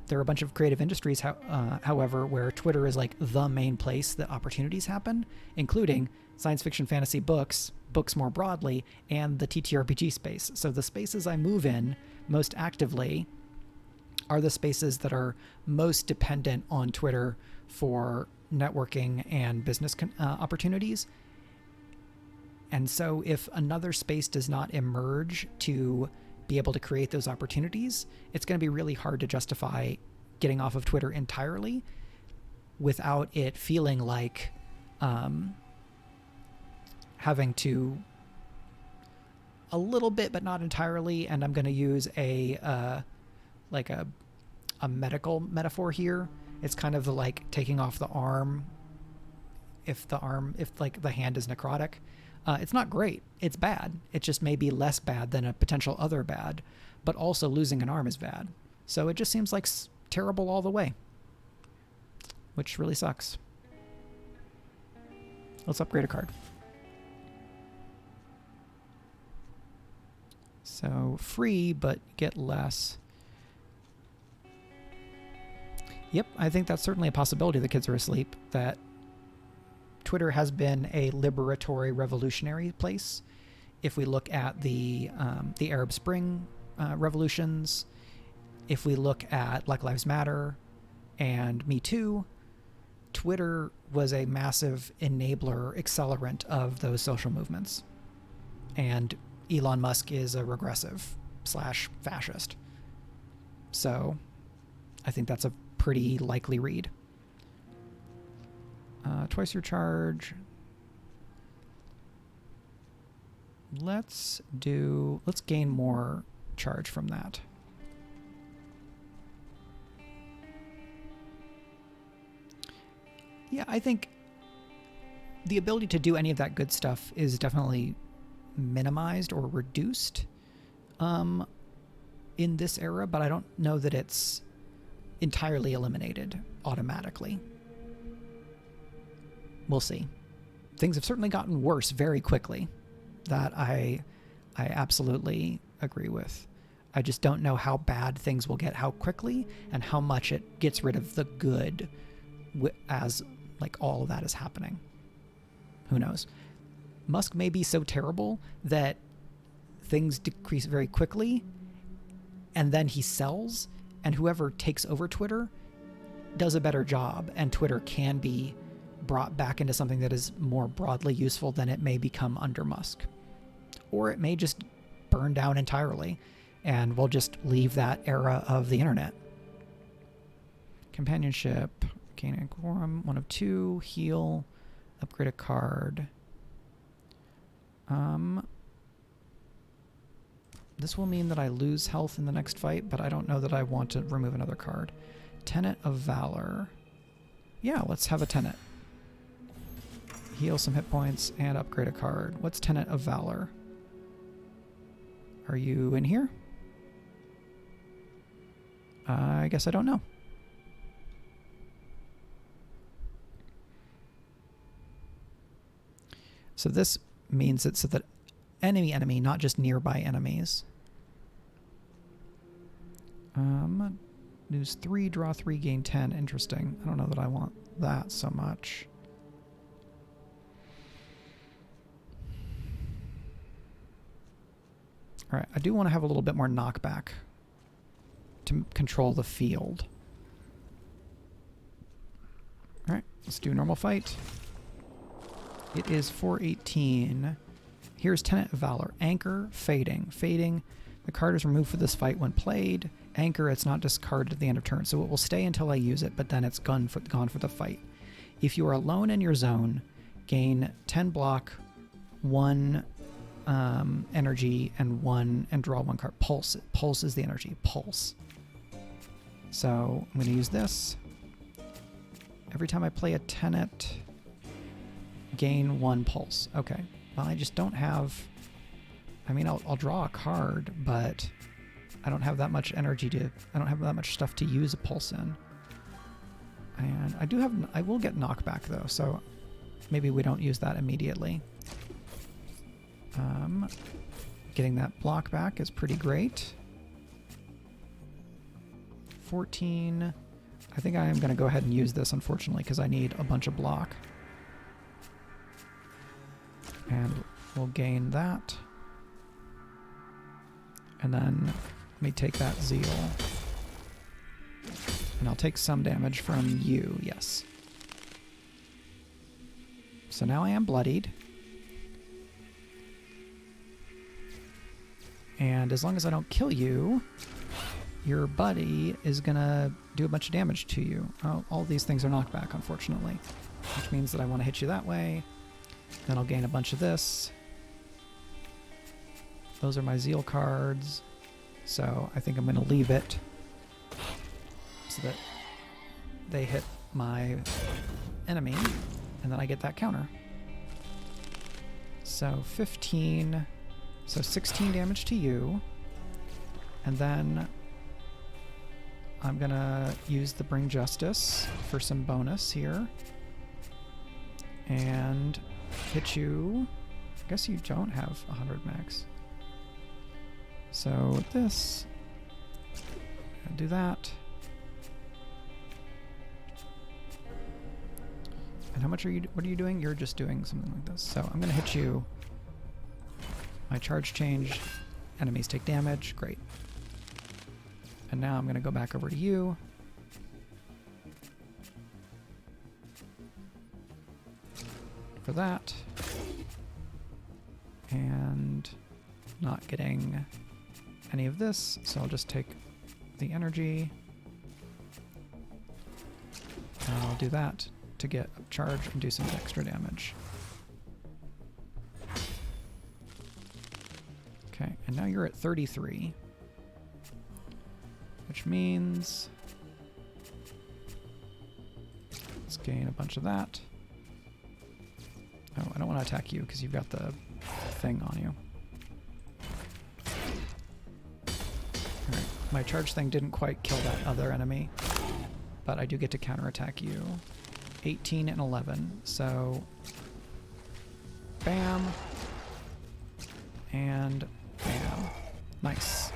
There are a bunch of creative industries, however, where Twitter is like the main place that opportunities happen, including science fiction, fantasy books more broadly, and the TTRPG space. So the spaces I move in most actively are the spaces that are most dependent on Twitter for networking and business opportunities. And so if another space does not emerge to be able to create those opportunities, it's going to be really hard to justify getting off of Twitter entirely without it feeling like having to a little bit, but not entirely. And I'm going to use a medical metaphor here. It's kind of like taking off the arm. If like the hand is necrotic, it's not great. It's bad. It just may be less bad than a potential other bad, but also losing an arm is bad. So it just seems like terrible all the way, which really sucks. Let's upgrade a card. So free, but get less. Yep, I think that's certainly a possibility. The kids are asleep. That Twitter has been a liberatory, revolutionary place. If we look at the Arab Spring revolutions, if we look at Black Lives Matter and Me Too, Twitter was a massive enabler, accelerant of those social movements. And Elon Musk is a regressive / fascist. So I think that's a pretty likely read. Twice your charge. Let's gain more charge from that. Yeah, I think the ability to do any of that good stuff is definitely minimized or reduced in this era, but I don't know that it's entirely eliminated automatically. We'll see. Things have certainly gotten worse very quickly. That I absolutely agree with. I just don't know how bad things will get, how quickly, and how much it gets rid of the good as like all of that is happening. Who knows? Musk may be so terrible that things decrease very quickly, and then he sells, and whoever takes over Twitter does a better job, and Twitter can be brought back into something that is more broadly useful than it may become under Musk. Or it may just burn down entirely, and we'll just leave that era of the internet. Companionship, gain a quorum, 1 of 2, heal, upgrade a card. This will mean that I lose health in the next fight, but I don't know that I want to remove another card. Tenet of Valor. Yeah, let's have a Tenet. Heal some hit points and upgrade a card. What's Tenet of Valor? Are you in here? I guess I don't know. So this means it's so that enemy, not just nearby enemies. Lose 3, draw 3, gain 10. Interesting. I don't know that I want that so much. All right, I do want to have a little bit more knockback to control the field. All right, let's do normal fight. It is 418. Here's Tenet of Valor. Anchor, fading. Fading, the card is removed for this fight when played. Anchor, it's not discarded at the end of turn, so it will stay until I use it, but then it's gone for the fight. If you are alone in your zone, gain 10 block, 1 energy, and draw 1 card. Pulse. Pulse is the energy. Pulse. So I'm going to use this. Every time I play a Tenet, gain 1 pulse. Okay. Well, I just don't have... I mean, I'll draw a card, but I don't have that much energy to... I don't have that much stuff to use a pulse in. And I will get knockback, though, so maybe we don't use that immediately. Getting that block back is pretty great. 14. I think I am going to go ahead and use this, unfortunately, because I need a bunch of block. And we'll gain that. And then let me take that Zeal. And I'll take some damage from you, yes. So now I am bloodied. And as long as I don't kill you, your buddy is gonna do a bunch of damage to you. Oh, all these things are knockback, unfortunately. Which means that I want to hit you that way. Then I'll gain a bunch of this. Those are my Zeal cards. So I think I'm gonna leave it so that they hit my enemy, and then I get that counter. So 15... So 16 damage to you, and then I'm gonna use the Bring Justice for some bonus here, and hit you. I guess you don't have 100 max. So this, I'll do that, And how much are you, what are you doing? You're just doing something like this. So I'm gonna hit you. My charge change, enemies take damage, great. And now I'm gonna go back over to you. For that. And not getting any of this, so I'll just take the energy. And I'll do that to get a charge and do some extra damage. Okay, and now you're at 33. Which means let's gain a bunch of that. Oh, I don't want to attack you because you've got the thing on you. Alright, my charge thing didn't quite kill that other enemy, but I do get to counterattack you. 18 and 11, so bam, and bam. Nice.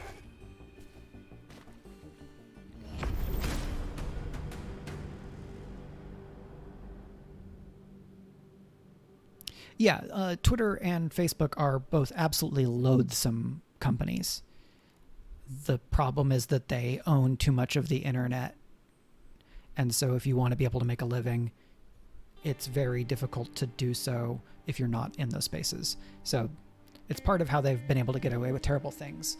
Yeah, Twitter and Facebook are both absolutely loathsome companies. The problem is that they own too much of the internet. And so if you want to be able to make a living, it's very difficult to do so if you're not in those spaces. So it's part of how they've been able to get away with terrible things.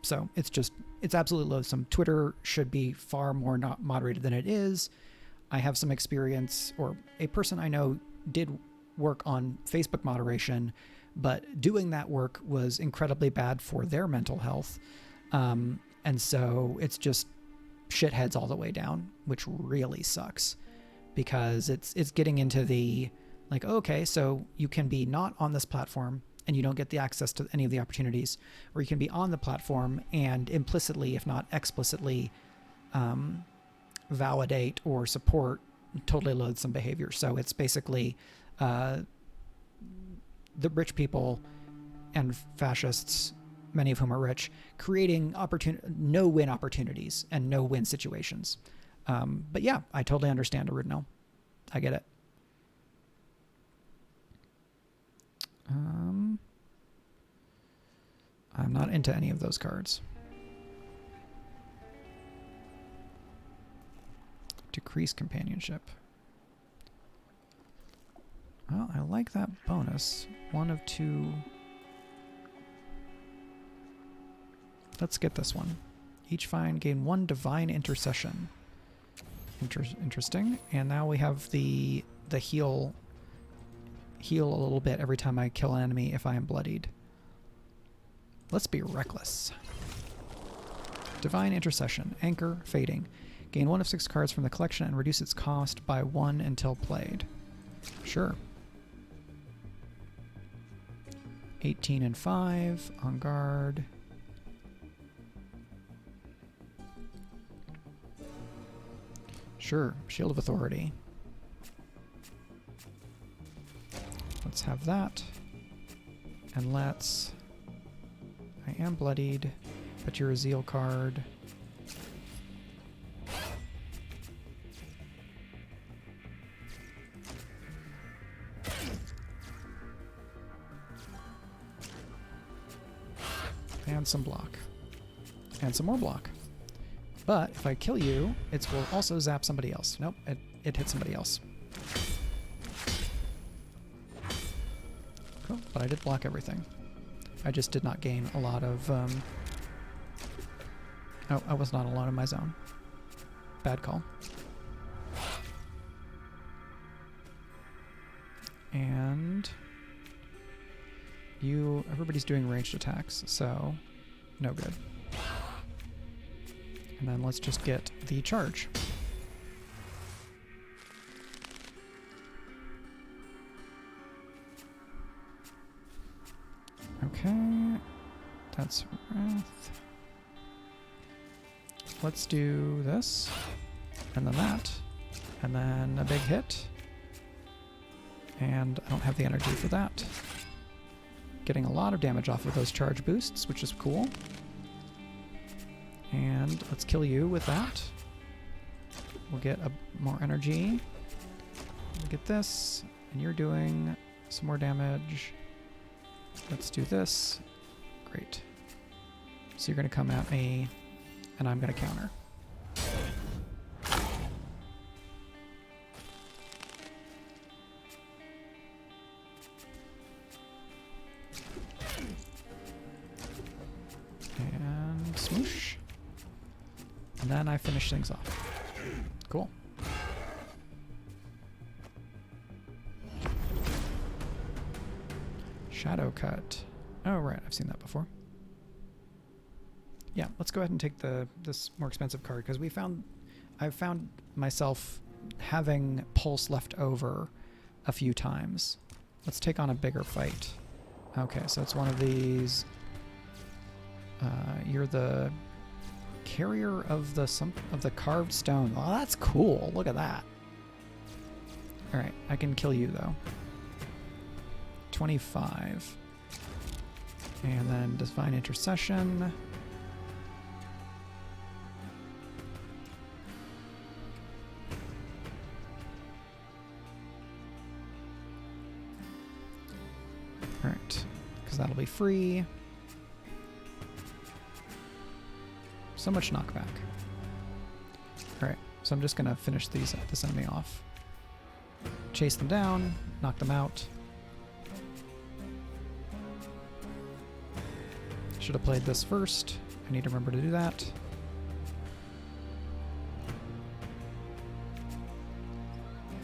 So it's absolutely loathsome. Twitter should be far more not moderated than it is. I have some experience, or a person I know did work on Facebook moderation, but doing that work was incredibly bad for their mental health. And so it's just shitheads all the way down, which really sucks because it's getting into the like, okay, so you can be not on this platform and you don't get the access to any of the opportunities, or you can be on the platform and implicitly, if not explicitly, validate or support totally loathsome behavior. So it's basically the rich people and fascists, many of whom are rich, creating no-win opportunities and no-win situations. But yeah, I totally understand, Arudno. I get it. I'm not into any of those cards. Decrease companionship. Well, I like that bonus. 1 of 2. Let's get this one. Each find gain 1 divine intercession. Interesting. And now we have the heal a little bit every time I kill an enemy if I am bloodied. Let's be reckless. Divine intercession. Anchor. Fading. Gain 1 of 6 cards from the collection and reduce its cost by 1 until played. Sure. 18 and 5 on guard. Sure, Shield of Authority. Let's have that. And let's... I am bloodied, but you're a Zeal card. And some block. And some more block. But if I kill you, it will also zap somebody else. Nope, it hit somebody else. Cool, but I did block everything. I just did not gain a lot of... Oh, I was not alone in my zone. Bad call. And... everybody's doing ranged attacks, so no good. And then let's just get the charge. Okay, that's Wrath. Let's do this, and then that, and then a big hit. And I don't have the energy for that. Getting a lot of damage off of those charge boosts, which is cool. And let's kill you with that. We'll get more energy. Get this, and you're doing some more damage. Let's do this. Great. So you're going to come at me, and I'm going to counter. And smoosh. And then I finish things off. Cool. Shadow cut. Oh, right. I've seen that before. Yeah, let's go ahead and take this more expensive card because I've found myself having pulse left over a few times. Let's take on a bigger fight. Okay, so it's one of these. You're the carrier of the carved stone. Oh, that's cool. Look at that. All right, I can kill you though. 25. And then Divine Intercession. Alright, because that'll be free. So much knockback. Alright, so I'm just going to finish this enemy off. Chase them down, knock them out. Should have played this first. I need to remember to do that.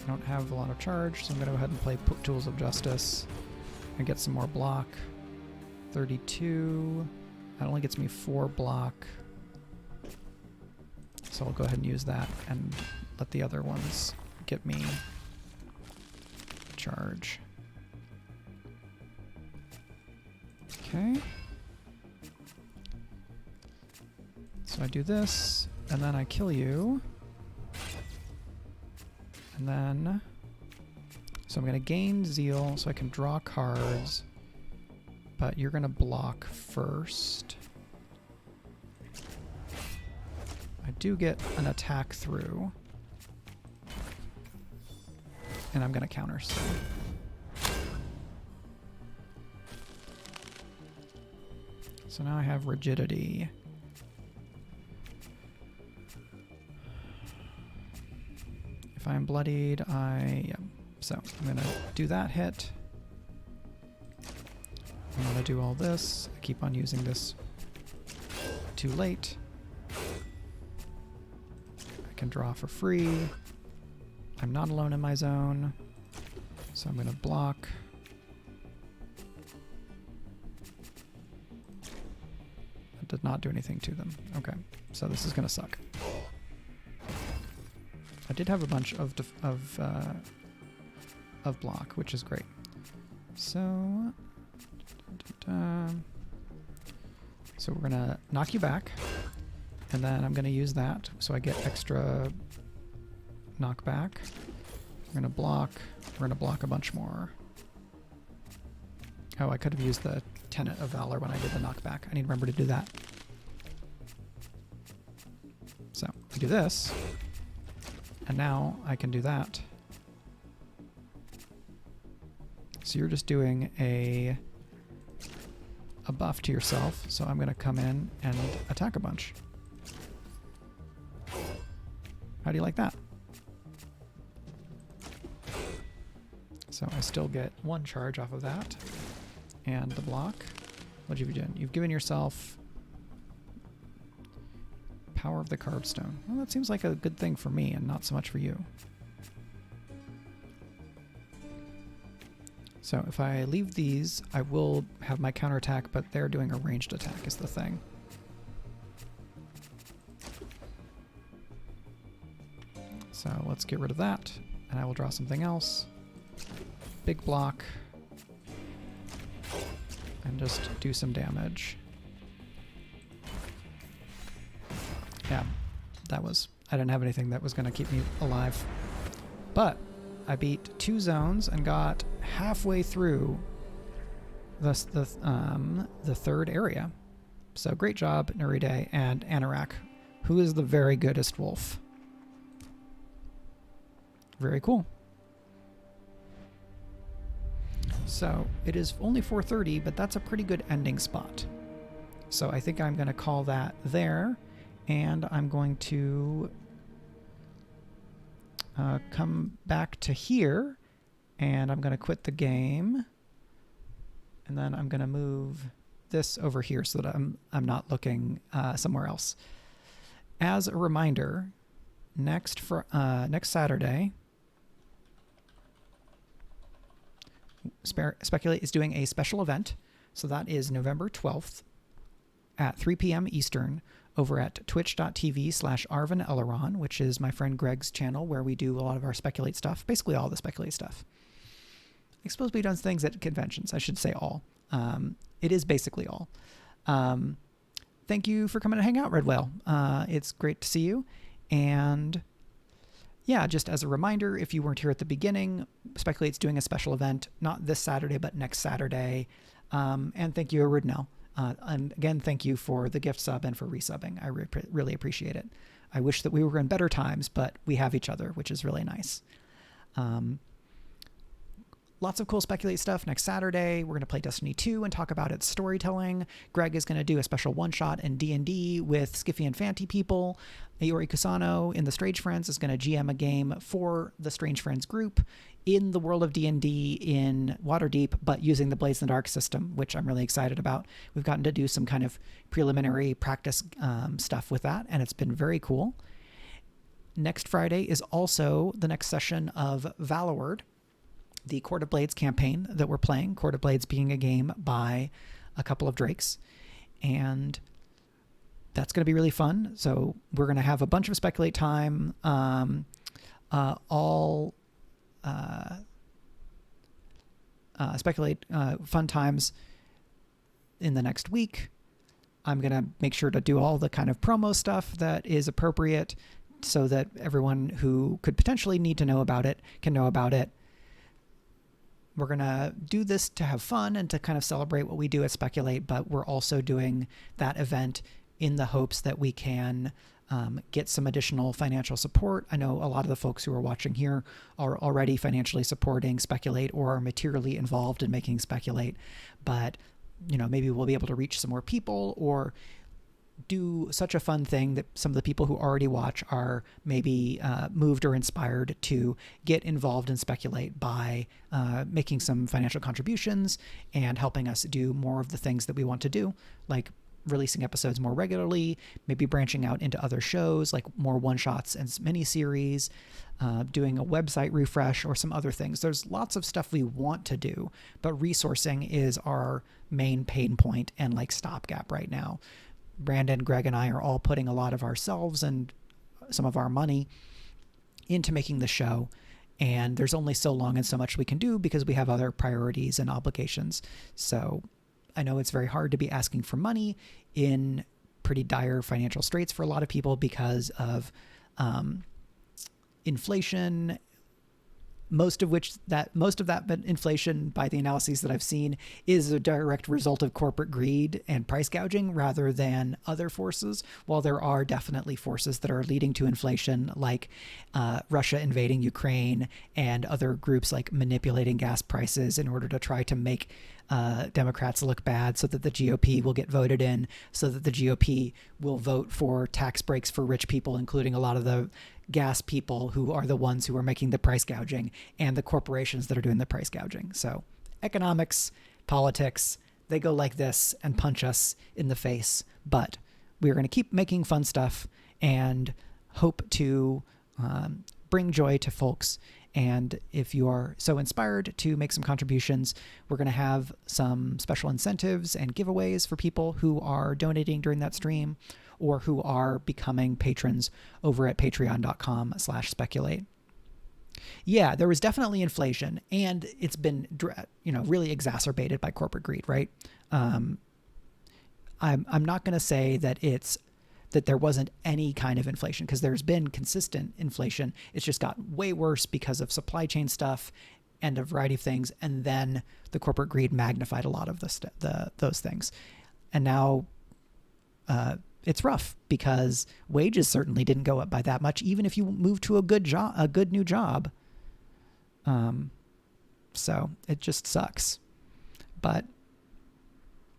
I don't have a lot of charge, so I'm going to go ahead and play Tools of Justice and get some more block. 32. That only gets me 4 block. So I'll go ahead and use that and let the other ones get me charge. Okay. So I do this, and then I kill you. And then, so I'm going to gain Zeal so I can draw cards, but you're going to block first. I do get an attack through, and I'm going to counter still. So now I have rigidity. If I'm bloodied, so I'm going to do that hit. I'm going to do all this. I keep on using this too late. I can draw for free. I'm not alone in my zone, so I'm going to block. That did not do anything to them. Okay, so this is going to suck. I did have a bunch of block, which is great. So, so we're gonna knock you back, and then I'm gonna use that so I get extra knockback. We're gonna block. We're gonna block a bunch more. Oh, I could have used the Tenet of Valor when I did the knockback. I need to remember to do that. So I do this. And now I can do that. So you're just doing a buff to yourself. So I'm going to come in and attack a bunch. How do you like that? So I still get 1 charge off of that. And the block. What have you done? You've given yourself Power of the Carved Stone. Well, that seems like a good thing for me and not so much for you. So if I leave these, I will have my counterattack, but they're doing a ranged attack is the thing. So let's get rid of that, and I will draw something else. Big block. And just do some damage. Yeah, I didn't have anything that was going to keep me alive. But I beat 2 zones and got halfway through the 3rd area. So great job, Nuride and Anorak, who is the very goodest wolf. Very cool. So it is only 4:30, but that's a pretty good ending spot. So I think I'm going to call that there, and I'm going to come back to here, and I'm going to quit the game, and then I'm going to move this over here so that I'm not looking somewhere else. As a reminder, next Saturday, Speculate is doing a special event. So that is November 12th at 3 p.m. Eastern over at twitch.tv/ArvinElleron, which is my friend Greg's channel where we do a lot of our Speculate stuff, basically all the Speculate stuff. I suppose we've done things at conventions. I should say all. It is basically all. Thank you for coming to hang out, Red Whale. It's great to see you. And yeah, just as a reminder, if you weren't here at the beginning, Speculate's doing a special event, not this Saturday, but next Saturday. And thank you, Aridnell. And again, thank you for the gift sub and for resubbing. I really appreciate it. I wish that we were in better times, but we have each other, which is really nice. Lots of cool Speculate stuff next Saturday. We're going to play Destiny 2 and talk about its storytelling. Greg is going to do a special one-shot in D&D with Skiffy and Fanty people. Iori Kusano in the Strange Friends is going to GM a game for the Strange Friends group in the world of D&D in Waterdeep, but using the Blades in the Dark system, which I'm really excited about. We've gotten to do some kind of preliminary practice stuff with that, and it's been very cool. Next Friday is also the next session of Valorward, the Court of Blades campaign that we're playing, Court of Blades being a game by a couple of Drakes. And that's going to be really fun. So we're going to have a bunch of Speculate time, Speculate fun times in the next week. I'm going to make sure to do all the kind of promo stuff that is appropriate so that everyone who could potentially need to know about it can know about it. We're going to do this to have fun and to kind of celebrate what we do at Speculate, but we're also doing that event in the hopes that we can get some additional financial support. I know a lot of the folks who are watching here are already financially supporting Speculate or are materially involved in making Speculate, but maybe we'll be able to reach some more people or do such a fun thing that some of the people who already watch are maybe moved or inspired to get involved in Speculate by making some financial contributions and helping us do more of the things that we want to do, like releasing episodes more regularly, maybe branching out into other shows, like more one-shots and mini-series, doing a website refresh or some other things. There's lots of stuff we want to do, but resourcing is our main pain point and stopgap right now. Brandon, Greg, and I are all putting a lot of ourselves and some of our money into making the show, and there's only so long and so much we can do because we have other priorities and obligations. So I know it's very hard to be asking for money in pretty dire financial straits for a lot of people because of inflation. Most of that inflation, by the analyses that I've seen, is a direct result of corporate greed and price gouging rather than other forces. While there are definitely forces that are leading to inflation, like Russia invading Ukraine and other groups like manipulating gas prices in order to try to make Democrats look bad so that the GOP will get voted in, so that the GOP will vote for tax breaks for rich people, including a lot of the gas people who are the ones who are making the price gouging and the corporations that are doing the price gouging. So economics, politics, they go like this and punch us in the face, but we're going to keep making fun stuff and hope to bring joy to folks. And if you are so inspired to make some contributions, we're going to have some special incentives and giveaways for people who are donating during that stream or who are becoming patrons over at patreon.com/speculate. Yeah, there was definitely inflation, and it's been, really exacerbated by corporate greed, right? I'm not going to say that there wasn't any kind of inflation, because there's been consistent inflation. It's just gotten way worse because of supply chain stuff and a variety of things, and then the corporate greed magnified a lot of those things. And now it's rough because wages certainly didn't go up by that much, even if you move to a good new job. So it just sucks. but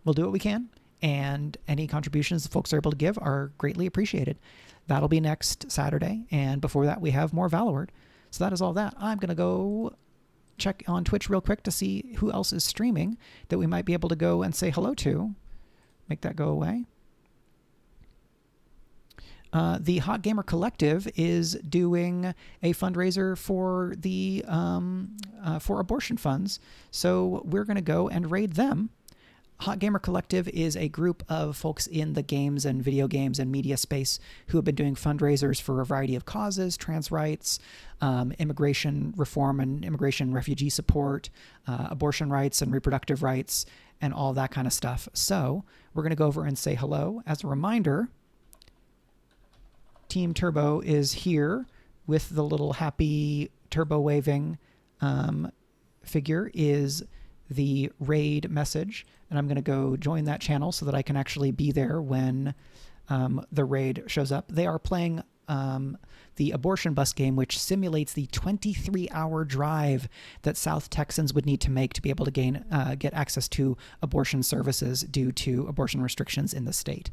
we'll do what we can, and any contributions the folks are able to give are greatly appreciated. That'll be next Saturday, and before that we have more Valorword. So that is all that. I'm going to go check on Twitch real quick to see who else is streaming that we might be able to go and say hello to. Make that go away. The Hot Gamer Collective is doing a fundraiser for the for abortion funds, so we're going to go and raid them. Hot Gamer Collective is a group of folks in the games and video games and media space who have been doing fundraisers for a variety of causes: trans rights, immigration reform and immigration refugee support, abortion rights and reproductive rights, and all that kind of stuff. So we're going to go over and say hello. As a reminder, Team Turbo is here with the little happy turbo waving figure is the raid message, and I'm going to go join that channel so that I can actually be there when the raid shows up. They are playing the abortion bus game, which simulates the 23-hour drive that South Texans would need to make to be able to get access to abortion services due to abortion restrictions in the state.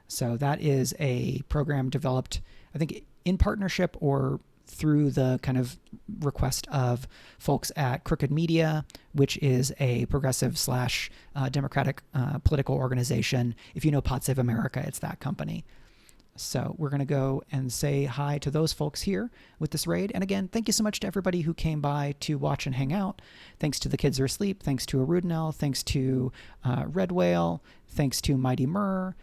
So that is a program developed, I think, in partnership or through the kind of request of folks at Crooked Media, which is a progressive / democratic political organization. If you know Pod Save America, it's that company. So we're going to go and say hi to those folks here with this raid. And again, thank you so much to everybody who came by to watch and hang out. Thanks to the Kids Are Asleep. Thanks to Arudinel. Thanks to Red Whale. Thanks to Mighty Murr.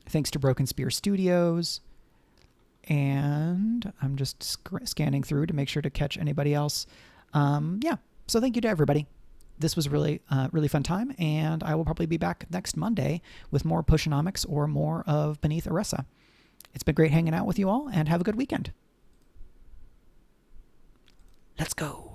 Thanks to Broken Spear Studios. And I'm just scanning through to make sure to catch anybody else. Yeah, so thank you to everybody. This was really fun time, and I will probably be back next Monday with more Pushonomics or more of Beneath Oresa. It's been great hanging out with you all, and have a good weekend. Let's go.